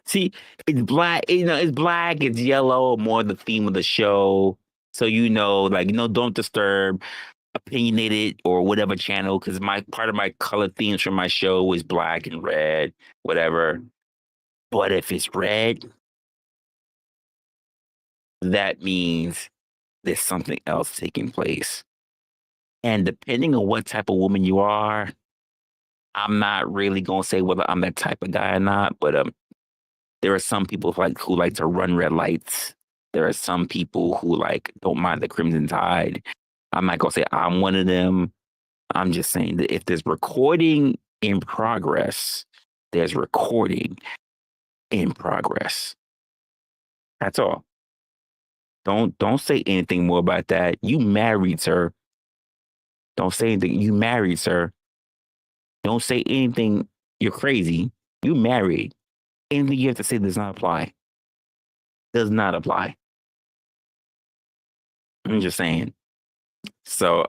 See, it's black, it's black, it's yellow, more the theme of the show. So don't disturb, opinionated or whatever channel, because my part of my color themes from my show is black and red, whatever. But if it's red, that means there's something else taking place. And depending on what type of woman you are, I'm not really gonna say whether I'm that type of guy or not, but there are some people who like to run red lights. There are some people who don't mind the crimson tide. I'm not gonna say I'm one of them. I'm just saying that if there's recording in progress, there's recording in progress. That's all. Don't say anything more about that. You married, sir. Don't say anything. You married, sir. Don't say anything. You're crazy. You married. Anything you have to say does not apply. Does not apply. I'm just saying. So,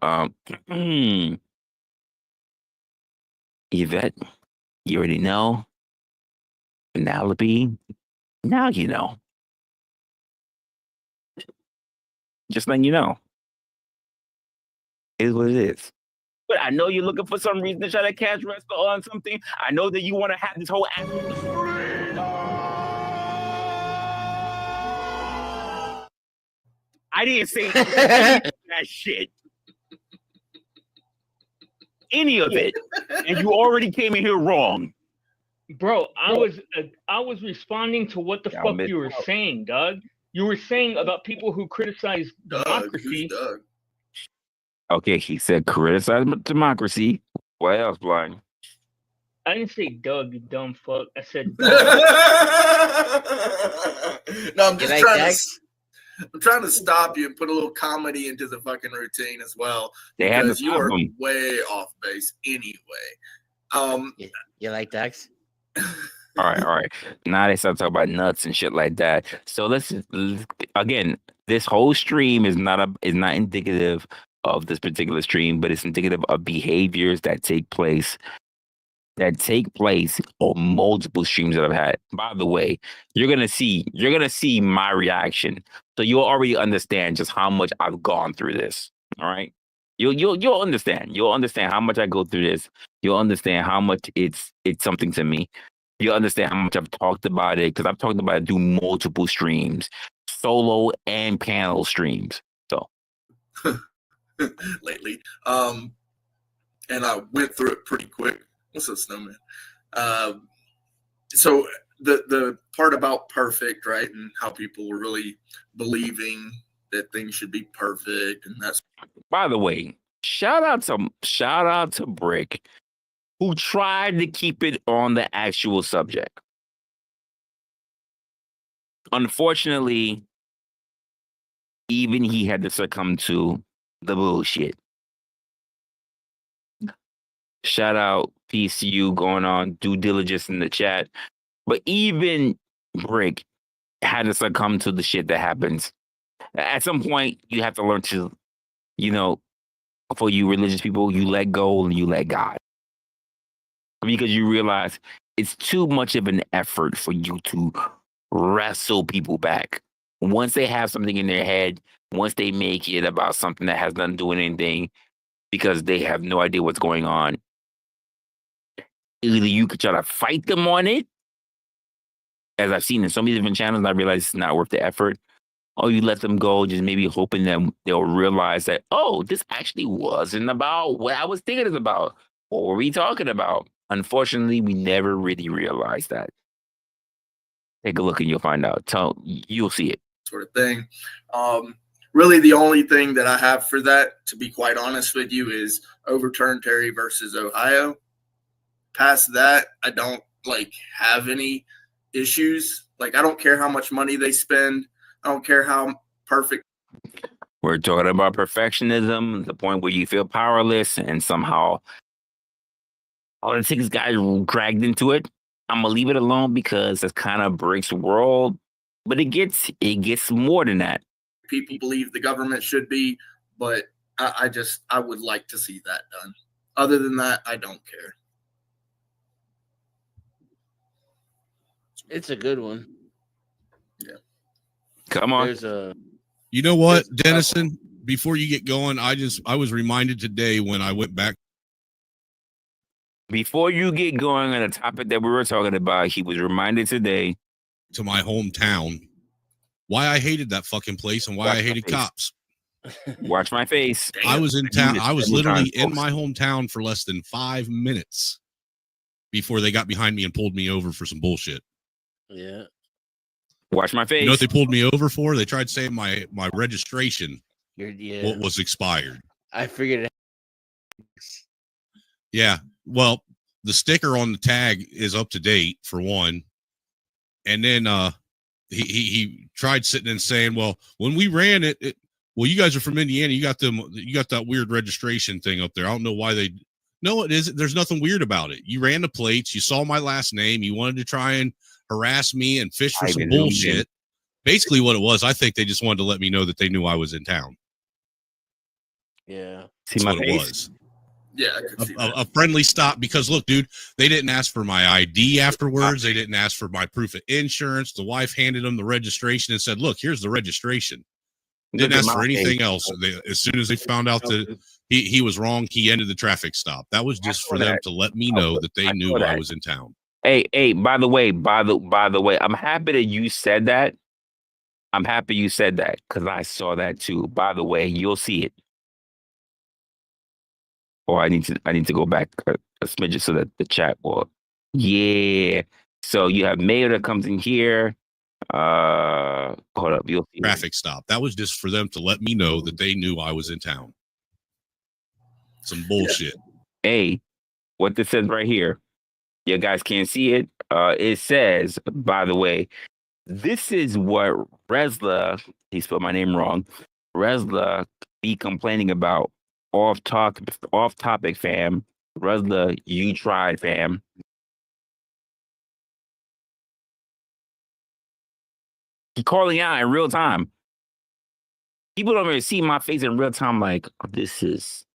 Yvette, you already know. Penelope, now you know. Just letting you know. It is what it is. But I know you're looking for some reason to try to catch Resla on something. I know that you want to have this whole I didn't say any of that shit. Any of it. And you already came in here wrong. Bro, I was responding to what the fuck you were saying, Doug. You were saying about people who criticize democracy. Doug? Okay, he said criticize democracy. What else, Blind? I didn't say Doug, you dumb fuck. I said No, I'm just I'm trying to stop you and put a little comedy into the fucking routine as well. Because you are way off base anyway. You like ducks? All right. Now they start talking about nuts and shit like that. So let's again, this whole stream is not indicative of this particular stream, but it's indicative of behaviors that take place on multiple streams that I've had. By the way, you're gonna see my reaction, so you'll already understand just how much I've gone through this. All right, you'll understand. You'll understand how much I go through this. You'll understand how much it's something to me. You'll understand how much I've talked about it, because I've talked about it through multiple streams, solo and panel streams. So lately, and I went through it pretty quick. What's up, Snowman? So the part about perfect, right, and how people were really believing that things should be perfect, and that's. By the way, shout out to Brick, who tried to keep it on the actual subject. Unfortunately, even he had to succumb to the bullshit. Shout out, peace to you, going on due diligence in the chat. But even Brick had to succumb to the shit that happens. At some point, you have to learn to, for you religious people, you let go and you let God. Because you realize it's too much of an effort for you to wrestle people back. Once they have something in their head, once they make it about something that has nothing to do with anything, because they have no idea what's going on, either you could try to fight them on it, as I've seen in so many different channels, and I realize it's not worth the effort, or you let them go, just maybe hoping that they'll realize that, oh, this actually wasn't about what I was thinking it's about. What were we talking about? Unfortunately, we never really realized that. Take a look and you'll find out. You'll see it. Sort of thing. Really, the only thing that I have for that, to be quite honest with you, is overturn Terry versus Ohio. Past that, I don't have any issues. I don't care how much money they spend. I don't care how perfect. We're talking about perfectionism, the point where you feel powerless, and somehow all the things got dragged into it. I'm gonna leave it alone because it kind of breaks the world, but it gets more than that. People believe the government should be, but I would like to see that done. Other than that, I don't care. It's a good one. Yeah. Come on. There's a. You know what, Dennison? Before you get going, I was reminded today when I went back. Before you get going on the topic that we were talking about, he was reminded today to my hometown why I hated that fucking place and why I hated cops. Watch my face. I was in town. I was literally in my hometown for less than 5 minutes before they got behind me and pulled me over for some bullshit. Yeah. Watch my face. You know what they pulled me over for? They tried saying my registration was expired. I figured it. Yeah. Well, the sticker on the tag is up to date for one. And then he tried sitting and saying, well, when we ran it, well, you guys are from Indiana. You got that weird registration thing up there. I don't know why they. No, it isn't. There's nothing weird about it. You ran the plates. You saw my last name. You wanted to try and harass me and fish for some bullshit. Basically, what it was, I think they just wanted to let me know that they knew I was in town. Yeah, that's what it was. Yeah, I could see a friendly stop because look, dude, they didn't ask for my ID afterwards. They didn't ask for my proof of insurance. The wife handed them the registration and said, "Look, here's the registration." Didn't ask for anything else. As soon as they found out that he was wrong, he ended the traffic stop. That was just for them to let me know that they knew I was in town. Hey, by the way, I'm happy that you said that. I'm happy you said that because I saw that too. By the way, you'll see it. Or I need to go back a smidge so that the chat will. Yeah. So you have Mayor that comes in here. Hold up, you'll see traffic stop. That was just for them to let me know that they knew I was in town. Some bullshit. Hey, what this says right here. You guys can't see it. It says, by the way, this is what Resla, he spelled my name wrong. Resla be complaining about. Off topic, fam. Resla, you tried, fam. He calling out in real time. People don't really see my face in real time. Like this is.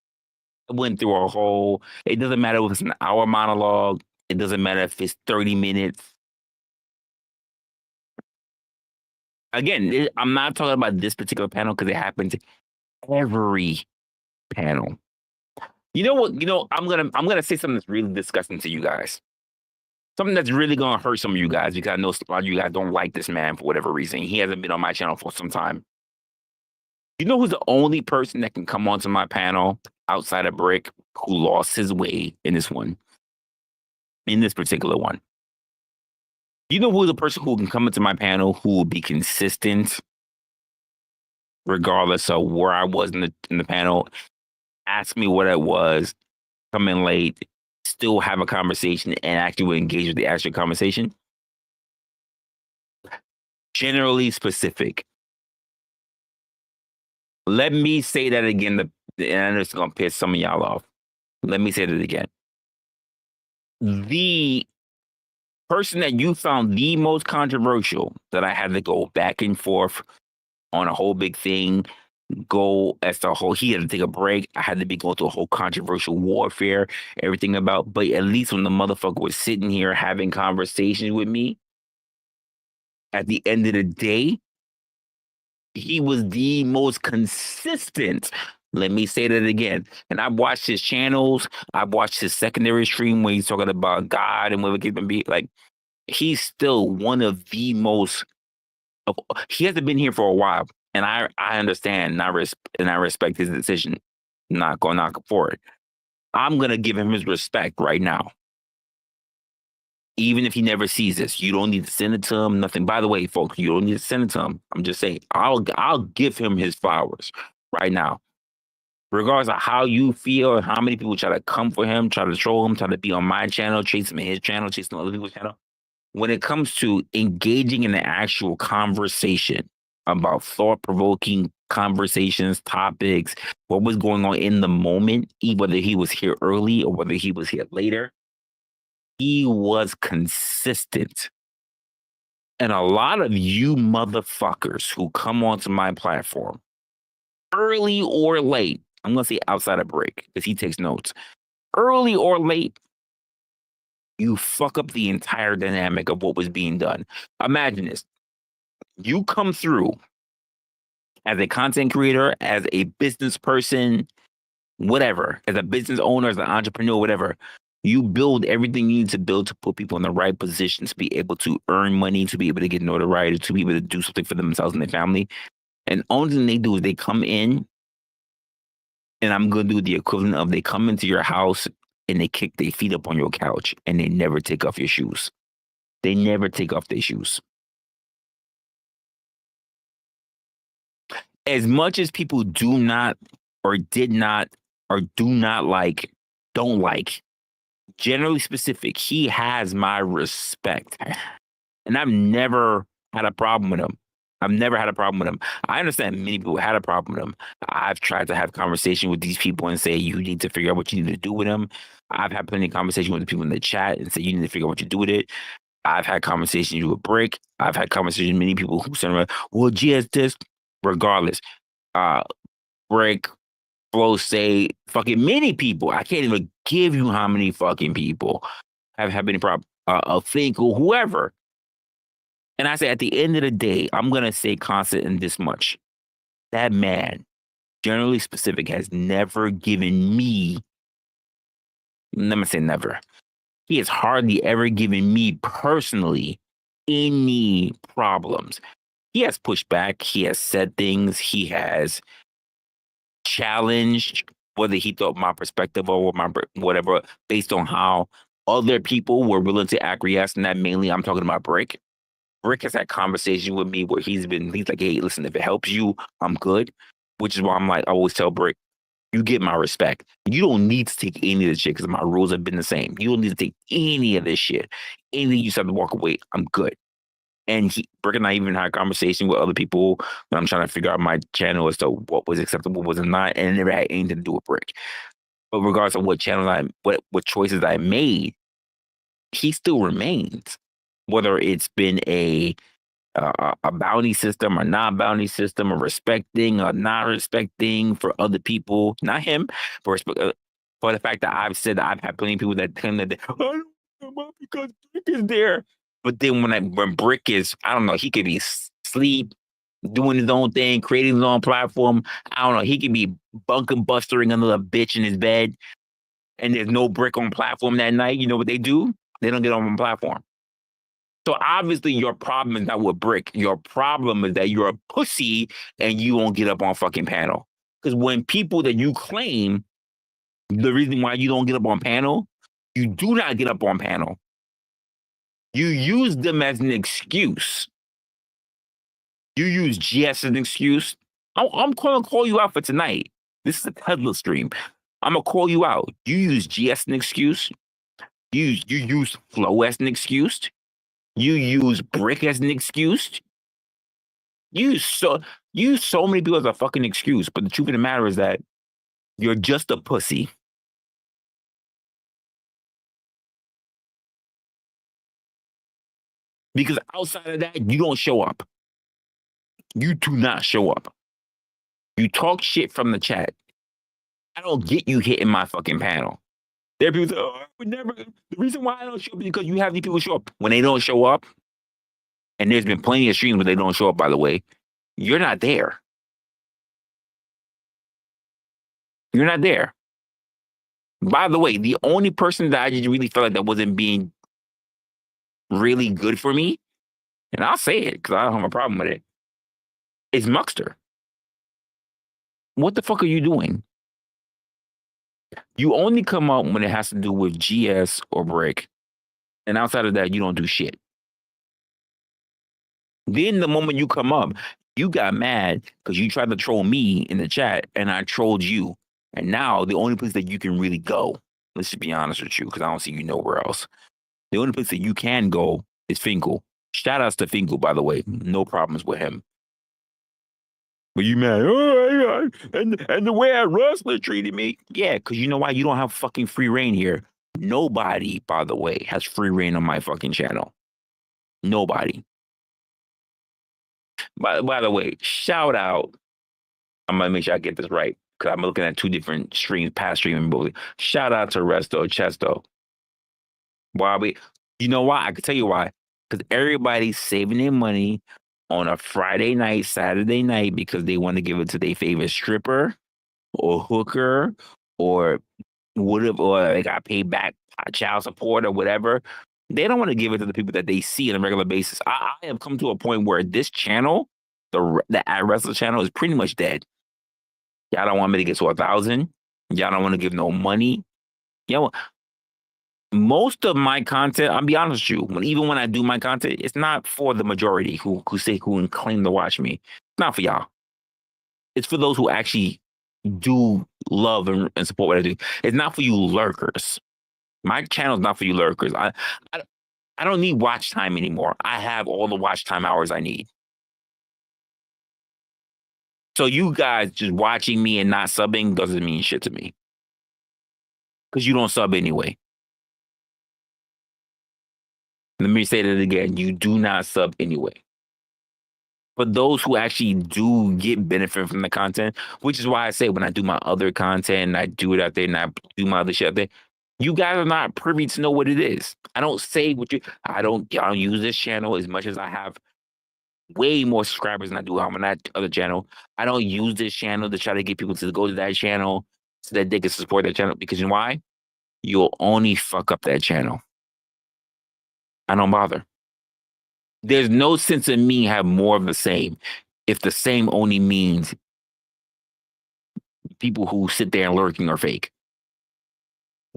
I went through a whole. It doesn't matter if it's an hour monologue. It doesn't matter if it's 30 minutes. Again, I'm not talking about this particular panel because it happens every panel. You know what? I'm gonna say something that's really disgusting to you guys. Something that's really gonna hurt some of you guys because I know a lot of you guys don't like this man for whatever reason. He hasn't been on my channel for some time. You know who's the only person that can come onto my panel outside of Brick who lost his way in this one? In this particular one. You know who's the person who can come into my panel who will be consistent regardless of where I was in the panel? Ask me what it was, come in late, still have a conversation, and actually engage with the actual conversation. Generally specific. Let me say that again, and I know it's going to piss some of y'all off. Let me say that again. The person that you found the most controversial that I had to go back and forth on a whole big thing, go as the whole, he had to take a break. I had to be going through a whole controversial warfare, everything about, but at least when the motherfucker was sitting here having conversations with me, at the end of the day, he was the most consistent. Let me say that again. And I've watched his channels. I've watched his secondary stream where he's talking about God and whatever it can be. Like, he's still one of the most, he hasn't been here for a while. And I understand and I respect his decision. Not going to knock for it. I'm going to give him his respect right now. Even if he never sees this, you don't need to send it to him. Nothing. By the way, folks, you don't need to send it to him. I'm just saying, I'll give him his flowers right now. Regardless of how you feel and how many people try to come for him, try to troll him, try to be on my channel, chase him in his channel, chasing other people's channel. When it comes to engaging in the actual conversation about thought-provoking conversations, topics, what was going on in the moment, whether he was here early or whether he was here later. He was consistent. And a lot of you motherfuckers who come onto my platform, early or late, I'm going to say outside of break because he takes notes, early or late, you fuck up the entire dynamic of what was being done. Imagine this. You come through as a content creator, as a business person, whatever, as a business owner, as an entrepreneur, whatever. You build everything you need to build to put people in the right position to be able to earn money, to be able to get notoriety, to be able to do something for themselves and their family. And the only thing they do is they come in, and I'm going to do the equivalent of they come into your house and they kick their feet up on your couch and they never take off your shoes. They never take off their shoes. As much as people do not or did not or do not like, don't like, generally specific, he has my respect. And I've never had a problem with him. I've never had a problem with him. I understand many people had a problem with him. I've tried to have conversation with these people and say, you need to figure out what you need to do with him. I've had plenty of conversation with the people in the chat and say, you need to figure out what you do with it. I've had conversations with Brick. I've had conversations with many people who said, well, GS this, regardless. Brick, Flo, say, fucking many people. I can't even give you how many fucking people have had any problem. Finkel, whoever. And I say, at the end of the day, I'm going to say constant in this much. That man, generally specific, has never given me, let me say never. He has hardly ever given me personally any problems. He has pushed back. He has said things. He has challenged whether he thought my perspective or my whatever based on how other people were willing to acquiesce. And that mainly I'm talking about Brick. Brick has had conversations with me where he's like, hey, listen, if it helps you, I'm good. Which is why I'm like, I always tell Brick, you get my respect. You don't need to take any of this shit because my rules have been the same. You don't need to take any of this shit. Anything you just have to walk away, I'm good. And Brick and I even had a conversation with other people when I'm trying to figure out my channel as to what was acceptable, what was not, and it never had anything to do with Brick. But regardless of what channels what choices I made, he still remains. Whether it's been a bounty system or not bounty system, or respecting or not respecting for other people, not him, for the fact that I've said that I've had plenty of people that claim that I don't come up because Brick is there. But then when Brick is, I don't know, he could be asleep, doing his own thing, creating his own platform. I don't know, he could be bunking bustering another bitch in his bed, and there's no Brick on platform that night. You know what they do? They don't get on platform. So obviously your problem is not with Brick. Your problem is that you're a pussy and you won't get up on fucking panel. Because when people that you claim, the reason why you don't get up on panel, you do not get up on panel. You use them as an excuse. You use GS as an excuse. I'm going to call you out for tonight. This is a Tesla stream. I'm going to call you out. You use GS as an excuse. You use Flow as an excuse. You use Brick as an excuse. You use so many people as a fucking excuse. But the truth of the matter is that you're just a pussy. Because outside of that, you don't show up. You do not show up. You talk shit from the chat. I don't get you hitting my fucking panel. There are people say, oh, I would never. The reason why I don't show up is because you have these people show up. When they don't show up, and there's been plenty of streams where they don't show up, by the way, you're not there. You're not there. By the way, the only person that I just really felt like that wasn't being really good for me, and I'll say it because I don't have a problem with it, is Muxter. What the fuck are you doing? You only come out when it has to do with GS or Brick. And outside of that, you don't do shit. Then the moment you come up, you got mad because you tried to troll me in the chat and I trolled you. And now the only place that you can really go, let's just be honest with you, because I don't see you nowhere else. The only place that you can go is Finkel. Shout outs to Finkel, by the way. No problems with him. But you mad? Oh, and the way that Resla treated me, yeah, because you know why? You don't have fucking free reign here. Nobody, by the way, has free reign on my fucking channel. Nobody. By the way, shout out. I'm gonna make sure I get this right because I'm looking at two different streams, past streaming both. Shout out to Resto Chesto. Why you know why? I can tell you why. Because everybody's saving their money on a Friday night, Saturday night because they want to give it to their favorite stripper or hooker or whatever, or they got paid back child support or whatever. They don't want to give it to the people that they see on a regular basis. I have come to a point where this channel, the At Wrestler channel, is pretty much dead. Y'all don't want me to get to 1,000. Y'all don't want to give no money. Yo, most of my content, I'll be honest with you, even when I do my content, it's not for the majority who claim to watch me. It's not for y'all. It's for those who actually do love and support what I do. It's not for you lurkers. My channel's not for you lurkers. I don't need watch time anymore. I have all the watch time hours I need. So you guys just watching me and not subbing doesn't mean shit to me. Because you don't sub anyway. Let me say that again. You do not sub anyway. But those who actually do get benefit from the content, which is why I say when I do my other content and I do it out there and I do my other shit out there, you guys are not privy to know what it is. I don't say what you, I don't use this channel as much as I have way more subscribers than I do on that other channel. I don't use this channel to try to get people to go to that channel so that they can support that channel. Because you know why? You'll only fuck up that channel. I don't bother. There's no sense in me have more of the same if the same only means people who sit there and lurking are fake.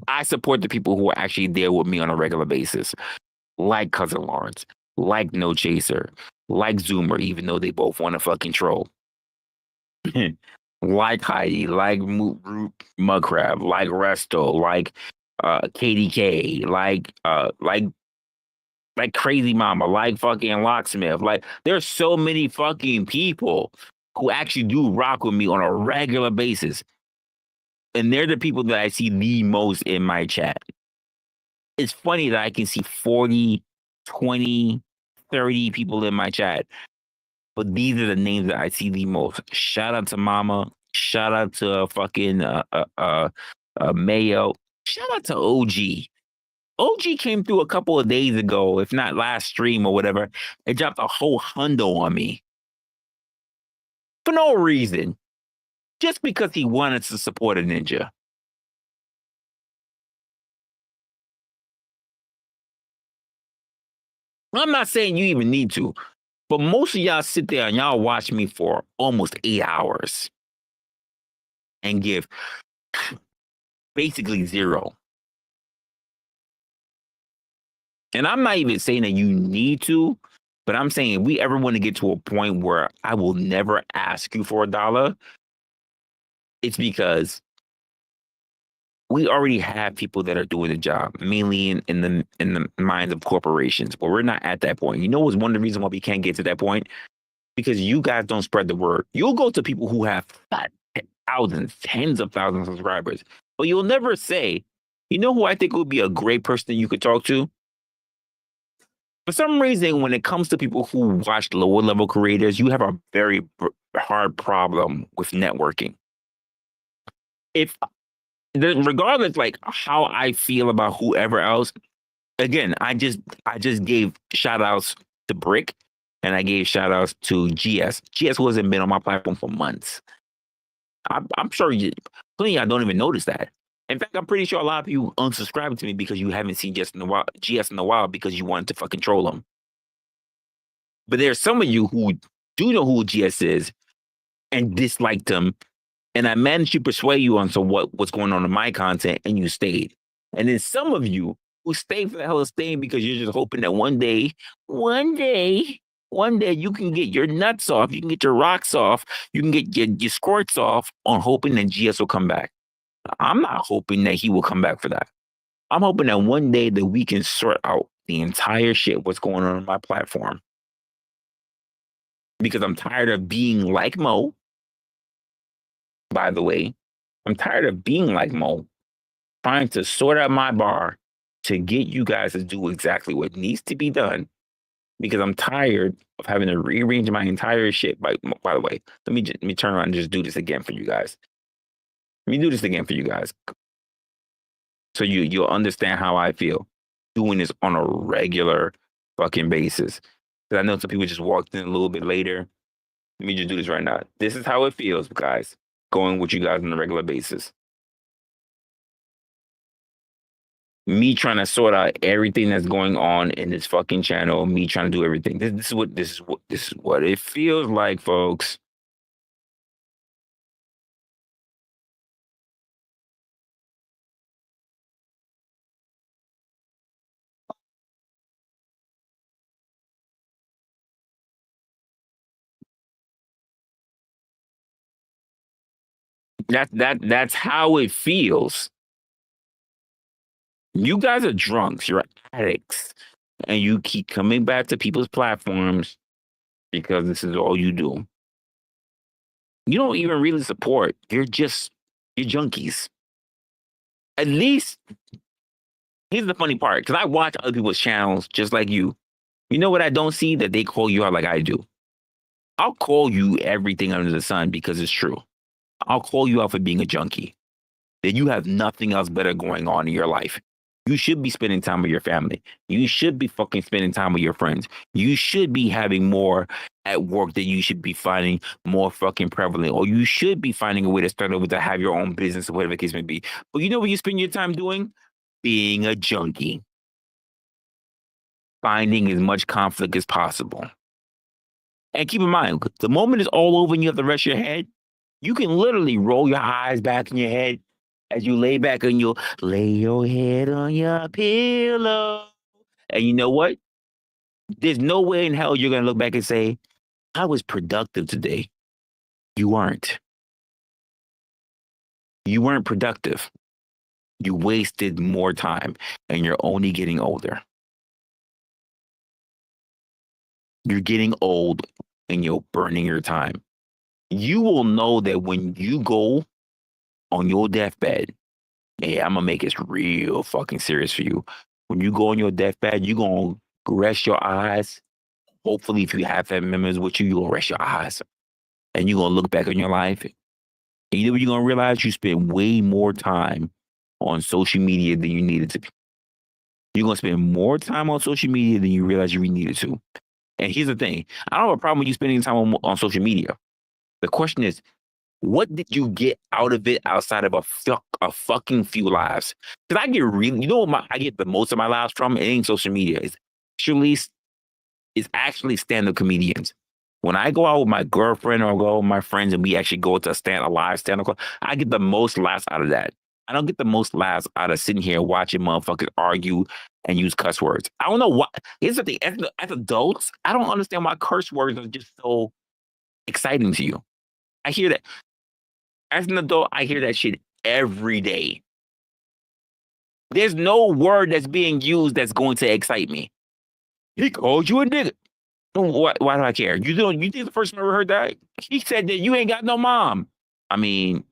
I support the people who are actually there with me on a regular basis, like Cousin Lawrence, like No Chaser, like Zoomer, even though they both want to fucking troll. Like Heidi, like Mudcrab, like Resto, like KDK, like Crazy Mama, like fucking Locksmith. Like, there's so many fucking people who actually do rock with me on a regular basis. And they're the people that I see the most in my chat. It's funny that I can see 40, 20, 30 people in my chat. But these are the names that I see the most. Shout out to Mama. Shout out to fucking Mayo. Shout out to OG. OG came through a couple of days ago, if not last stream or whatever. It dropped a whole hundo on me. For no reason. Just because he wanted to support a ninja. I'm not saying you even need to, but most of y'all sit there and y'all watch me for almost 8 hours and give basically zero. And I'm not even saying that you need to, but I'm saying if we ever want to get to a point where I will never ask you for $1, it's because we already have people that are doing the job, mainly in the minds of corporations, but we're not at that point. You know what's one of the reasons why we can't get to that point? Because you guys don't spread the word. You'll go to people who have thousands, tens of thousands of subscribers, but you'll never say, you know who I think would be a great person you could talk to? For some reason, when it comes to people who watch lower level creators, you have a very hard problem with networking. Regardless, like how I feel about whoever else, again, I just gave shout outs to Brick and I gave shout outs to GS. GS hasn't been on my platform for months. I'm sure plenty of y'all don't even notice that. In fact, I'm pretty sure a lot of you unsubscribed to me because you haven't seen GS in a while because you wanted to fucking troll them. But there's some of you who do know who GS is and disliked him. And I managed to persuade you on what's going on in my content, and you stayed. And then some of you who stayed for the hell of staying because you're just hoping that one day you can get your nuts off, you can get your rocks off, you can get your squirts off on hoping that GS will come back. I'm not hoping that he will come back for that. I'm hoping that one day that we can sort out the entire shit what's going on my platform. Because I'm tired of being like Mo. by the way. I'm tired of being like Mo, trying to sort out my bar to get you guys to do exactly what needs to be done, because I'm tired of having to rearrange my entire shit. By the way, let me turn around and just do this again for you guys. Let me do this again for you guys, so you'll understand how I feel doing this on a regular fucking basis. Because I know some people just walked in a little bit later. Let me just do this right now. This is how it feels, guys, going with you guys on a regular basis. Me trying to sort out everything that's going on in this fucking channel, me trying to do everything. This is what it feels like, folks. That's how it feels. You guys are drunks, you're addicts, and you keep coming back to people's platforms because this is all you do. You don't even really support. You're junkies. At least, here's the funny part, because I watch other people's channels just like you. You know what I don't see? That they call you out like I do. I'll call you everything under the sun because it's true. I'll call you out for being a junkie. That you have nothing else better going on in your life. You should be spending time with your family. You should be fucking spending time with your friends. You should be having more at work that you should be finding more fucking prevalent. Or you should be finding a way to start over to have your own business or whatever the case may be. But you know what you spend your time doing? Being a junkie. Finding as much conflict as possible. And keep in mind, the moment it's all over and you have to rest your head, you can literally roll your eyes back in your head as you lay back and you'll lay your head on your pillow. And you know what? There's no way in hell you're going to look back and say, I was productive today. You aren't. You weren't productive. You wasted more time and you're only getting older. You're getting old and you're burning your time. You will know that when you go on your deathbed, yeah, I'm gonna make it real fucking serious for you. When you go on your deathbed, you're gonna rest your eyes. Hopefully, if you have family members with you, you're gonna rest your eyes. And you're gonna look back on your life. And you know what you're gonna realize? You spent way more time on social media than you needed to. You're gonna spend more time on social media than you realize you really needed to. And here's the thing. I don't have a problem with you spending time on social media. The question is, what did you get out of it outside of a fucking few lives? Because I get really, you know what I get the most of my lives from? It ain't social media. It's actually stand-up comedians. When I go out with my girlfriend or go with my friends and we actually go to a live stand-up club, I get the most laughs out of that. I don't get the most laughs out of sitting here watching motherfuckers argue and use cuss words. I don't know why. Here's the thing. As adults, I don't understand why curse words are just so exciting to you. I hear that. As an adult, I hear that shit every day. There's no word that's being used that's going to excite me. He called you a nigga. Why do I care? You think the first time I ever heard that? He said that you ain't got no mom. I mean,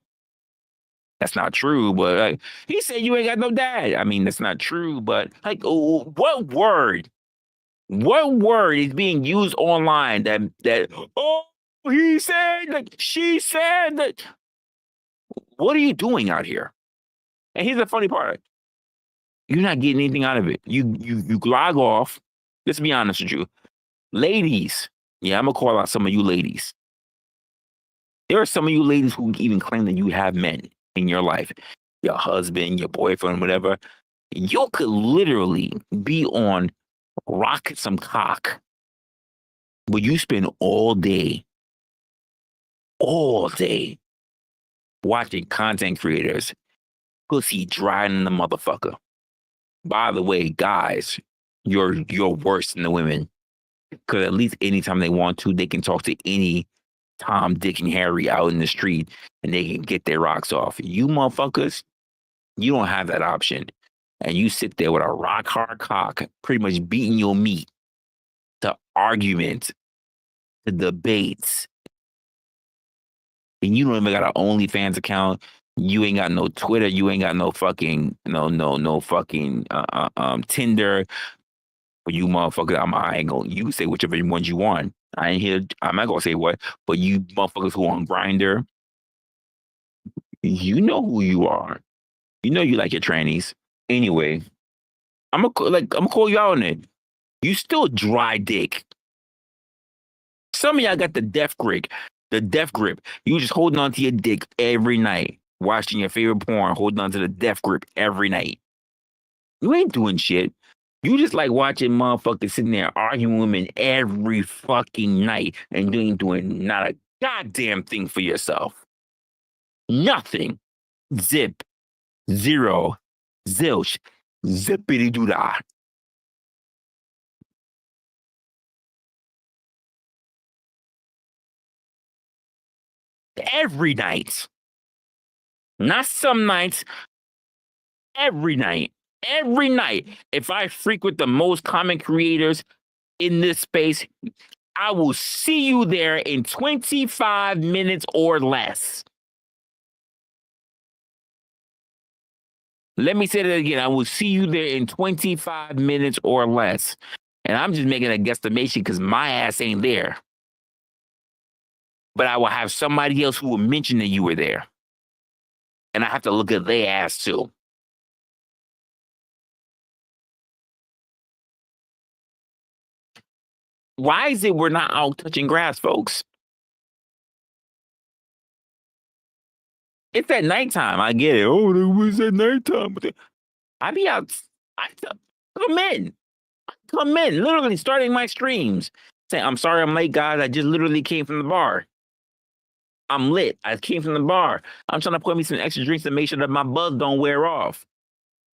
that's not true, but like, he said you ain't got no dad. I mean, that's not true, but like, what word is being used online that oh, he said that, she said that? What are you doing out here? And here's the funny part. You're not getting anything out of it. You log off. Let's be honest with you. Ladies, yeah, I'm going to call out some of you ladies. There are some of you ladies who even claim that you have men in your life. Your husband, your boyfriend, whatever. You could literally be on rocket some cock. But you spend all day watching content creators pussy drying in the motherfucker. By the way, guys, you're worse than the women. Because at least anytime they want to, they can talk to any Tom, Dick, and Harry out in the street and they can get their rocks off. You motherfuckers, you don't have that option. And you sit there with a rock hard cock, pretty much beating your meat to arguments, to debates, and you don't even got an OnlyFans account. You ain't got no Twitter. You ain't got no fucking no fucking Tinder. But you motherfuckers, I ain't gonna. You say whichever ones you want. I ain't here. I'm not gonna say what. But you motherfuckers who on Grindr, you know who you are. You know you like your trannies. Anyway, I'm gonna call you out on it. You still dry dick. Some of y'all got the death grip. The death grip. You just holding on to your dick every night, watching your favorite porn, holding on to the death grip every night. You ain't doing shit. You just like watching motherfuckers sitting there arguing with women every fucking night and you ain't doing not a goddamn thing for yourself. Nothing. Zip. Zero. Zilch. Zippity doo dah. Every night. Not some nights. Every night. Every night. If I frequent the most common creators in this space, I will see you there in 25 minutes or less. Let me say that again. I will see you there in 25 minutes or less. And I'm just making a guesstimation because my ass ain't there. But I will have somebody else who will mention that you were there. And I have to look at their ass too. Why is it we're not out touching grass, folks? It's at nighttime. I get it. Oh, it's at nighttime. I be out. Come in. Come in. Literally starting my streams. Saying, I'm sorry I'm late, guys. I just literally came from the bar. I'm lit. I came from the bar. I'm trying to pour me some extra drinks to make sure that my buzz don't wear off.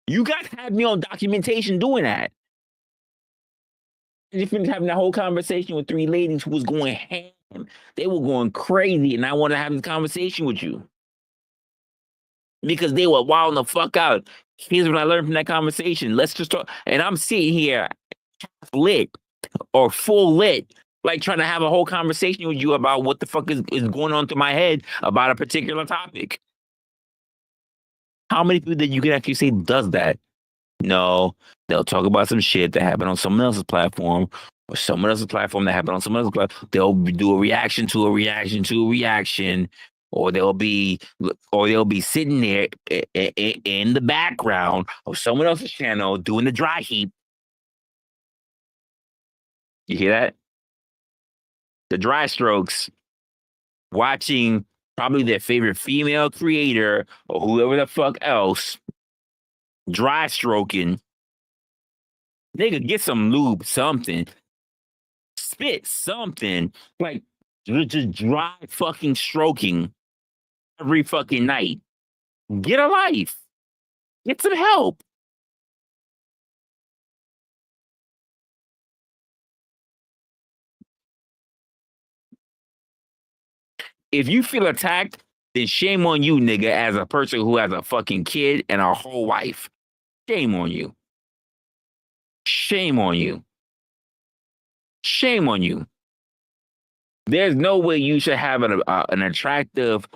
You guys have me on documentation doing that. I just finished having that whole conversation with 3 ladies who was going ham. They were going crazy, and I want to have this conversation with you. Because they were wilding the fuck out. Here's what I learned from that conversation. Let's just talk. And I'm sitting here half lit or full lit, like trying to have a whole conversation with you about what the fuck is going on through my head about a particular topic. How many people that you can actually say does that? No, they'll talk about some shit that happened on someone else's platform or someone else's platform that happened on someone else's platform. They'll do a reaction to a reaction to a reaction, or they'll be sitting there in the background of someone else's channel doing the dry heap. You hear that? The dry strokes, watching probably their favorite female creator or whoever the fuck else dry stroking. Nigga, get some lube, something. Spit something. Like, just dry fucking stroking every fucking night. Get a life. Get some help. If you feel attacked, then shame on you, nigga, as a person who has a fucking kid and a whole wife. Shame on you. Shame on you. Shame on you. There's no way you should have an attractive,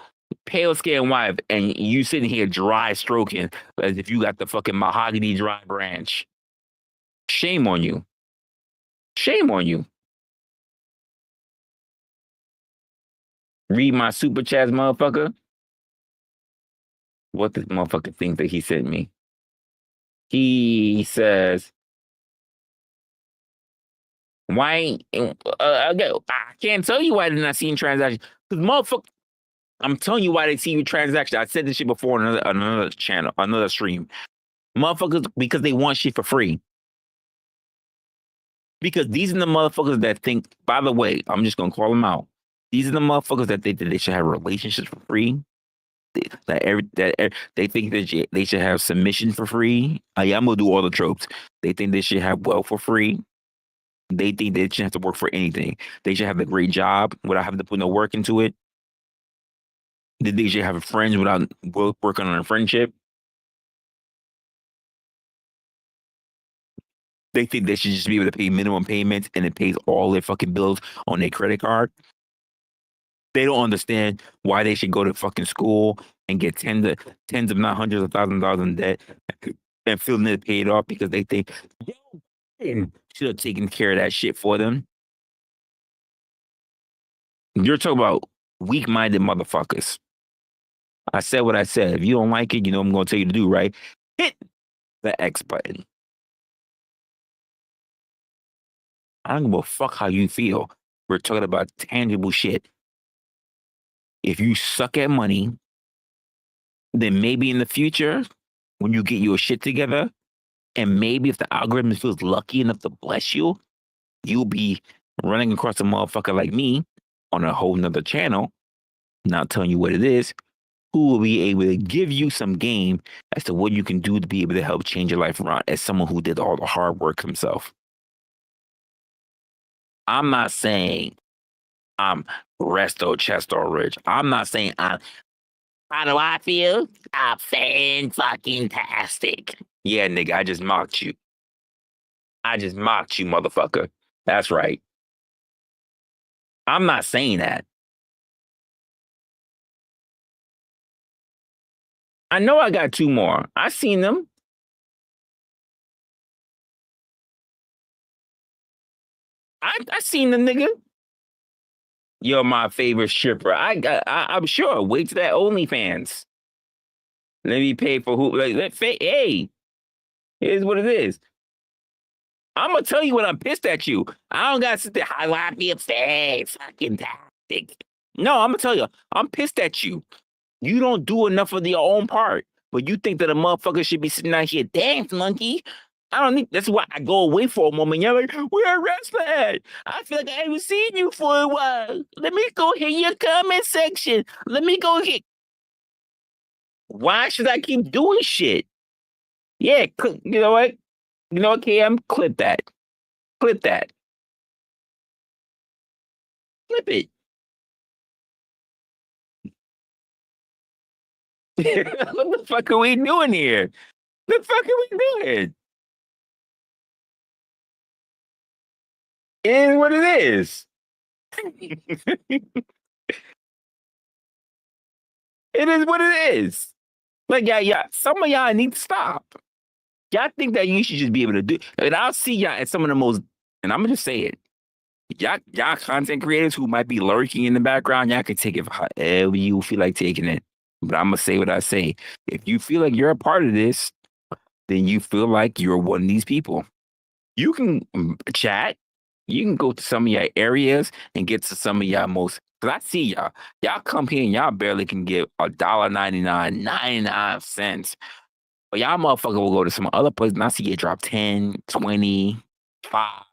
pale-skinned wife and you sitting here dry stroking as if you got the fucking mahogany dry branch. Shame on you. Shame on you. Read my super chats, motherfucker. What this motherfucker thinks that he sent me? He says, why? I can't tell you why they're not seeing transactions. Because motherfucker, I'm telling you why they see your transaction. I said this shit before on another channel, another stream. Motherfuckers, because they want shit for free. Because these are the motherfuckers that think, by the way, I'm just going to call them out. These are the motherfuckers that think that they should have relationships for free. They think that they should have submission for free. I'm going to do all the tropes. They think they should have wealth for free. They think they shouldn't have to work for anything. They should have a great job without having to put no work into it. They should have friends without working on a friendship. They think they should just be able to pay minimum payments and it pays all their fucking bills on their credit card. They don't understand why they should go to fucking school and get tens of not hundreds of thousands of dollars in debt and feeling it paid off because they think should have taken care of that shit for them. You're talking about weak-minded motherfuckers. I said what I said. If you don't like it, you know what I'm going to tell you to do, right? Hit the X button. I don't give a fuck how you feel. We're talking about tangible shit. If you suck at money, then maybe in the future, when you get your shit together, and maybe if the algorithm feels lucky enough to bless you, you'll be running across a motherfucker like me on a whole nother channel, not telling you what it is, who will be able to give you some game as to what you can do to be able to help change your life around as someone who did all the hard work himself. I'm not saying I'm resto chesto rich. I'm not saying I'm. How do I feel? I'm fan-fucking-tastic. Yeah, nigga, I just mocked you. I just mocked you, motherfucker. That's right. I'm not saying that. I know I got 2 more. I seen them. I seen the nigga. You're my favorite stripper. I'm sure. Wait till that OnlyFans. Let me pay for who. Hey, here's what it is. I'm gonna tell you when I'm pissed at you. I don't gotta sit there. I want to be a fucking tactic. No, I'm gonna tell you. I'm pissed at you. You don't do enough of your own part, but you think that a motherfucker should be sitting out here, dance monkey. I don't think that's why I go away for a moment. You're like, where Resla at? I feel like I haven't seen you for a while. Let me go hit your comment section. Let me go hit. Why should I keep doing shit? Yeah, you know what? You know what, KM? Clip that. Clip that. Clip it. What the fuck are we doing here? The fuck are we doing? It is what it is. It is what it is. Like, yeah, some of y'all need to stop. Y'all think that you should just be able to do, and I'll see y'all at some of the most, and I'm gonna just say it. Y'all content creators who might be lurking in the background, y'all can take it however you feel like taking it. But I'm gonna say what I say. If you feel like you're a part of this, then you feel like you're one of these people. You can chat. You can go to some of your areas and get to some of y'all most. Cause I see y'all. Y'all come here and y'all barely can get $1.99, 99 cents. But y'all motherfucker will go to some other place and I see you drop 10, 20, 5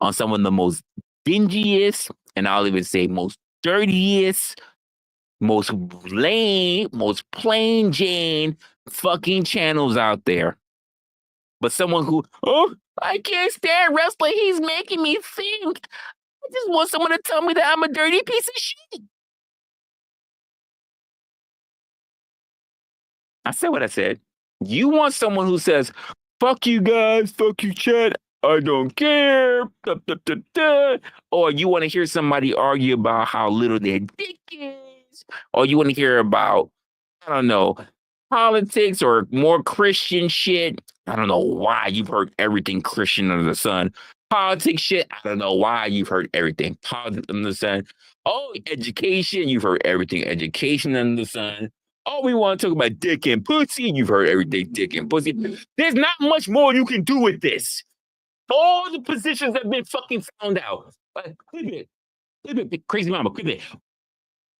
on some of the most dingiest, and I'll even say most dirtiest, most lame, most plain Jane fucking channels out there. But someone who, oh, I can't stand wrestling. He's making me think. I just want someone to tell me that I'm a dirty piece of shit. I said what I said. You want someone who says, fuck you guys, fuck you chat, I don't care, da, da, da, da. Or you want to hear somebody argue about how little their dick is, or you want to hear about, I don't know, politics or more Christian shit. I don't know why you've heard everything Christian under the sun. Politics shit, I don't know why you've heard everything politics under the sun. Oh, education, you've heard everything education under the sun. Oh, we want to talk about dick and pussy. You've heard everything dick and pussy. There's not much more you can do with this. All the positions have been fucking found out. Clip it, crazy mama, clip it.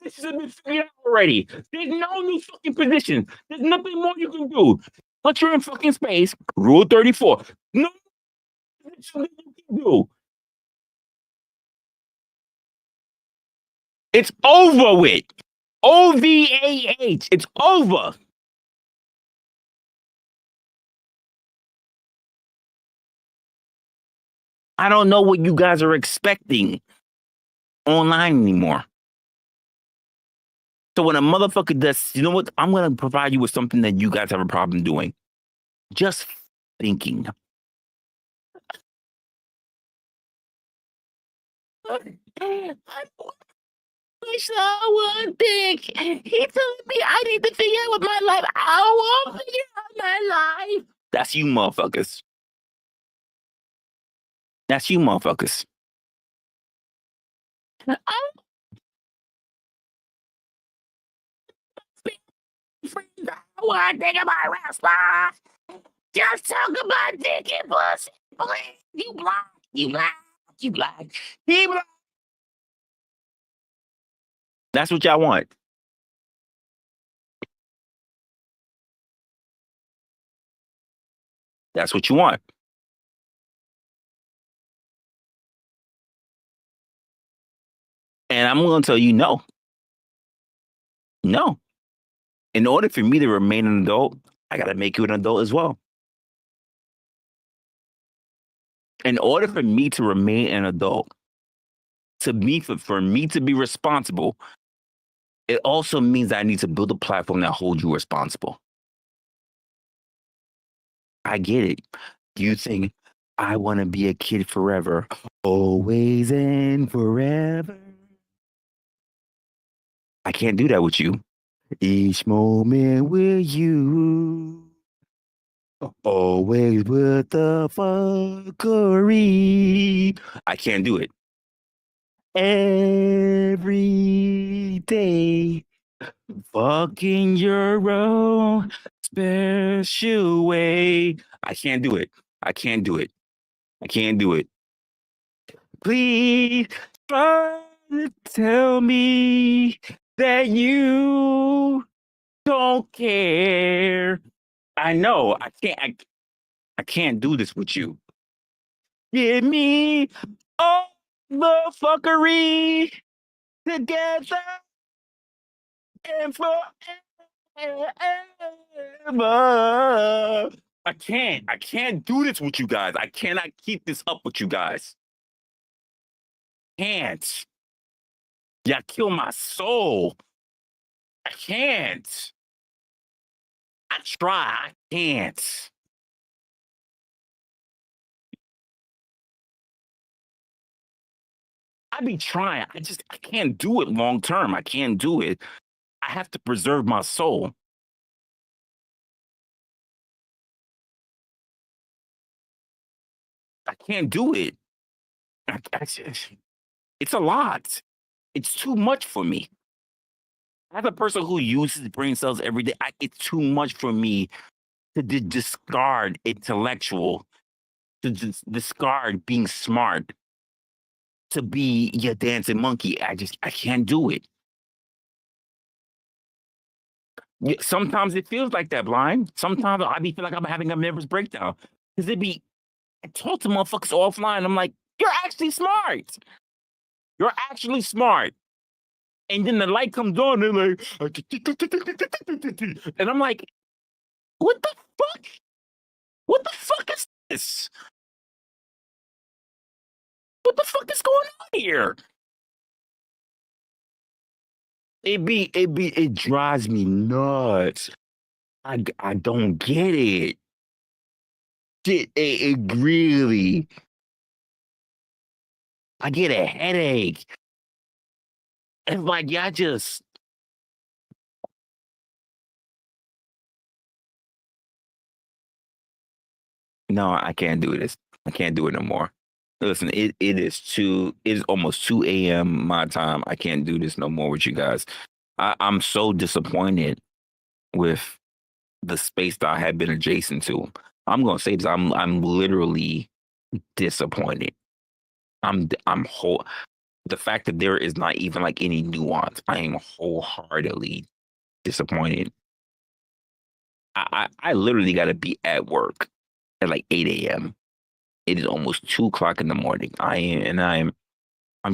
This has been figured out already. There's no new fucking position. There's nothing more you can do. Once you're in fucking space, rule 34. No position that you can do. It's over with. OVAH. It's over. I don't know what you guys are expecting online anymore. So when a motherfucker does, you know what? I'm going to provide you with something that you guys have a problem doing. Just thinking. wish I would think. He told me I need to figure out what my life. I won't figure out my life. That's you, motherfuckers. That's you, motherfuckers. I what I think about Resla. Just talk about dick and pussy. Please. You black. You black. You black. He black. That's what y'all want. That's what you want. And I'm going to tell you no. No. In order for me to remain an adult, I got to make you an adult as well. In order for me to remain an adult, for me to be responsible, it also means I need to build a platform that holds you responsible. I get it. You think I want to be a kid forever, always and forever. I can't do that with you. Each moment with you, always with the fuckery. I can't do it. Every day, fucking your own special way. I can't do it. I can't do it. I can't do it. Please try to tell me that you don't care. I know. I can't do this with you. Give me all the fuckery together and forever. I can't do this with you guys. I cannot keep this up with you guys. Can't. Y'all kill my soul. I can't. I try. I can't. I be trying. I can't do it long term. I can't do it. I have to preserve my soul. I can't do it. It's a lot. It's too much for me. I have a person who uses brain cells every day. It's too much for me to discard intellectual, to discard being smart, to be your dancing monkey. I can't do it. Sometimes it feels like that, Blind. Sometimes I feel like I'm having a nervous breakdown. Because I talk to motherfuckers offline. I'm like, you're actually smart. You're actually smart. And then the light comes on, and they're like, and I'm like, what the fuck? What the fuck is this? What the fuck is going on here? It drives me nuts. I don't get it. It really. I get a headache. It's like y'all just. No, I can't do this. I can't do it no more. Listen, it is almost 2 a.m. my time. I can't do this no more with you guys. I'm so disappointed with the space that I have been adjacent to. I'm gonna say this. I'm literally disappointed. The fact that there is not even like any nuance. I am wholeheartedly disappointed. I literally got to be at work at like 8 a.m. It is almost 2 o'clock in the morning. I'm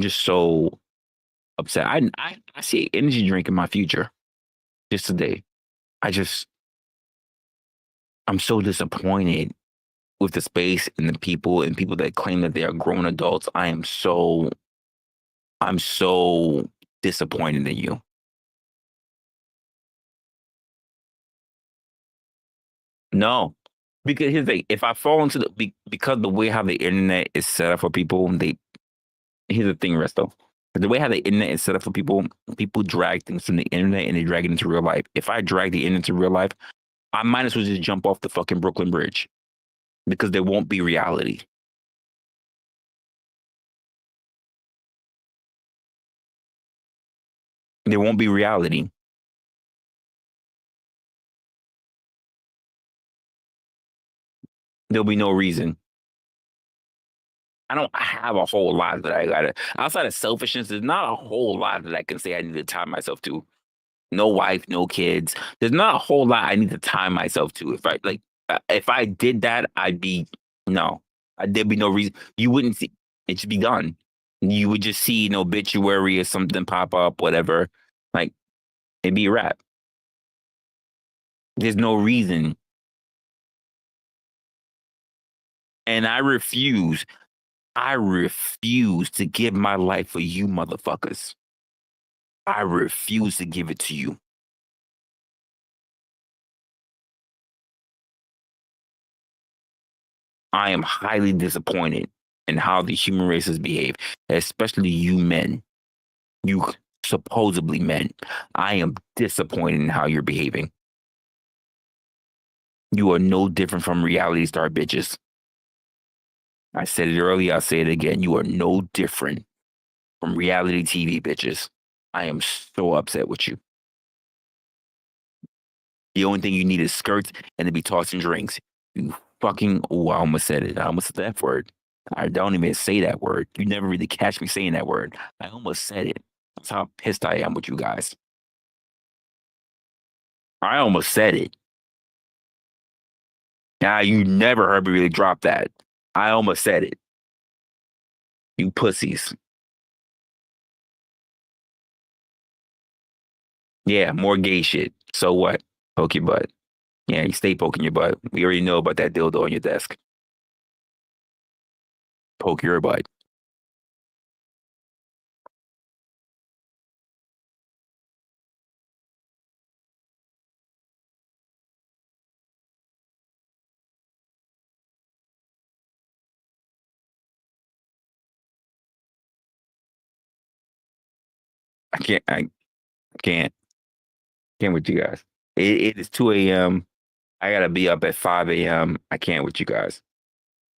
just so upset. I see energy drink in my future just today. I'm so disappointed with the space and the people that claim that they are grown adults. I'm so disappointed in you. No, because here's the thing: if I fall into because the way how the internet is set up for people, here's the thing, Resto. The way how the internet is set up for people, people drag things from the internet and they drag it into real life. If I drag the internet into real life, I might as well just jump off the fucking Brooklyn Bridge because there won't be reality. There won't be reality. There'll be no reason. I don't have a whole lot that I gotta, outside of selfishness, there's not a whole lot that I can say I need to tie myself to. No wife, no kids. There's not a whole lot I need to tie myself to. If I did that, there'd be no reason. You wouldn't see, it should be done. You would just see an obituary or something pop up, whatever. Like, it'd be a wrap. There's no reason. And I refuse to give my life for you motherfuckers. I refuse to give it to you. I am highly disappointed in how the human race has behaved, especially you men. You supposedly men. I am disappointed in how you're behaving. You are no different from reality star bitches. I said it earlier, I'll say it again. You are no different from reality TV bitches. I am so upset with you. The only thing you need is skirts and to be tossing drinks. You fucking, oh, I almost said it. I almost said that word. I don't even say that word. You never really catch me saying that word. I almost said it. That's how pissed I am with you guys. I almost said it. Now, you never heard me really drop that. I almost said it. You pussies. Yeah, more gay shit. So what? Poke your butt. Yeah, you stay poking your butt. We already know about that dildo on your desk. Poke your butt. I can't with you guys. It is 2 a.m. I gotta be up at 5 a.m. I can't with you guys.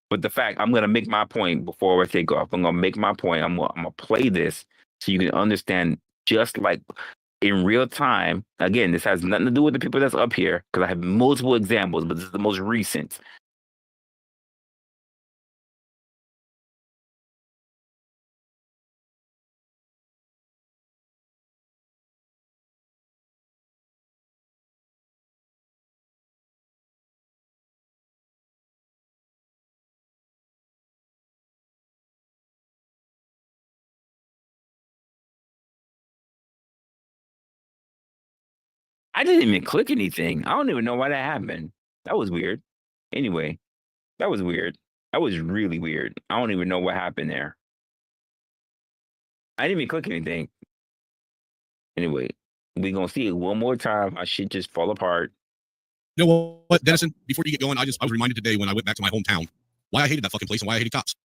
But the fact, I'm gonna make my point before I take off. I'm gonna make my point. I'm gonna play this so you can understand, just like in real time. Again, this has nothing to do with the people that's up here because I have multiple examples, but this is the most recent. I didn't even click anything. I don't even know why that happened. That was weird. Anyway, that was weird. That was really weird. I don't even know what happened there. I didn't even click anything. Anyway, we gonna see it one more time. My shit just fall apart. You know what, Dennison? Before you get going, I was reminded today when I went back to my hometown why I hated that fucking place and why I hated cops.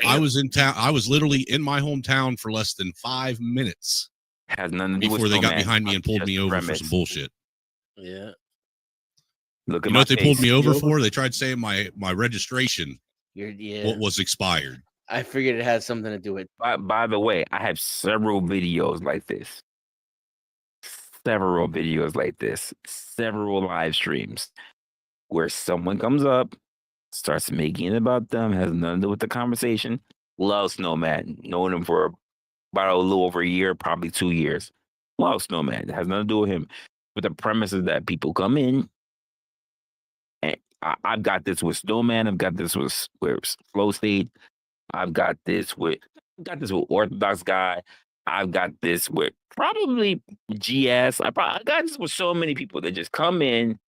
I was in town. I was literally in my hometown for less than 5 minutes. Has nothing to do before they got behind me and pulled me over for some bullshit. Yeah. Look at you know what they pulled me over for? They tried saying my registration was expired. I figured it had something to do with. By the way, I have several videos like this. Several live streams where someone comes up, starts making it about them, has nothing to do with the conversation. Love Snowman, known him for about a little over a year, probably 2 years. Love Snowman, it has nothing to do with him. But the premise is that people come in, and I've got this with Snowman, I've got this with Flow State, I've got this with Orthodox Guy, I've got this with probably GS. I got this with so many people that just come in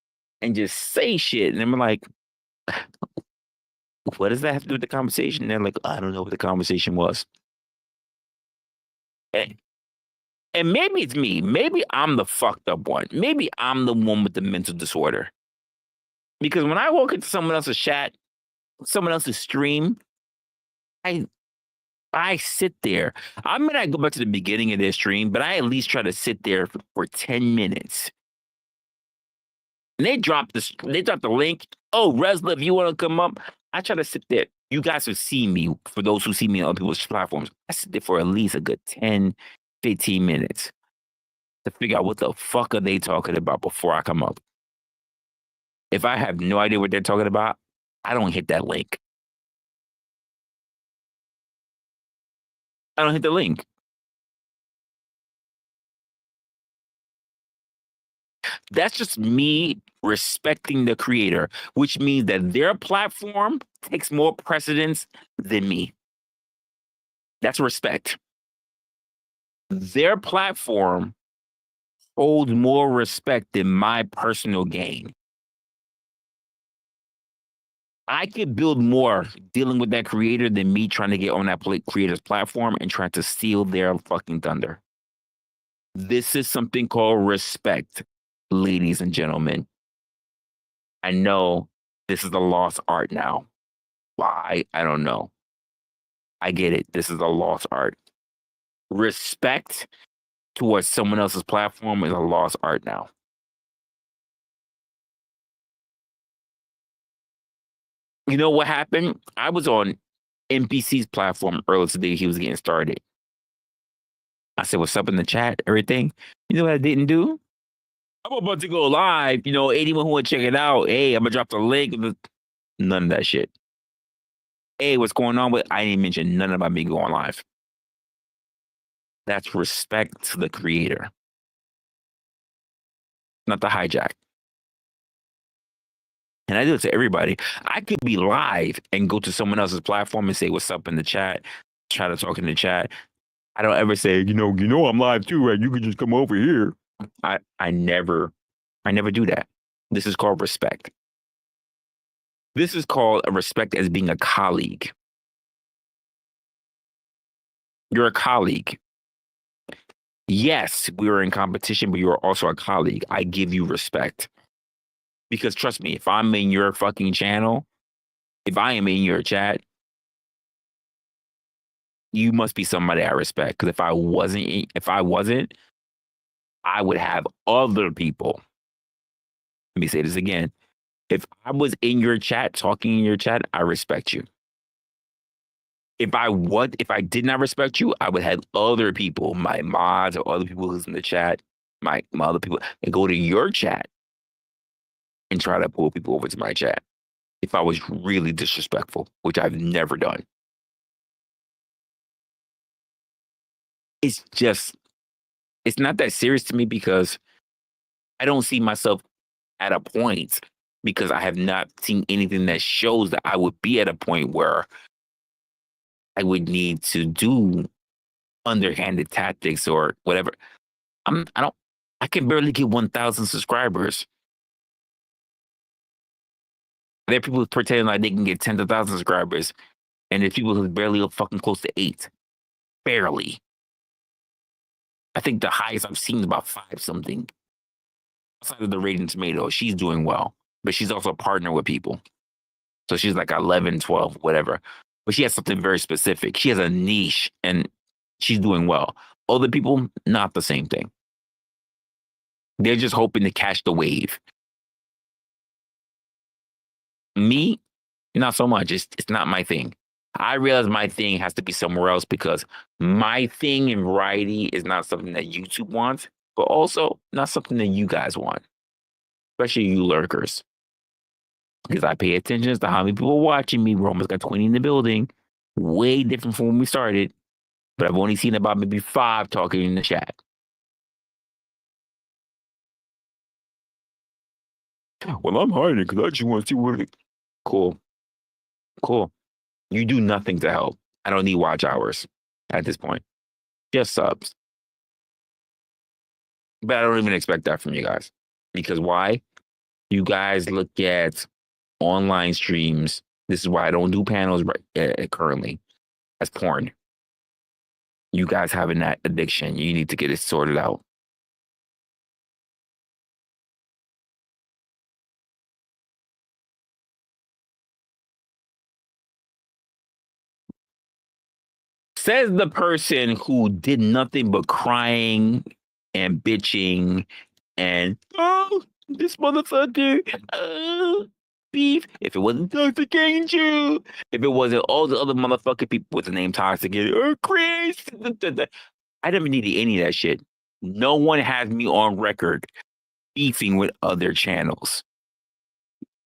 and just say shit, and I'm like, what does that have to do with the conversation? And they're like, I don't know what the conversation was. And maybe it's me. Maybe I'm the fucked up one. Maybe I'm the one with the mental disorder. Because when I walk into someone else's chat, someone else's stream, I sit there. I mean, I go back to the beginning of this stream, but I at least try to sit there for 10 minutes. And they drop the link. Oh, Resla, if you want to come up, I try to sit there. You guys will see me, for those who see me on other people's platforms. I sit there for at least a good 10, 15 minutes to figure out what the fuck are they talking about before I come up. If I have no idea what they're talking about, I don't hit that link. I don't hit the link. That's just me respecting the creator, which means that their platform takes more precedence than me. That's respect. Their platform holds more respect than my personal gain. I could build more dealing with that creator than me trying to get on that creator's platform and trying to steal their fucking thunder. This is something called respect, ladies and gentlemen. I know this is a lost art now. Why? I don't know. I get it. This is a lost art. Respect towards someone else's platform is a lost art now. You know what happened? I was on NPC's platform earlier today. He was getting started. I said, what's up in the chat? Everything. You know what I didn't do? I'm about to go live. You know, anyone who want to check it out, hey, I'm going to drop the link. None of that shit. Hey, what's going on? I didn't mention none about me going live. That's respect to the creator, not the hijack. And I do it to everybody. I could be live and go to someone else's platform and say, what's up in the chat, try to talk in the chat. I don't ever say, you know, I'm live too, right? You can just come over here. I never do that. This is called respect. This is called a respect as being a colleague. You're a colleague. Yes, we are in competition, but you are also a colleague. I give you respect. Because trust me, if I'm in your fucking channel, if I am in your chat, you must be somebody I respect. Because if I wasn't, I would have other people. Let me say this again. If I was in your chat, talking in your chat, I respect you. If I did not respect you, I would have other people, my mods or other people who's in the chat, my other people, and go to your chat and try to pull people over to my chat. If I was really disrespectful, which I've never done. It's not that serious to me because I don't see myself at a point because I have not seen anything that shows that I would be at a point where I would need to do underhanded tactics or whatever. I can barely get 1,000 subscribers. There are people pretending like they can get tens of thousands of subscribers, and there's people who's barely fucking close to 8. Barely. I think the highest I've seen is about 5 something. Outside of the Rating Tomato, she's doing well, but she's also a partner with people. So she's like 11, 12, whatever. But she has something very specific. She has a niche and she's doing well. Other people, not the same thing. They're just hoping to catch the wave. Me, not so much. It's not my thing. I realize my thing has to be somewhere else because my thing in variety is not something that YouTube wants, but also not something that you guys want, especially you lurkers. Because I pay attention as to how many people are watching me. We're almost got 20 in the building. Way different from when we started. But I've only seen about maybe 5 talking in the chat. Well, I'm hiding because I just want to see what it... Cool. You do nothing to help. I don't need watch hours at this point. Just subs. But I don't even expect that from you guys. Because why? You guys look at online streams. This is why I don't do panels currently. As porn. You guys having that addiction. You need to get it sorted out. Says the person who did nothing but crying and bitching and this motherfucker beef. If it wasn't Toxic Angel, if it wasn't all the other motherfucking people with the name Toxic or Chris, I never needed any of that shit. No one has me on record beefing with other channels.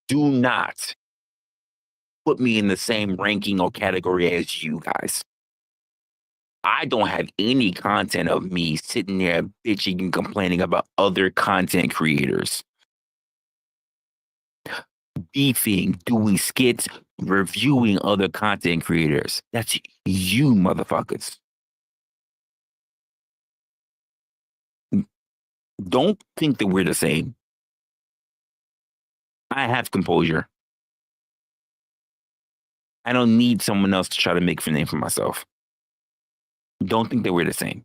Do not put me in the same ranking or category as you guys. I don't have any content of me sitting there bitching and complaining about other content creators. Beefing, doing skits, reviewing other content creators. That's you, motherfuckers. Don't think that we're the same. I have composure. I don't need someone else to try to make a name for myself. Don't think that we're the same.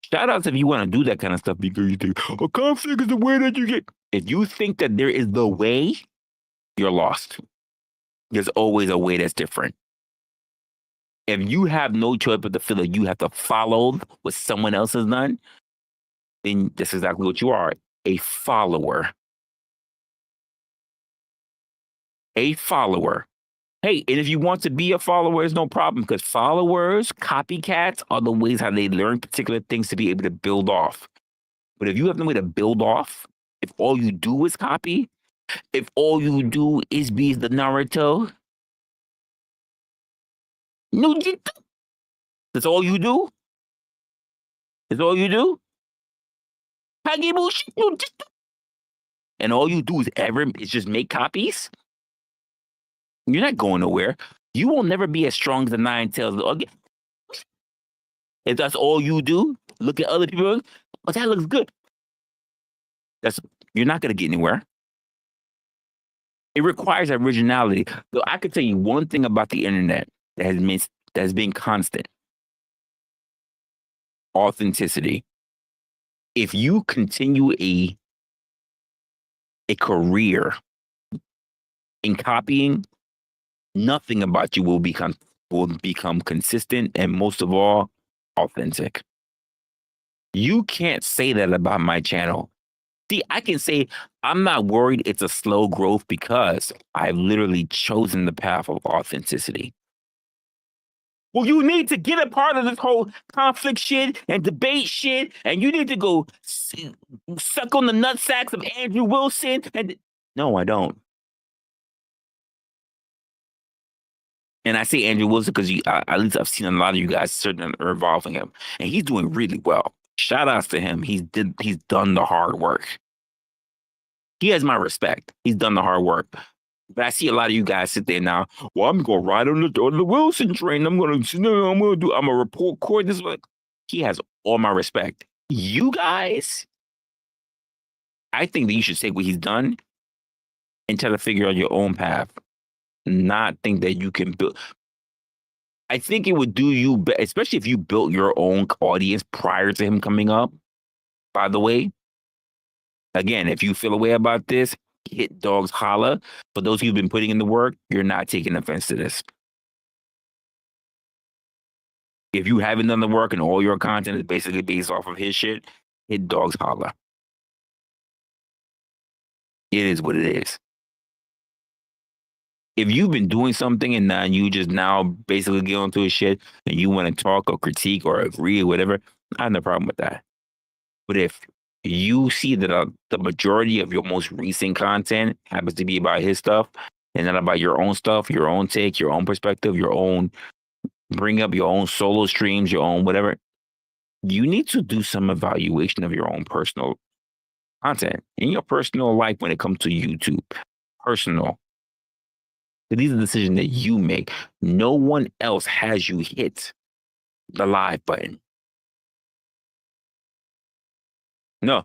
Shout outs if you want to do that kind of stuff because you think, a conflict is the way that you get. If you think that there is the way, you're lost. There's always a way that's different. If you have no choice but to feel that you have to follow what someone else has done, then that's exactly what you are, a follower. A follower. Hey, and if you want to be a follower, it's no problem because followers, copycats are the ways how they learn particular things to be able to build off. But if you have no way to build off, if all you do is copy, if all you do is be the Naruto, no, that's all you do? That's all you do? And all you do is just make copies? You're not going nowhere. You will never be as strong as the Nine Tails. If that's all you do, look at other people. Oh, that looks good. You're not going to get anywhere. It requires originality. So I could tell you one thing about the internet that has been constant. Authenticity. If you continue a career in copying, nothing about you will become consistent and most of all, authentic. You can't say that about my channel. See, I can say I'm not worried it's a slow growth because I've literally chosen the path of authenticity. Well, you need to get a part of this whole conflict shit and debate shit, and you need to go suck on the nutsacks of Andrew Wilson. And no, I don't. And I say Andrew Wilson because at least I've seen a lot of you guys certainly are involving him, and he's doing really well. Shout outs to him. He's done the hard work. He has my respect. He's done the hard work. But I see a lot of you guys sit there now. Well, I'm going to ride on the Wilson train. I'm going to report court this way. He has all my respect. You guys, I think that you should take what he's done and try to figure out your own path. Not think that you can build. I think it would do you better, especially if you built your own audience prior to him coming up. By the way, again, if you feel a way about this, hit dogs holla. For those who've been putting in the work, you're not taking offense to this. If you haven't done the work and all your content is basically based off of his shit, hit dogs holla. It is what it is. If you've been doing something and you just now basically get onto his shit and you want to talk or critique or agree or whatever, I have no problem with that. But if you see that the majority of your most recent content happens to be about his stuff and not about your own stuff, your own take, your own perspective, your own bring up your own solo streams, your own whatever, you need to do some evaluation of your own personal content in your personal life when it comes to YouTube. Personal. So these are decisions that you make. No one else has you hit the live button. No,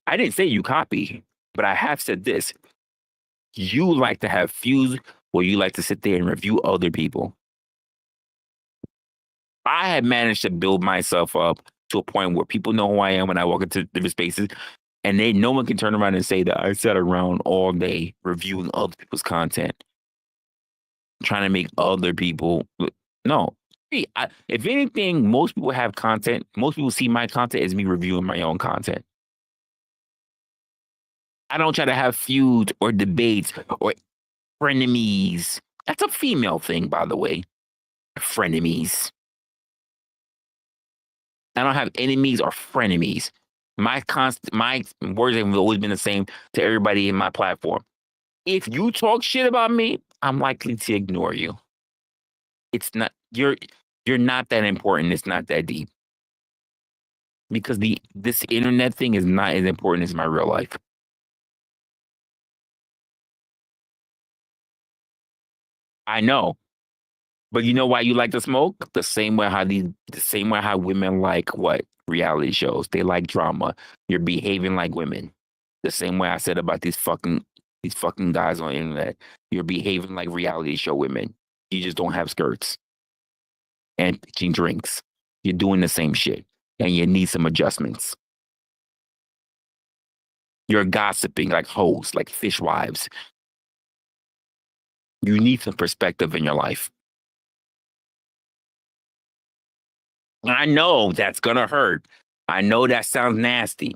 I didn't say you copy, but I have said this. You like to have views where you like to sit there and review other people. I have managed to build myself up to a point where people know who I am when I walk into different spaces, and no one can turn around and say that I sat around all day reviewing other people's content, trying to make other people. No. If anything, most people have content. Most people see my content as me reviewing my own content. I don't try to have feuds or debates or frenemies. That's a female thing, by the way. Frenemies. I don't have enemies or frenemies. My words have always been the same to everybody in my platform. If you talk shit about me, I'm likely to ignore you. It's not you're not that important. It's not that deep. Because this internet thing is not as important as my real life. I know. But you know why you like to smoke? The same way how women like what? Reality shows. They like drama. You're behaving like women. The same way I said about these fucking guys on the internet. You're behaving like reality show women. You just don't have skirts and pitching drinks. You're doing the same shit. And you need some adjustments. You're gossiping like hoes, like fishwives. You need some perspective in your life. I know that's gonna hurt. I know that sounds nasty.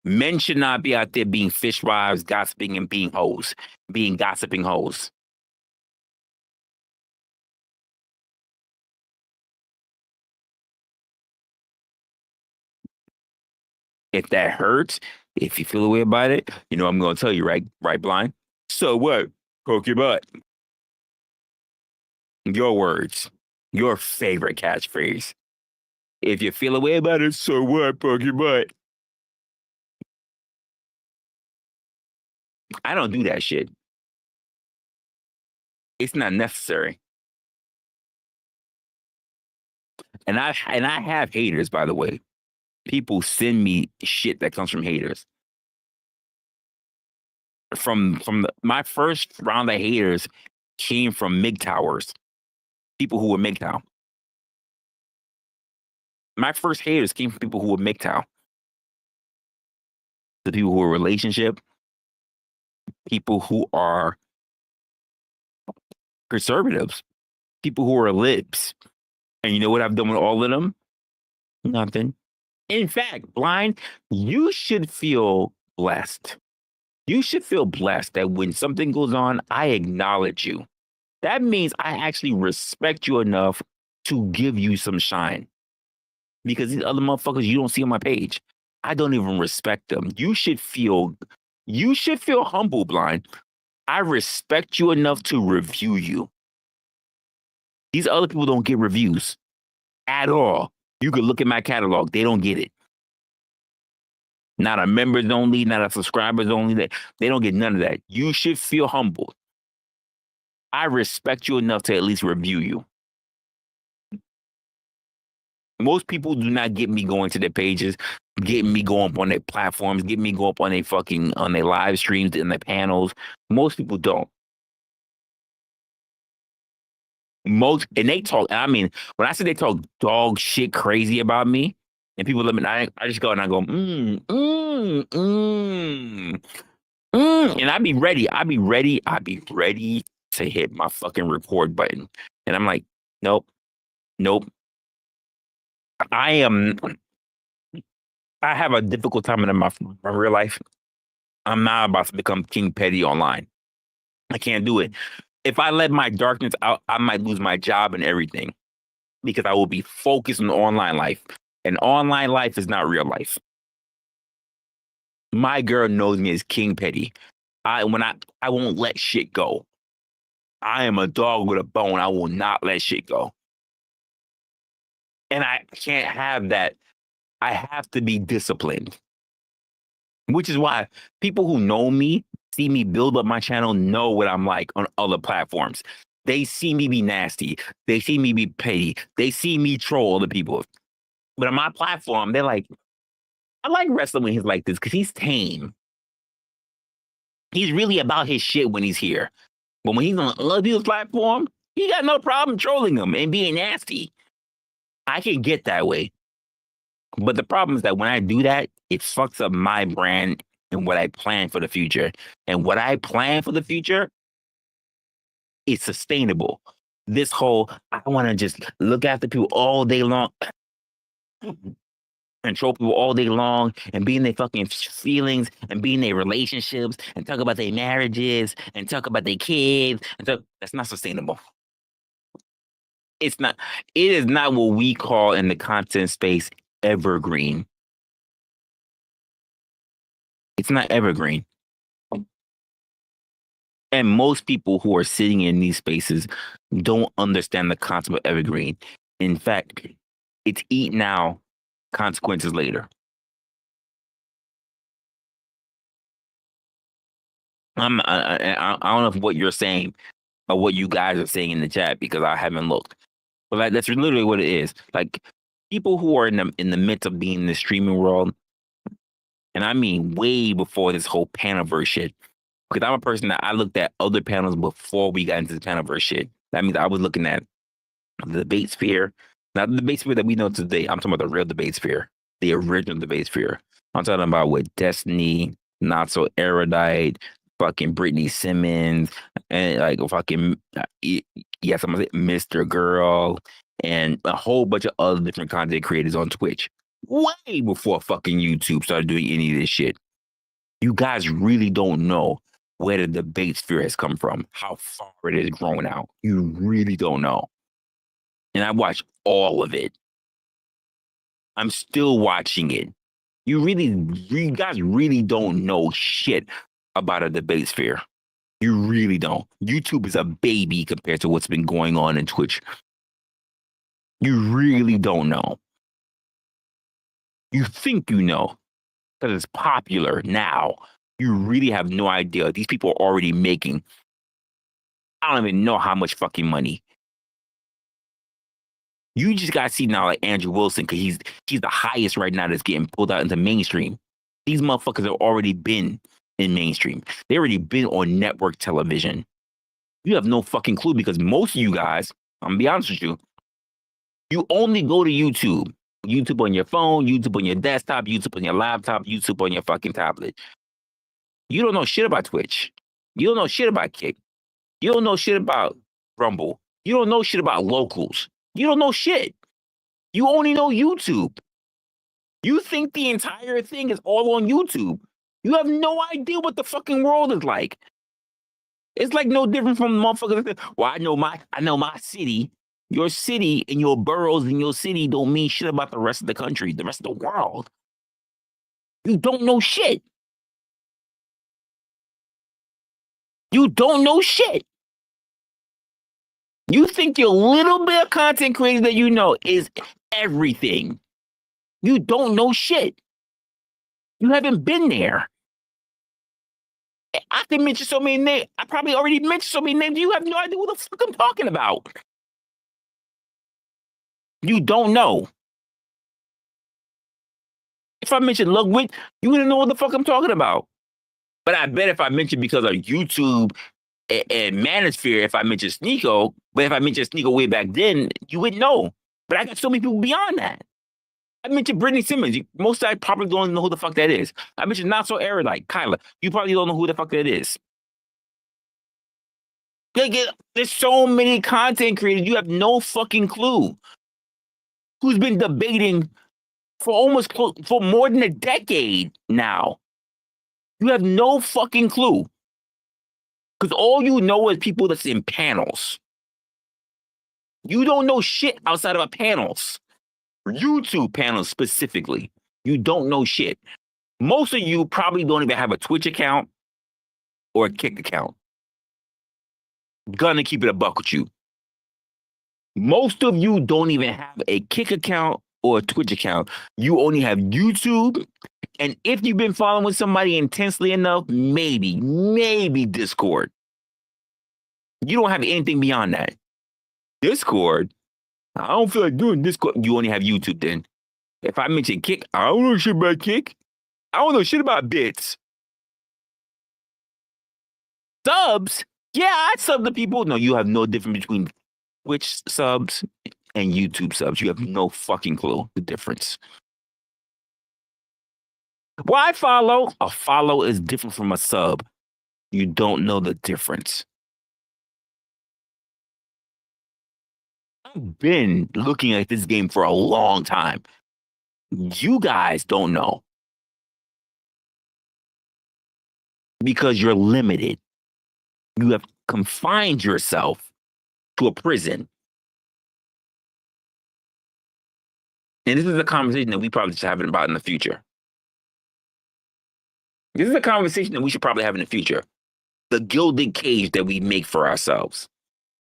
Men should not be out there being fishwives, gossiping, and being hoes, being gossiping hoes. If that hurts, if you feel a way about it, you know I'm gonna tell you, right, blind? So what? Poke your butt. Your words. Your favorite catchphrase. If you feel a way about it, so what? Poke your butt. I don't do that shit. It's not necessary. And I have haters, by the way. People send me shit that comes from haters. My first round of haters came from MGTOWers. People who were MGTOW. My first haters came from people who were MGTOW. The people who are relationship, people who are conservatives, people who are libs. And you know what I've done with all of them? Nothing. In fact, blind, you should feel blessed. You should feel blessed that when something goes on, I acknowledge you. That means I actually respect you enough to give you some shine. Because these other motherfuckers you don't see on my page, I don't even respect them. You should feel humble, blind. I respect you enough to review you. These other people don't get reviews at all. You could look at my catalog. They don't get it. Not a members only, not a subscribers only. They don't get none of that. You should feel humbled. I respect you enough to at least review you. Most people do not get me going to their pages, get me going up on their platforms, get me go up on their live streams and their panels. Most people don't. And they talk, I mean, when I say they talk dog shit crazy about me, and people let me, I just go and I go, and I'd be ready to hit my fucking record button. And I'm like, nope. I have a difficult time in my real life. I'm not about to become King Petty online. I can't do it. If I let my darkness out, I might lose my job and everything because I will be focused on online life. And online life is not real life. My girl knows me as King Petty. I won't let shit go. I am a dog with a bone. I will not let shit go. And I can't have that. I have to be disciplined. Which is why people who know me, see me build up my channel, know what I'm like on other platforms. They see me be nasty. They see me be petty. They see me troll other people. But on my platform, they're like, I like Resla when he's like this because he's tame. He's really about his shit when he's here. But when he's on other people's platform, he got no problem trolling them and being nasty. I can get that way. But the problem is that when I do that, it fucks up my brand and what I plan for the future. And what I plan for the future is sustainable. this whole, I want to just look after people all day long, control people all day long, and be in their fucking feelings, and be in their relationships, and talk about their marriages, and talk about their kids, that's not sustainable. It's not. It is not what we call in the content space evergreen. It's not evergreen. And most people who are sitting in these spaces don't understand the concept of evergreen. In fact, it's eat now, consequences later. I don't know if what you're saying or what you guys are saying in the chat because I haven't looked. But like, that's literally what it is. Like people who are in the midst of being in the streaming world, and I mean way before this whole panaverse shit. Because I'm a person that I looked at other panels before we got into the panaverse shit. That means I was looking at the debate sphere, not the debate sphere that we know today. I'm talking about the real debate sphere, the original debate sphere. I'm talking about with Destiny, Not So Erudite, fucking Brittany Simmons, and like fucking yes, I'm gonna say Mr. Girl, and a whole bunch of other different content creators on Twitch. Way before fucking YouTube started doing any of this shit. You guys really don't know where the debate sphere has come from, how far it has grown out. You really don't know. And I watched all of it. I'm still watching it. You guys really don't know shit about a debate sphere. You really don't. YouTube is a baby compared to what's been going on in Twitch. You really don't know. You think you know because it's popular now. You really have no idea. These people are already making, I don't even know how much fucking money. You just got to see now like Andrew Wilson because he's the highest right now that's getting pulled out into mainstream. These motherfuckers have already been in mainstream. They already been on network television. You have no fucking clue because most of you guys, I'm going to be honest with you, you only go to YouTube. YouTube on your phone, YouTube on your desktop, YouTube on your laptop, YouTube on your fucking tablet. You don't know shit about Twitch. You don't know shit about Kick. You don't know shit about Rumble. You don't know shit about locals. You don't know shit. You only know YouTube. You think the entire thing is all on YouTube. You have no idea what the fucking world is like. It's like no different from motherfuckers. Well, I know my city. Your city and your boroughs in your city don't mean shit about the rest of the country, the rest of the world. You don't know shit. You don't know shit. You think your little bit of content creating that you know is everything. You don't know shit. You haven't been there. I can mention so many names. I probably already mentioned so many names. You have no idea what the fuck I'm talking about. You don't know. If I mention Ludwig, you wouldn't know what the fuck I'm talking about. But I bet if I mention because of YouTube and Manosphere, if I mention Sneeko, but if I mentioned Sneeko way back then, you wouldn't know. But I got so many people beyond that. I mentioned Brittany Simmons. Most of you probably don't know who the fuck that is. I mentioned Not So Erudite, Kyla. You probably don't know who the fuck that is. There's so many content creators. You have no fucking clue who's been debating for more than a decade now. You have no fucking clue. Because all you know is people that's in panels. You don't know shit outside of panels. YouTube panels specifically. You don't know shit. Most of you probably don't even have a Twitch account or a Kick account. Gonna keep it a buck with you. Most of you don't even have a Kick account or a Twitch account. You only have YouTube. And if you've been following somebody intensely enough, maybe Discord. You don't have anything beyond that. Discord? I don't feel like doing Discord. You only have YouTube then. If I mention Kick, I don't know shit about Kick. I don't know shit about bits. Subs? Yeah, I sub to people. No, you have no difference between Twitch subs and YouTube subs. You have no fucking clue the difference. Why follow? A follow is different from a sub. You don't know the difference. I've been looking at this game for a long time. You guys don't know because you're limited. You have confined yourself to a prison. And this is a conversation that we probably should have about in the future. This is a conversation that we should probably have in the future. The gilded cage that we make for ourselves.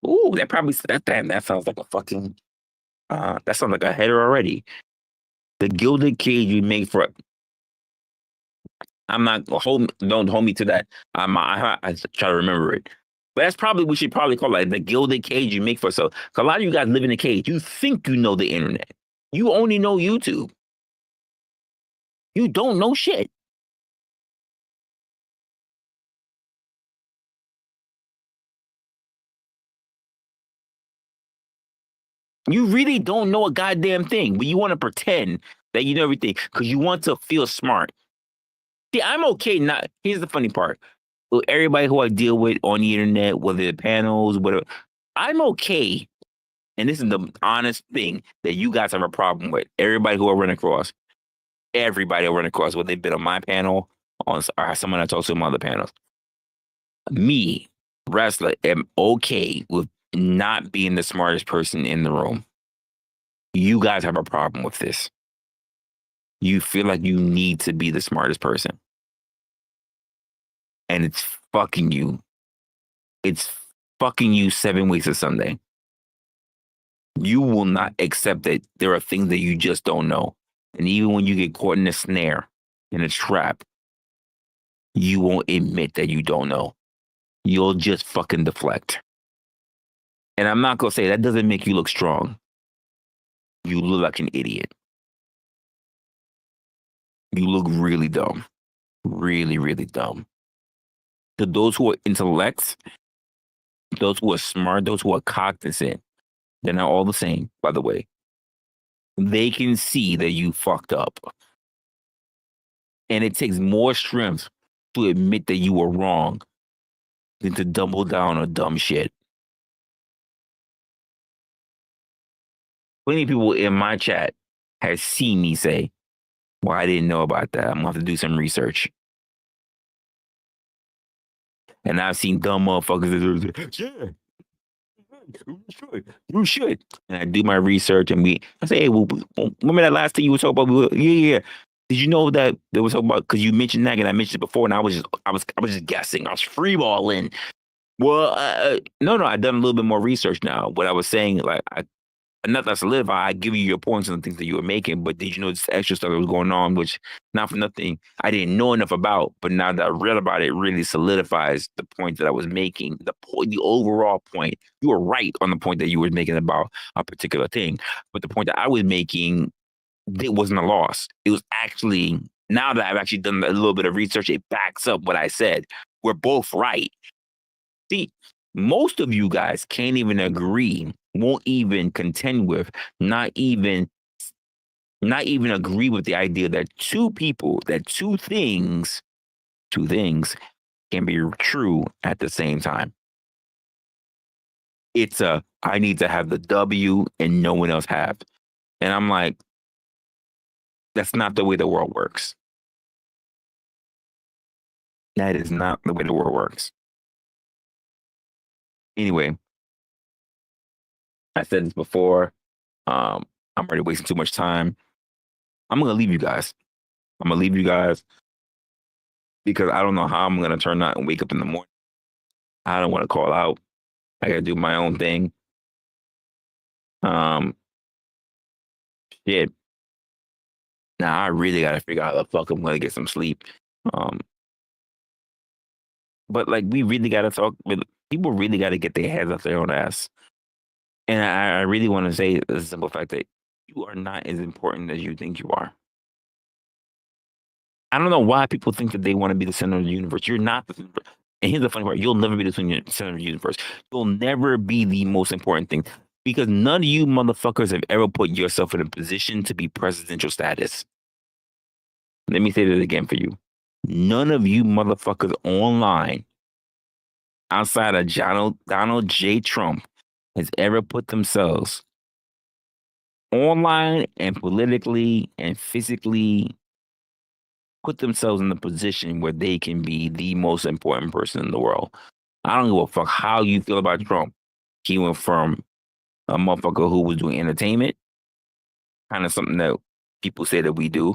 Ooh, that sounds like a fucking that sounds like a header already. The gilded cage we make for. I'm not don't hold me to that. I try to remember it. But that's probably we should probably call it the gilded cage you make for yourself. Because a lot of you guys live in a cage. You think you know the internet. You only know YouTube. You don't know shit. You really don't know a goddamn thing, but you want to pretend that you know everything because you want to feel smart. See, I'm okay. Here's the funny part. With everybody who I deal with on the internet, whether the panels, whatever, I'm okay. And this is the honest thing that you guys have a problem with. Everybody who I run across, whether they've been on my panel or someone I talked to on other panels. Me, Resla, am okay with not being the smartest person in the room. You guys have a problem with this. You feel like you need to be the smartest person. And it's fucking you. It's fucking you 7 weeks of Sunday. You will not accept that there are things that you just don't know. And even when you get caught in a snare, in a trap, you won't admit that you don't know. You'll just fucking deflect. And I'm not going to say that doesn't make you look strong. You look like an idiot. You look really dumb. Really, really dumb. To those who are intellects, those who are smart, those who are cognizant, they're not all the same, by the way. They can see that you fucked up. And it takes more strength to admit that you were wrong than to double down on dumb shit. Plenty of people in my chat have seen me say, well, I didn't know about that. I'm going to have to do some research. And I've seen dumb motherfuckers that say, yeah, you should. And I do my research and I say, hey, well, remember that last thing you were talking about? Yeah. Did you know that they were talking about, because you mentioned that and I mentioned it before and I was just guessing. I was freeballing. Well, no, I've done a little bit more research now. What I was saying, like, not that solidify, I give you your points on the things that you were making, but did you know this extra stuff that was going on, which not for nothing, I didn't know enough about, but now that I read about it, really solidifies the point that I was making, the overall point. You were right on the point that you were making about a particular thing, but the point that I was making, it wasn't a loss. It was actually, now that I've actually done a little bit of research, it backs up what I said. We're both right. See, most of you guys can't even agree, won't even contend with, not even agree with the idea that two things can be true at the same time. It's I need to have the W and no one else have. And I'm like, that's not the way the world works. That is not the way the world works. Anyway, I said this before. I'm already wasting too much time. I'm going to leave you guys. Because I don't know how I'm going to turn out and wake up in the morning. I don't want to call out. I got to do my own thing. Shit. Now I really got to figure out how the fuck I'm going to get some sleep. But like, we really got to talk with people, really got to get their heads up their own ass. And I really want to say the simple fact that you are not as important as you think you are. I don't know why people think that they want to be the center of the universe. You're not the center. And here's the funny part. You'll never be the center of the universe. You'll never be the most important thing. Because none of you motherfuckers have ever put yourself in a position to be presidential status. Let me say that again for you. None of you motherfuckers online, outside of Donald J. Trump, has ever put themselves online and politically and physically put themselves in the position where they can be the most important person in the world. I don't give a fuck how you feel about Trump. He went from a motherfucker who was doing entertainment, kind of something that people say that we do,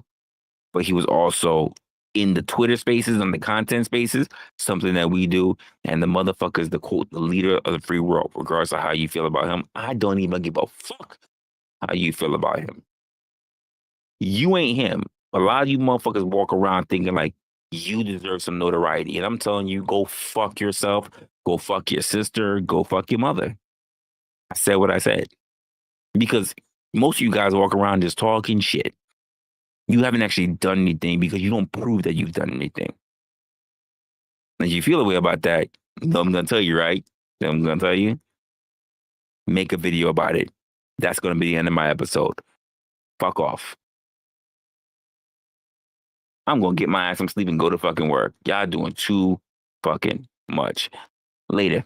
but he was also in the Twitter spaces, on the content spaces, something that we do. And the motherfucker is the quote, the leader of the free world, regardless of how you feel about him. I don't even give a fuck how you feel about him. You ain't him. A lot of you motherfuckers walk around thinking like you deserve some notoriety. And I'm telling you, go fuck yourself. Go fuck your sister. Go fuck your mother. I said what I said. Because most of you guys walk around just talking shit. You haven't actually done anything because you don't prove that you've done anything. And if you feel a way about that, you know I'm going to tell you, right? I'm going to tell you. Make a video about it. That's going to be the end of my episode. Fuck off. I'm going to get my ass some sleep and go to fucking work. Y'all doing too fucking much. Later.